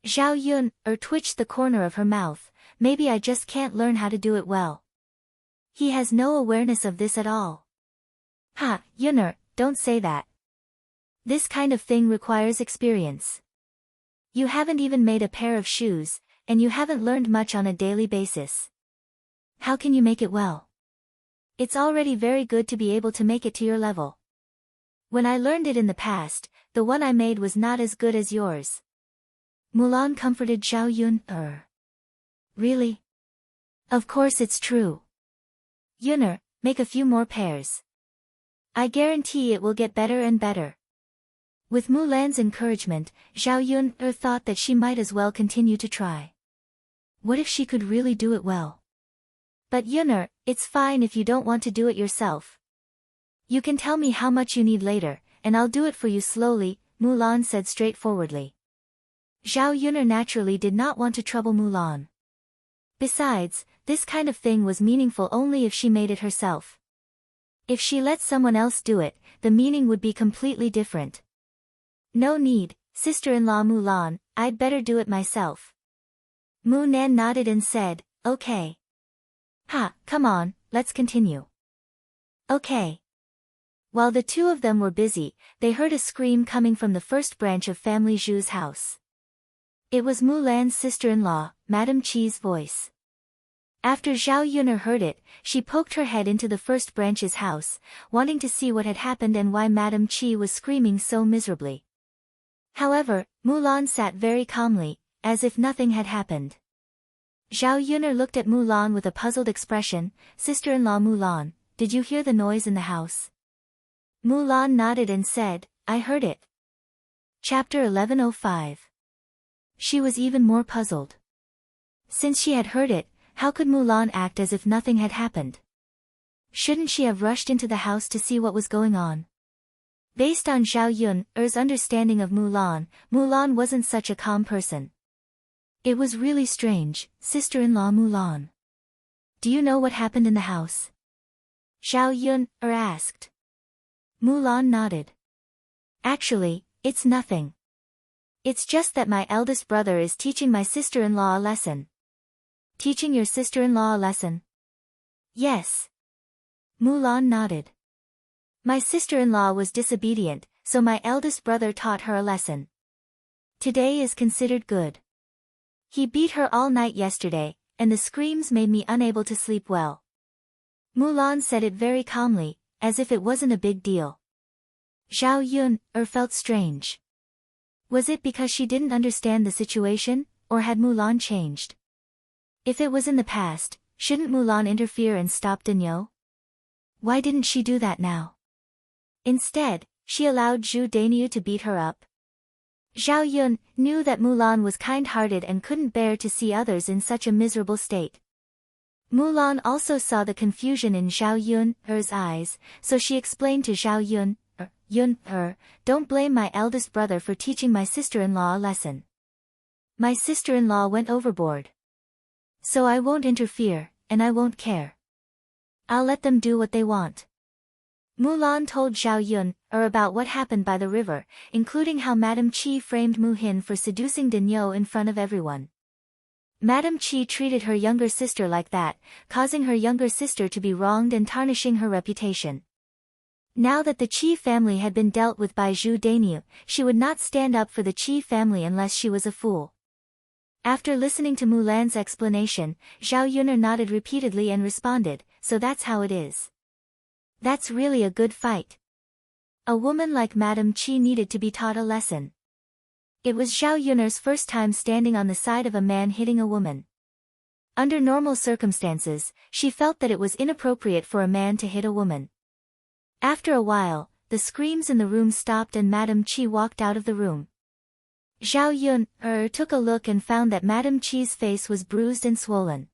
Zhao Yun twitched the corner of her mouth. Maybe I just can't learn how to do it well. He has no awareness of this at all. Ha, Yun don't say that. This kind of thing requires experience. You haven't even made a pair of shoes, and you haven't learned much on a daily basis. How can you make it well? It's already very good to be able to make it to your level. When I learned it in the past, the one I made was not as good as yours. Mulan comforted Zhao Yun. Really? Of course it's true. Yun make a few more pairs. I guarantee it will get better and better. With Mulan's encouragement, Zhao Yun thought that she might as well continue to try. What if she could really do it well? But Yun it's fine if you don't want to do it yourself. You can tell me how much you need later, and I'll do it for you slowly, Mulan said straightforwardly. Zhao Yun naturally did not want to trouble Mulan. Besides, this kind of thing was meaningful only if she made it herself. If she let someone else do it, the meaning would be completely different. No need, sister-in-law Mulan, I'd better do it myself. Mu Nan nodded and said, okay. Ha, come on, let's continue. Okay. While the two of them were busy, they heard a scream coming from the first branch of family Zhu's house. It was Mulan's sister-in-law, Madame Qi's voice. After Zhao Yun heard it, she poked her head into the first branch's house, wanting to see what had happened and why Madame Qi was screaming so miserably. However, Mulan sat very calmly, as if nothing had happened. Zhao Yun looked at Mulan with a puzzled expression. Sister-in-law Mulan, did you hear the noise in the house? Mulan nodded and said, I heard it. Chapter 1105. She was even more puzzled. Since she had heard it, how could Mulan act as if nothing had happened? Shouldn't she have rushed into the house to see what was going on? Based on Zhao Yun's understanding of Mulan, Mulan wasn't such a calm person. It was really strange, sister-in-law Mulan. Do you know what happened in the house? Zhao Yun asked. Mulan nodded. Actually, it's nothing. It's just that my eldest brother is teaching my sister-in-law a lesson. Teaching your sister-in-law a lesson? Yes. Mulan nodded. My sister-in-law was disobedient, so my eldest brother taught her a lesson. Today is considered good. He beat her all night yesterday, and the screams made me unable to sleep well. Mulan said it very calmly, as if it wasn't a big deal. Zhao Yun felt strange. Was it because she didn't understand the situation, or had Mulan changed? If it was in the past, shouldn't Mulan interfere and stop Danyo? Why didn't she do that now? Instead, she allowed Zhu Dainyu to beat her up. Zhao Yun knew that Mulan was kind-hearted and couldn't bear to see others in such a miserable state. Mulan also saw the confusion in Zhao Yun's eyes, so she explained to Zhao Yun, don't blame my eldest brother for teaching my sister-in-law a lesson. My sister-in-law went overboard. So I won't interfere, and I won't care. I'll let them do what they want. Mulan told Zhao Yun about what happened by the river, including how Madame Qi framed Mu Hin for seducing Daniel in front of everyone. Madame Qi treated her younger sister like that, causing her younger sister to be wronged and tarnishing her reputation. Now that the Qi family had been dealt with by Zhu Dainyu, she would not stand up for the Qi family unless she was a fool. After listening to Mulan's explanation, Zhao Yun nodded repeatedly and responded, so that's how it is. That's really a good fight. A woman like Madame Qi needed to be taught a lesson. It was Zhao Yun's first time standing on the side of a man hitting a woman. Under normal circumstances, she felt that it was inappropriate for a man to hit a woman. After a while, the screams in the room stopped and Madame Qi walked out of the room. Zhao Yun took a look and found that Madame Qi's face was bruised and swollen.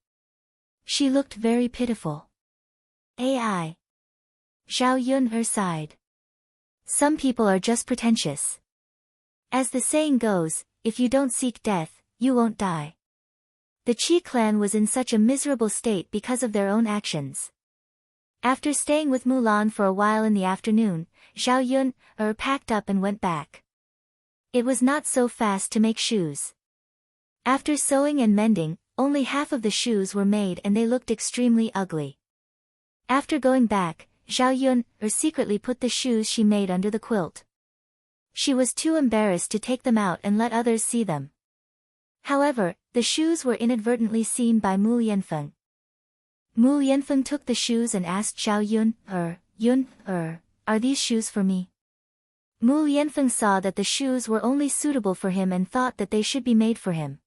She looked very pitiful. Ai. Zhao Yun sighed. Some people are just pretentious. As the saying goes, if you don't seek death, you won't die. The Qi clan was in such a miserable state because of their own actions. After staying with Mulan for a while in the afternoon, Zhao Yun packed up and went back. It was not so fast to make shoes. After sewing and mending, only half of the shoes were made and they looked extremely ugly. After going back, Zhao Yun secretly put the shoes she made under the quilt. She was too embarrassed to take them out and let others see them. However, the shoes were inadvertently seen by Mu Yanfeng. Mu Yanfeng took the shoes and asked Zhao Yun, are these shoes for me? Mu Yanfeng saw that the shoes were only suitable for him and thought that they should be made for him.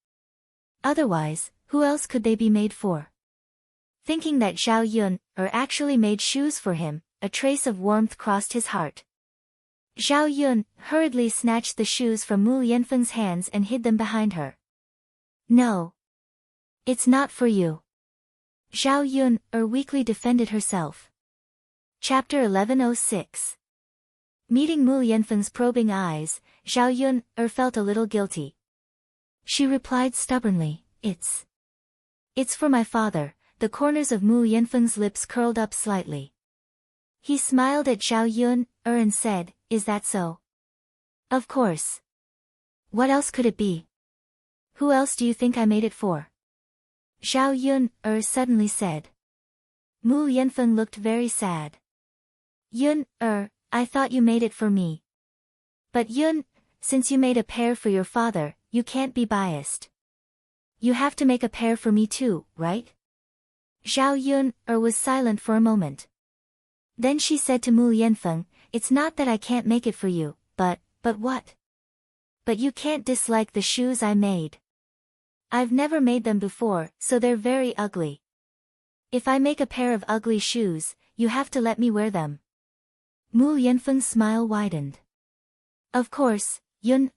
Otherwise, who else could they be made for? Thinking that Zhao Yun actually made shoes for him, a trace of warmth crossed his heart. Zhao Yun hurriedly snatched the shoes from Mu Yanfeng's hands and hid them behind her. No. It's not for you. Zhao Yun weakly defended herself. Chapter 1106. Meeting Mu Yanfeng's probing eyes, Zhao Yun felt a little guilty. She replied stubbornly, It's for my father. The corners of Mu Yanfeng's lips curled up slightly. He smiled at Zhao Yun and said, Is that so? Of course. What else could it be? Who else do you think I made it for? Zhao Yun suddenly said. Mu Yanfeng looked very sad. Yun I thought you made it for me. But Yun, since you made a pair for your father, you can't be biased. You have to make a pair for me too, right? Zhao Yun was silent for a moment. Then she said to Mu Yanfeng, It's not that I can't make it for you, but what? But you can't dislike the shoes I made. I've never made them before, so they're very ugly. If I make a pair of ugly shoes, you have to let me wear them. Mu Yanfeng's smile widened. Of course, Yun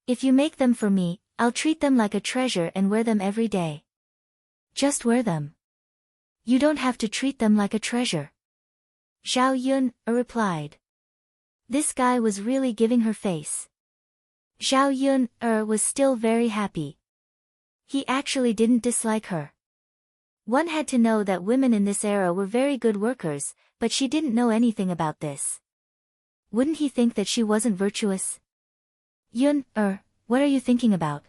If you make them for me, I'll treat them like a treasure and wear them every day. Just wear them. You don't have to treat them like a treasure. Zhao Yun replied. This guy was really giving her face. Zhao Yun was still very happy. He actually didn't dislike her. One had to know that women in this era were very good workers, but she didn't know anything about this. Wouldn't he think that she wasn't virtuous? Yun what are you thinking about?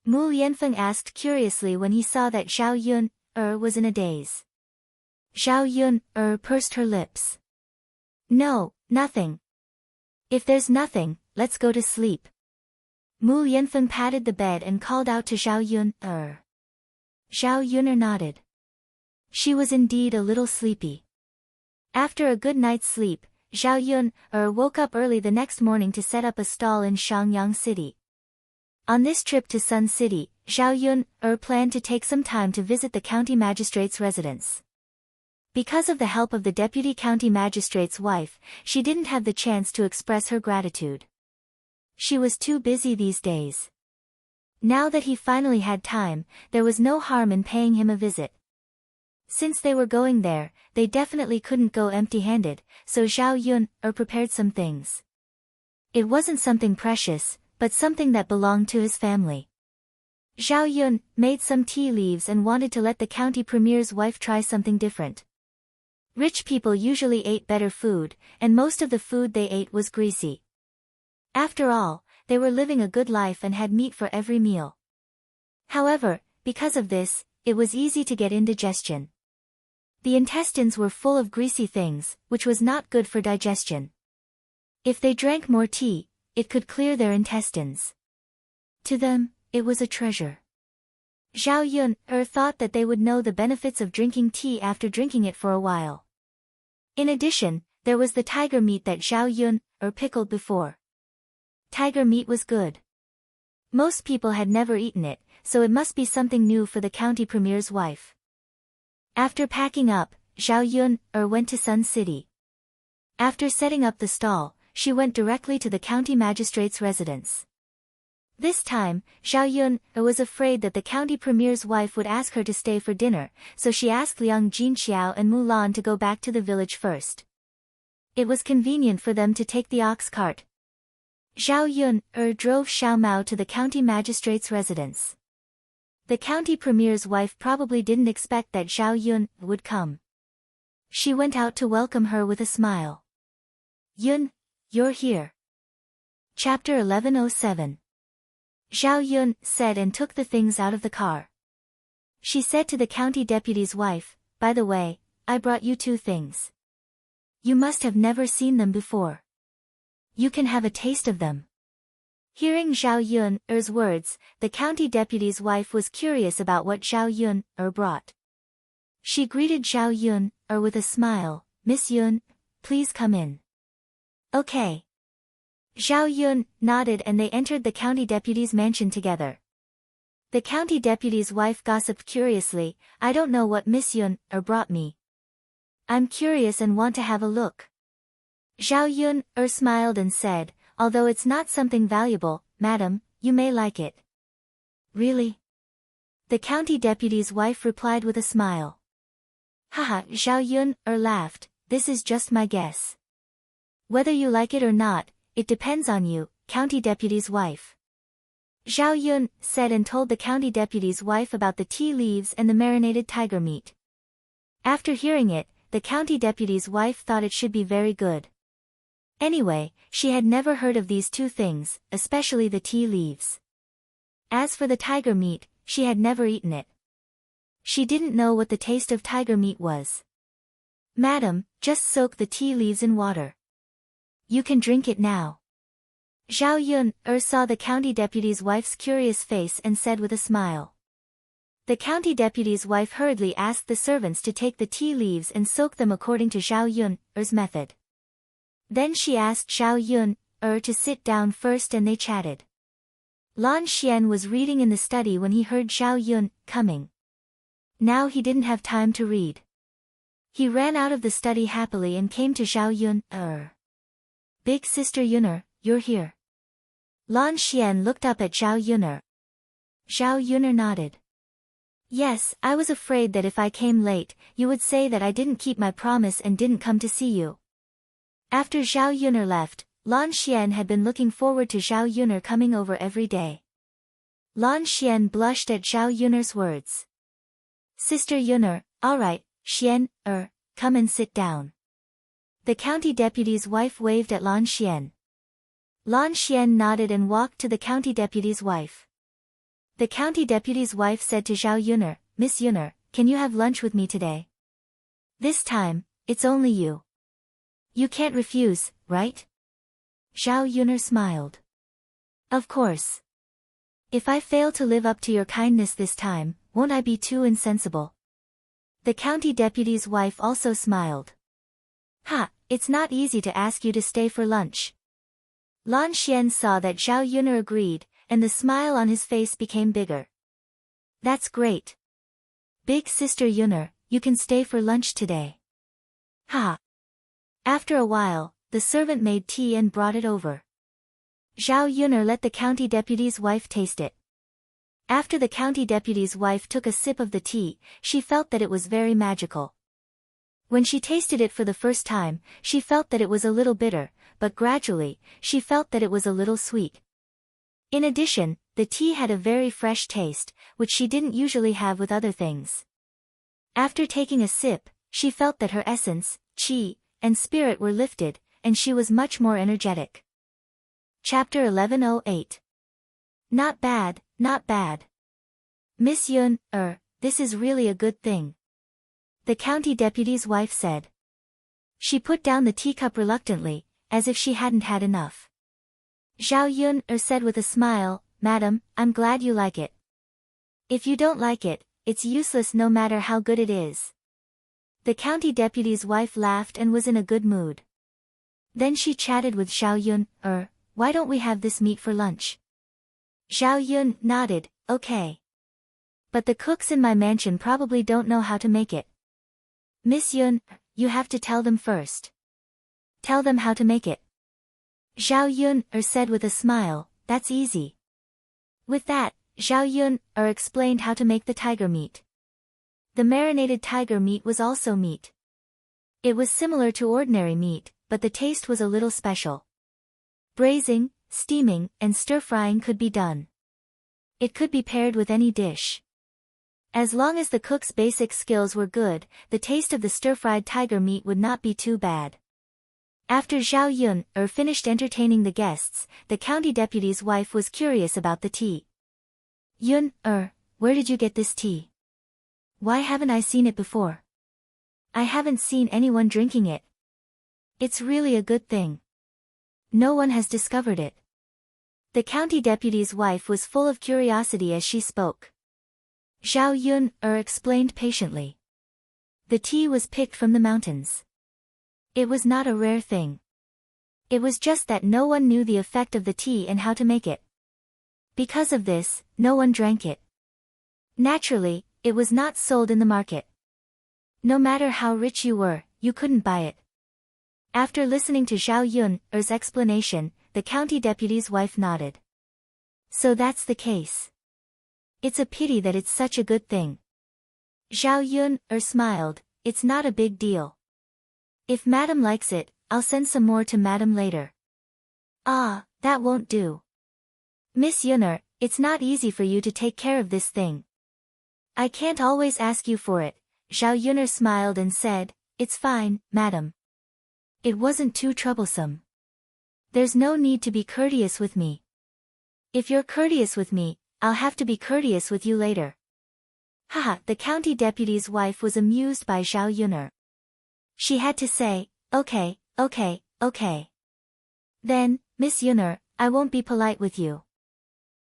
Mu Yanfeng asked curiously when he saw that Zhao Yun was in a daze. Zhao Yun pursed her lips. No, nothing. If there's nothing, let's go to sleep. Mu Yanfeng patted the bed and called out to Zhao Yun Zhao Yun nodded. She was indeed a little sleepy. After a good night's sleep, Zhao Yun woke up early the next morning to set up a stall in Shangyang City. On this trip to Sun City, Zhao Yun planned to take some time to visit the county magistrate's residence. Because of the help of the deputy county magistrate's wife, she didn't have the chance to express her gratitude. She was too busy these days. Now that he finally had time, there was no harm in paying him a visit. Since they were going there, they definitely couldn't go empty-handed, so Zhao Yun prepared some things. It wasn't something precious, but something that belonged to his family. Zhao Yun made some tea leaves and wanted to let the county premier's wife try something different. Rich people usually ate better food, and most of the food they ate was greasy. After all, they were living a good life and had meat for every meal. However, because of this, it was easy to get indigestion. The intestines were full of greasy things, which was not good for digestion. If they drank more tea, it could clear their intestines. To them, it was a treasure. Zhao Yun thought that they would know the benefits of drinking tea after drinking it for a while. In addition, there was the tiger meat that Zhao Yun pickled before. Tiger meat was good. Most people had never eaten it, so it must be something new for the county premier's wife. After packing up, Zhao Yun went to Sun City. After setting up the stall, she went directly to the county magistrate's residence. This time, Zhao Yun was afraid that the county premier's wife would ask her to stay for dinner, so she asked Liang Jinxiao and Mulan to go back to the village first. It was convenient for them to take the ox cart. Zhao Yun drove Xiao Mao to the county magistrate's residence. The county premier's wife probably didn't expect that Zhao Yun would come. She went out to welcome her with a smile. Yun, you're here. Chapter 1107. Zhao Yun said and took the things out of the car. She said to the county deputy's wife, "By the way, I brought you 2 things. You must have never seen them before. You can have a taste of them." Hearing Zhao Yun's words, the county deputy's wife was curious about what Zhao Yun brought. She greeted Zhao Yun with a smile, "Miss Yun, please come in." "Okay." Zhao Yun nodded and they entered the county deputy's mansion together. The county deputy's wife gossiped curiously, "I don't know what Miss Yun brought me. I'm curious and want to have a look." Zhao Yun smiled and said, "Although it's not something valuable, madam, you may like it." "Really?" The county deputy's wife replied with a smile. "Haha," Zhao Yun laughed, "this is just my guess. Whether you like it or not, it depends on you, county deputy's wife." Zhao Yun said and told the county deputy's wife about the tea leaves and the marinated tiger meat. After hearing it, the county deputy's wife thought it should be very good. Anyway, she had never heard of these 2 things, especially the tea leaves. As for the tiger meat, she had never eaten it. She didn't know what the taste of tiger meat was. "Madam, just soak the tea leaves in water. You can drink it now." Zhao Yun saw the county deputy's wife's curious face and said with a smile. The county deputy's wife hurriedly asked the servants to take the tea leaves and soak them according to Zhao Yun's method. Then she asked Zhao Yun to sit down first and they chatted. Lan Xian was reading in the study when he heard Zhao Yun coming. Now he didn't have time to read. He ran out of the study happily and came to Zhao Yun. "Big sister Yun'er, you're here." Lan Xian looked up at Zhao Yun'er. Zhao Yun'er nodded. "Yes, I was afraid that if I came late, you would say that I didn't keep my promise and didn't come to see you." After Zhao Yun'er left, Lan Xian had been looking forward to Zhao Yun'er coming over every day. Lan Xian blushed at Zhao Yun'er's words. "Sister Yun'er, all right, Xian, come and sit down." The county deputy's wife waved at Lan Xian. Lan Xian nodded and walked to the county deputy's wife. The county deputy's wife said to Zhao Yun'er, "Miss Yun'er, can you have lunch with me today? This time, it's only you. You can't refuse, right?" Zhao Yun'er smiled. "Of course. If I fail to live up to your kindness this time, won't I be too insensible?" The county deputy's wife also smiled. "Ha, it's not easy to ask you to stay for lunch." Lan Xian saw that Zhao Yun'er agreed, and the smile on his face became bigger. "That's great. Big sister Yun'er, you can stay for lunch today." Ha! After a while, the servant made tea and brought it over. Zhao Yuner let the county deputy's wife taste it. After the county deputy's wife took a sip of the tea, she felt that it was very magical. When she tasted it for the first time, she felt that it was a little bitter, but gradually, she felt that it was a little sweet. In addition, the tea had a very fresh taste, which she didn't usually have with other things. After taking a sip, she felt that her essence, qi, and spirit were lifted, and she was much more energetic. Chapter 1108. Not bad, not bad. Miss Yun, this is really a good thing. The county deputy's wife said. She put down the teacup reluctantly, as if she hadn't had enough. Zhao Yun said with a smile, Madam, I'm glad you like it. If you don't like it, it's useless no matter how good it is. The county deputy's wife laughed and was in a good mood. Then she chatted with Zhao Yun, why don't we have this meat for lunch? Zhao Yun nodded, okay. But the cooks in my mansion probably don't know how to make it. Miss Yun, you have to tell them first. Tell them how to make it. Zhao Yun said with a smile, that's easy. With that, Zhao Yun explained how to make the tiger meat. The marinated tiger meat was also meat. It was similar to ordinary meat, but the taste was a little special. Braising, steaming, and stir-frying could be done. It could be paired with any dish. As long as the cook's basic skills were good, the taste of the stir-fried tiger meat would not be too bad. After Zhao Yun finished entertaining the guests, the county deputy's wife was curious about the tea. Yun, where did you get this tea? Why haven't I seen it before? I haven't seen anyone drinking it. It's really a good thing. No one has discovered it. The county deputy's wife was full of curiosity as she spoke. Zhao Yun explained patiently. The tea was picked from the mountains. It was not a rare thing. It was just that no one knew the effect of the tea and how to make it. Because of this, no one drank it. Naturally, it was not sold in the market. No matter how rich you were, you couldn't buy it. After listening to Zhao Yun's explanation, the county deputy's wife nodded. So that's the case. It's a pity that it's such a good thing. Zhao Yun smiled, it's not a big deal. If Madam likes it, I'll send some more to Madam later. Ah, that won't do. Miss Yuner, it's not easy for you to take care of this thing. I can't always ask you for it. Zhao Yuner smiled and said, it's fine, Madam. It wasn't too troublesome. There's no need to be courteous with me. If you're courteous with me, I'll have to be courteous with you later. Haha, the county deputy's wife was amused by Zhao Yuner. She had to say, okay. Then, Miss Yuner, I won't be polite with you.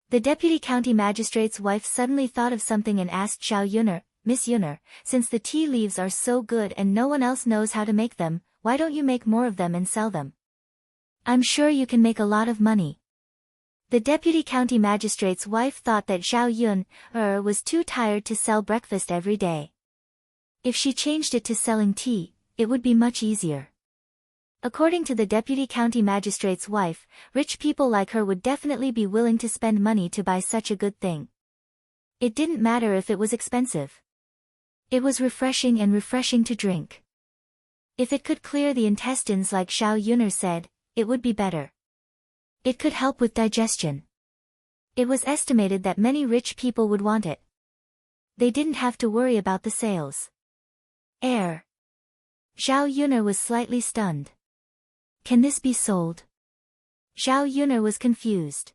The deputy county magistrate's wife suddenly thought of something and asked Zhao Yuner, Miss Yuner, since the tea leaves are so good and no one else knows how to make them, why don't you make more of them and sell them? I'm sure you can make a lot of money. The deputy county magistrate's wife thought that Zhao Yun was too tired to sell breakfast every day. If she changed it to selling tea, it would be much easier. According to the deputy county magistrate's wife, rich people like her would definitely be willing to spend money to buy such a good thing. It didn't matter if it was expensive. It was refreshing to drink. If it could clear the intestines like Zhao Yuner said, it would be better. It could help with digestion. It was estimated that many rich people would want it. They didn't have to worry about the sales. Zhao Yuner was slightly stunned. Can this be sold? Zhao Yuner was confused.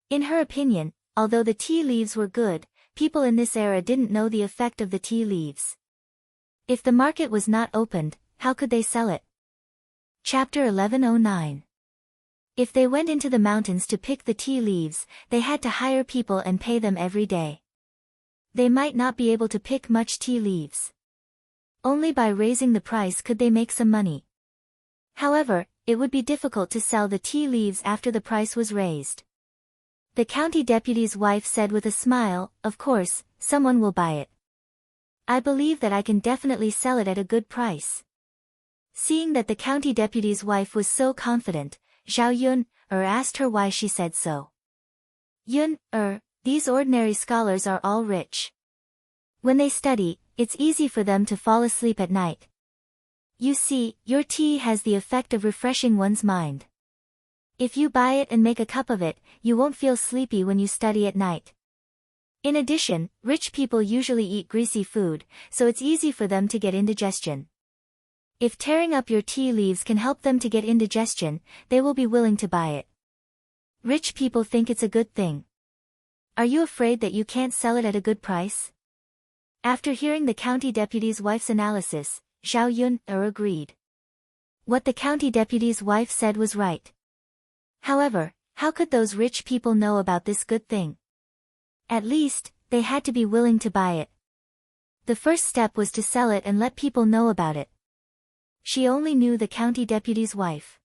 In her opinion, although the tea leaves were good, people in this era didn't know the effect of the tea leaves. If the market was not opened, how could they sell it? Chapter 1109. If they went into the mountains to pick the tea leaves, they had to hire people and pay them every day. They might not be able to pick much tea leaves. Only by raising the price could they make some money. However, it would be difficult to sell the tea leaves after the price was raised. The county deputy's wife said with a smile, of course, someone will buy it. I believe that I can definitely sell it at a good price. Seeing that the county deputy's wife was so confident, Zhao Yun asked her why she said so. These ordinary scholars are all rich. When they study, it's easy for them to fall asleep at night. You see, your tea has the effect of refreshing one's mind. If you buy it and make a cup of it, you won't feel sleepy when you study at night. In addition, rich people usually eat greasy food, so it's easy for them to get indigestion. If tearing up your tea leaves can help them to get indigestion, they will be willing to buy it. Rich people think it's a good thing. Are you afraid that you can't sell it at a good price? After hearing the county deputy's wife's analysis, Zhao Yun agreed. What the county deputy's wife said was right. However, how could those rich people know about this good thing? At least, they had to be willing to buy it. The first step was to sell it and let people know about it. She only knew the county deputy's wife.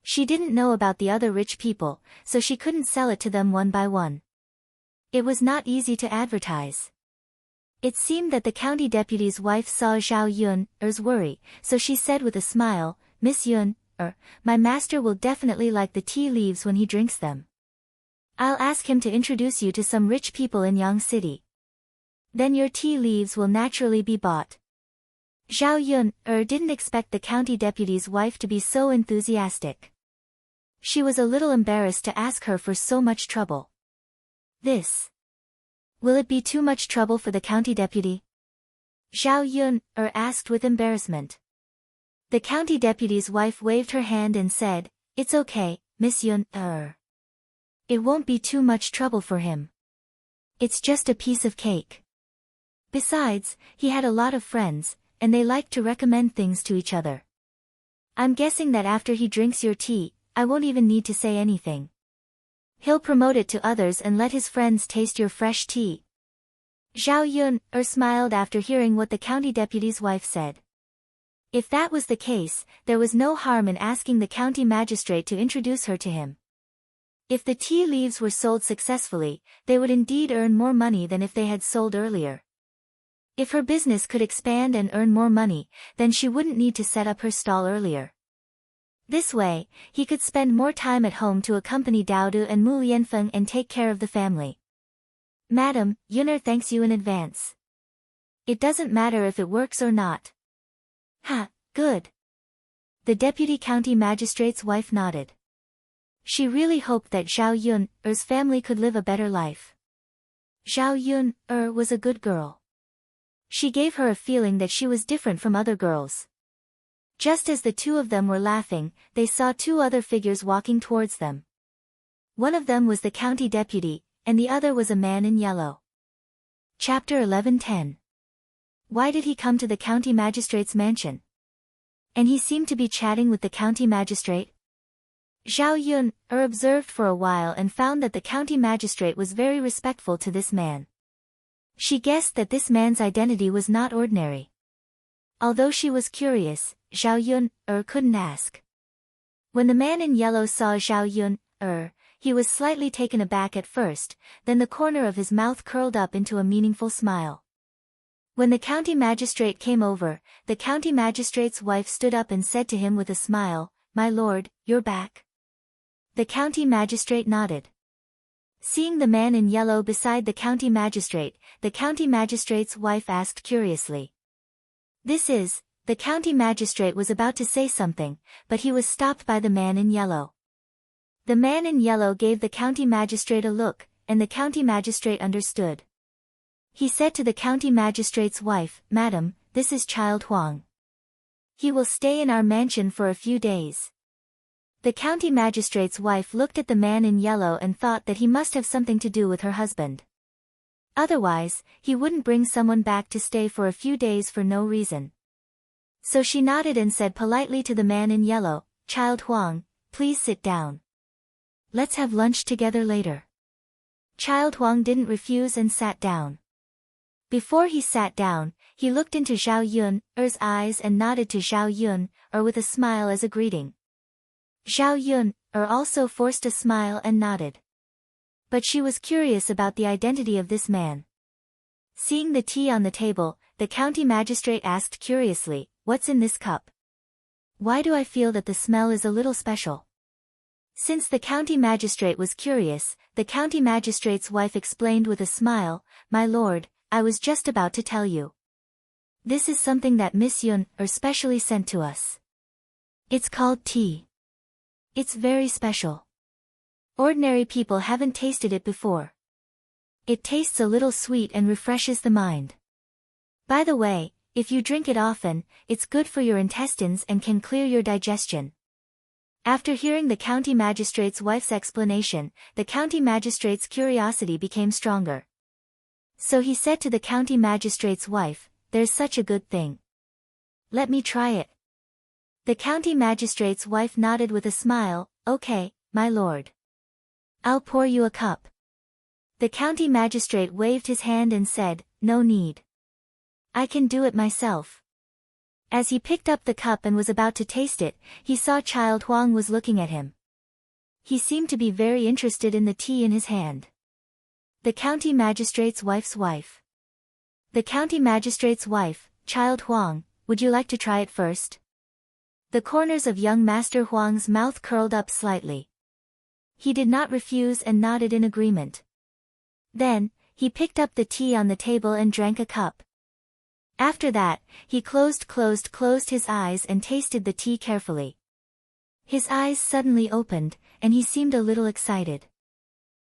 She didn't know about the other rich people, so she couldn't sell it to them one by one. It was not easy to advertise. It seemed that the county deputy's wife saw Zhao Yun's worry, so she said with a smile, "Miss Yun, my master will definitely like the tea leaves when he drinks them. I'll ask him to introduce you to some rich people in Yang City. Then your tea leaves will naturally be bought." Zhao Yun didn't expect the county deputy's wife to be so enthusiastic. She was a little embarrassed to ask her for so much trouble. Will it be too much trouble for the county deputy? Zhao Yun asked with embarrassment. The county deputy's wife waved her hand and said, "It's okay, Miss Yun. It won't be too much trouble for him. It's just a piece of cake. Besides, he had a lot of friends, and they like to recommend things to each other. I'm guessing that after he drinks your tea, I won't even need to say anything. He'll promote it to others and let his friends taste your fresh tea." Zhao Yun smiled after hearing what the county deputy's wife said. If that was the case, there was no harm in asking the county magistrate to introduce her to him. If the tea leaves were sold successfully, they would indeed earn more money than if they had sold earlier. If her business could expand and earn more money, then she wouldn't need to set up her stall earlier. This way, he could spend more time at home to accompany Daodu and Mu Lianfeng and take care of the family. "Madam, Yun'er thanks you in advance. It doesn't matter if it works or not." Good. The deputy county magistrate's wife nodded. She really hoped that Zhao Yun's family could live a better life. Zhao Yun was a good girl. She gave her a feeling that she was different from other girls. Just as the two of them were laughing, they saw two other figures walking towards them. One of them was the county deputy, and the other was a man in yellow. Chapter 11:10. Why did he come to the county magistrate's mansion? And he seemed to be chatting with the county magistrate? Zhao Yun observed for a while and found that the county magistrate was very respectful to this man. She guessed that this man's identity was not ordinary. Although she was curious, Zhao Yun couldn't ask. When the man in yellow saw Zhao Yun he was slightly taken aback at first, then the corner of his mouth curled up into a meaningful smile. When the county magistrate came over, the county magistrate's wife stood up and said to him with a smile, "My lord, you're back." The county magistrate nodded. Seeing the man in yellow beside the county magistrate's wife asked curiously. The county magistrate was about to say something, but he was stopped by the man in yellow. The man in yellow gave the county magistrate a look, and the county magistrate understood. He said to the county magistrate's wife, "Madam, this is Child Huang. He will stay in our mansion for a few days." The county magistrate's wife looked at the man in yellow and thought that he must have something to do with her husband. Otherwise, he wouldn't bring someone back to stay for a few days for no reason. So she nodded and said politely to the man in yellow, "Child Huang, please sit down. Let's have lunch together later." Child Huang didn't refuse and sat down. Before he sat down, he looked into Zhao Yun's eyes and nodded to Zhao Yun with a smile as a greeting. Zhao Yun also forced a smile and nodded. But she was curious about the identity of this man. Seeing the tea on the table, the county magistrate asked curiously, "What's in this cup?" Why do I feel that the smell is a little special? Since the county magistrate was curious, the county magistrate's wife explained with a smile, "My lord, I was just about to tell you. This is something that Miss Yun specially sent to us. It's called tea. It's very special. Ordinary people haven't tasted it before. It tastes a little sweet and refreshes the mind. By the way, if you drink it often, it's good for your intestines and can clear your digestion." After hearing the county magistrate's wife's explanation, the county magistrate's curiosity became stronger. So he said to the county magistrate's wife, "There's such a good thing. Let me try it." The county magistrate's wife nodded with a smile, "Okay, my lord. I'll pour you a cup." The county magistrate waved his hand and said, "No need. I can do it myself." As he picked up the cup and was about to taste it, he saw Child Huang was looking at him. He seemed to be very interested in the tea in his hand. The county magistrate's wife's wife. The county magistrate's wife, Child Huang, "Would you like to try it first?" The corners of young Master Huang's mouth curled up slightly. He did not refuse and nodded in agreement. Then, he picked up the tea on the table and drank a cup. After that, he closed his eyes and tasted the tea carefully. His eyes suddenly opened, and he seemed a little excited.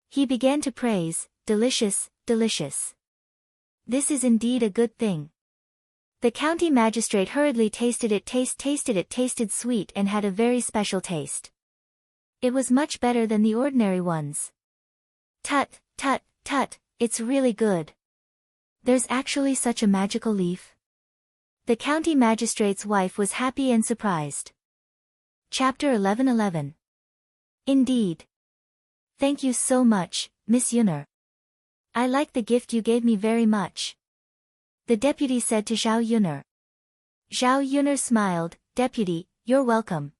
He began to praise, "Delicious, delicious. This is indeed a good thing." The county magistrate hurriedly tasted it. It tasted sweet and had a very special taste. It was much better than the ordinary ones. "Tut, tut, tut, it's really good. There's actually such a magical leaf." The county magistrate's wife was happy and surprised. Chapter 11:11. Indeed. Thank you so much, Miss Yunner. I like the gift you gave me very much. The deputy said to Zhao Yunner. Zhao Yunner smiled, "Deputy, you're welcome."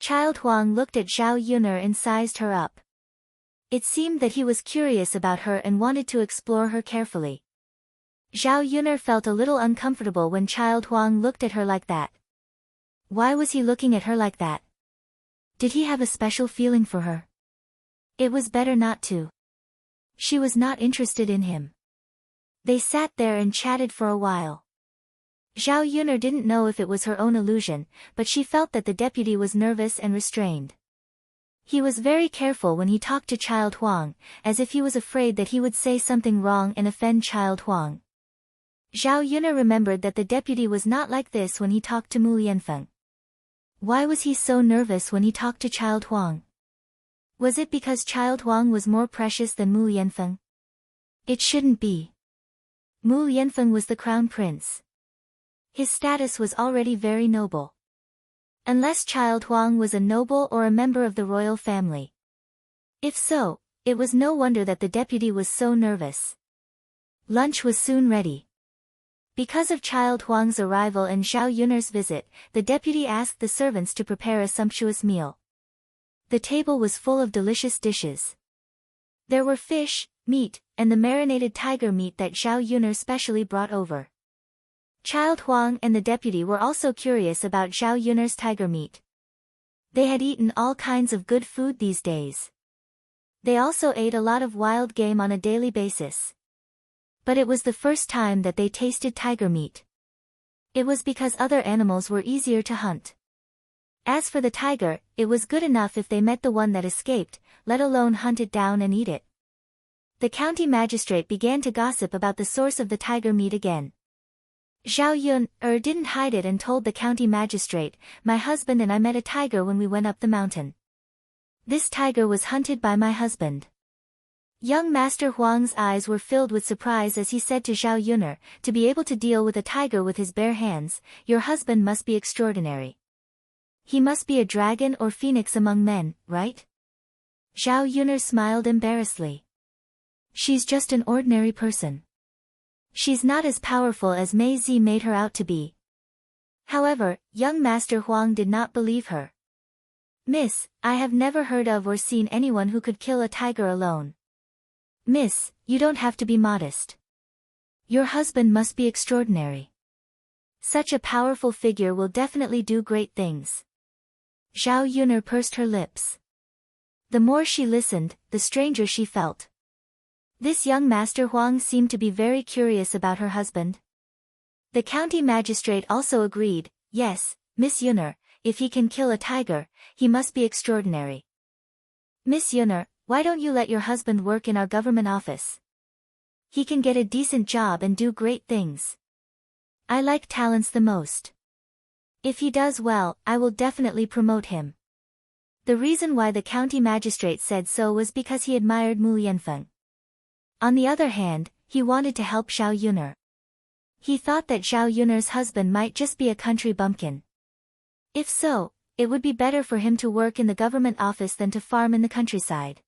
Child Huang looked at Zhao Yunner and sized her up. It seemed that he was curious about her and wanted to explore her carefully. Zhao Yunner felt a little uncomfortable when Child Huang looked at her like that. Why was he looking at her like that? Did he have a special feeling for her? It was better not to. She was not interested in him. They sat there and chatted for a while. Zhao Yunner didn't know if it was her own illusion, but she felt that the deputy was nervous and restrained. He was very careful when he talked to Child Huang, as if he was afraid that he would say something wrong and offend Child Huang. Zhao Yunner remembered that the deputy was not like this when he talked to Mu Lianfeng. Why was he so nervous when he talked to Child Huang? Was it because Child Huang was more precious than Mu Lianfeng? It shouldn't be. Mu Lianfeng was the crown prince. His status was already very noble. Unless Child Huang was a noble or a member of the royal family. If so, it was no wonder that the deputy was so nervous. Lunch was soon ready. Because of Child Huang's arrival and Zhao Yunner's visit, the deputy asked the servants to prepare a sumptuous meal. The table was full of delicious dishes. There were fish, meat, and the marinated tiger meat that Zhao Yunner specially brought over. Child Huang and the deputy were also curious about Zhao Yunner's tiger meat. They had eaten all kinds of good food these days. They also ate a lot of wild game on a daily basis. But it was the first time that they tasted tiger meat. It was because other animals were easier to hunt. As for the tiger, it was good enough if they met the one that escaped, let alone hunt it down and eat it. The county magistrate began to gossip about the source of the tiger meat again. Zhao Yunner didn't hide it and told the county magistrate, "My husband and I met a tiger when we went up the mountain. This tiger was hunted by my husband." Young Master Huang's eyes were filled with surprise as he said to Zhao Yunner, "To be able to deal with a tiger with his bare hands, your husband must be extraordinary. He must be a dragon or phoenix among men, right?" Zhao Yunner smiled embarrassedly. "She's just an ordinary person. She's not as powerful as Mei Zi made her out to be." However, young Master Huang did not believe her. "Miss, I have never heard of or seen anyone who could kill a tiger alone. Miss, you don't have to be modest. Your husband must be extraordinary." Such a powerful figure will definitely do great things. Zhao Yun'er pursed her lips. The more she listened, the stranger she felt. This young Master Huang seemed to be very curious about her husband. The county magistrate also agreed, yes, Miss Yun'er, if he can kill a tiger, he must be extraordinary. Miss Yun'er, why don't you let your husband work in our government office? He can get a decent job and do great things. I like talents the most. If he does well, I will definitely promote him. The reason why the county magistrate said so was because he admired Mu Yanfeng. On the other hand, he wanted to help Zhao Yun'er. He thought that Zhao Yun'er's husband might just be a country bumpkin. If so, it would be better for him to work in the government office than to farm in the countryside.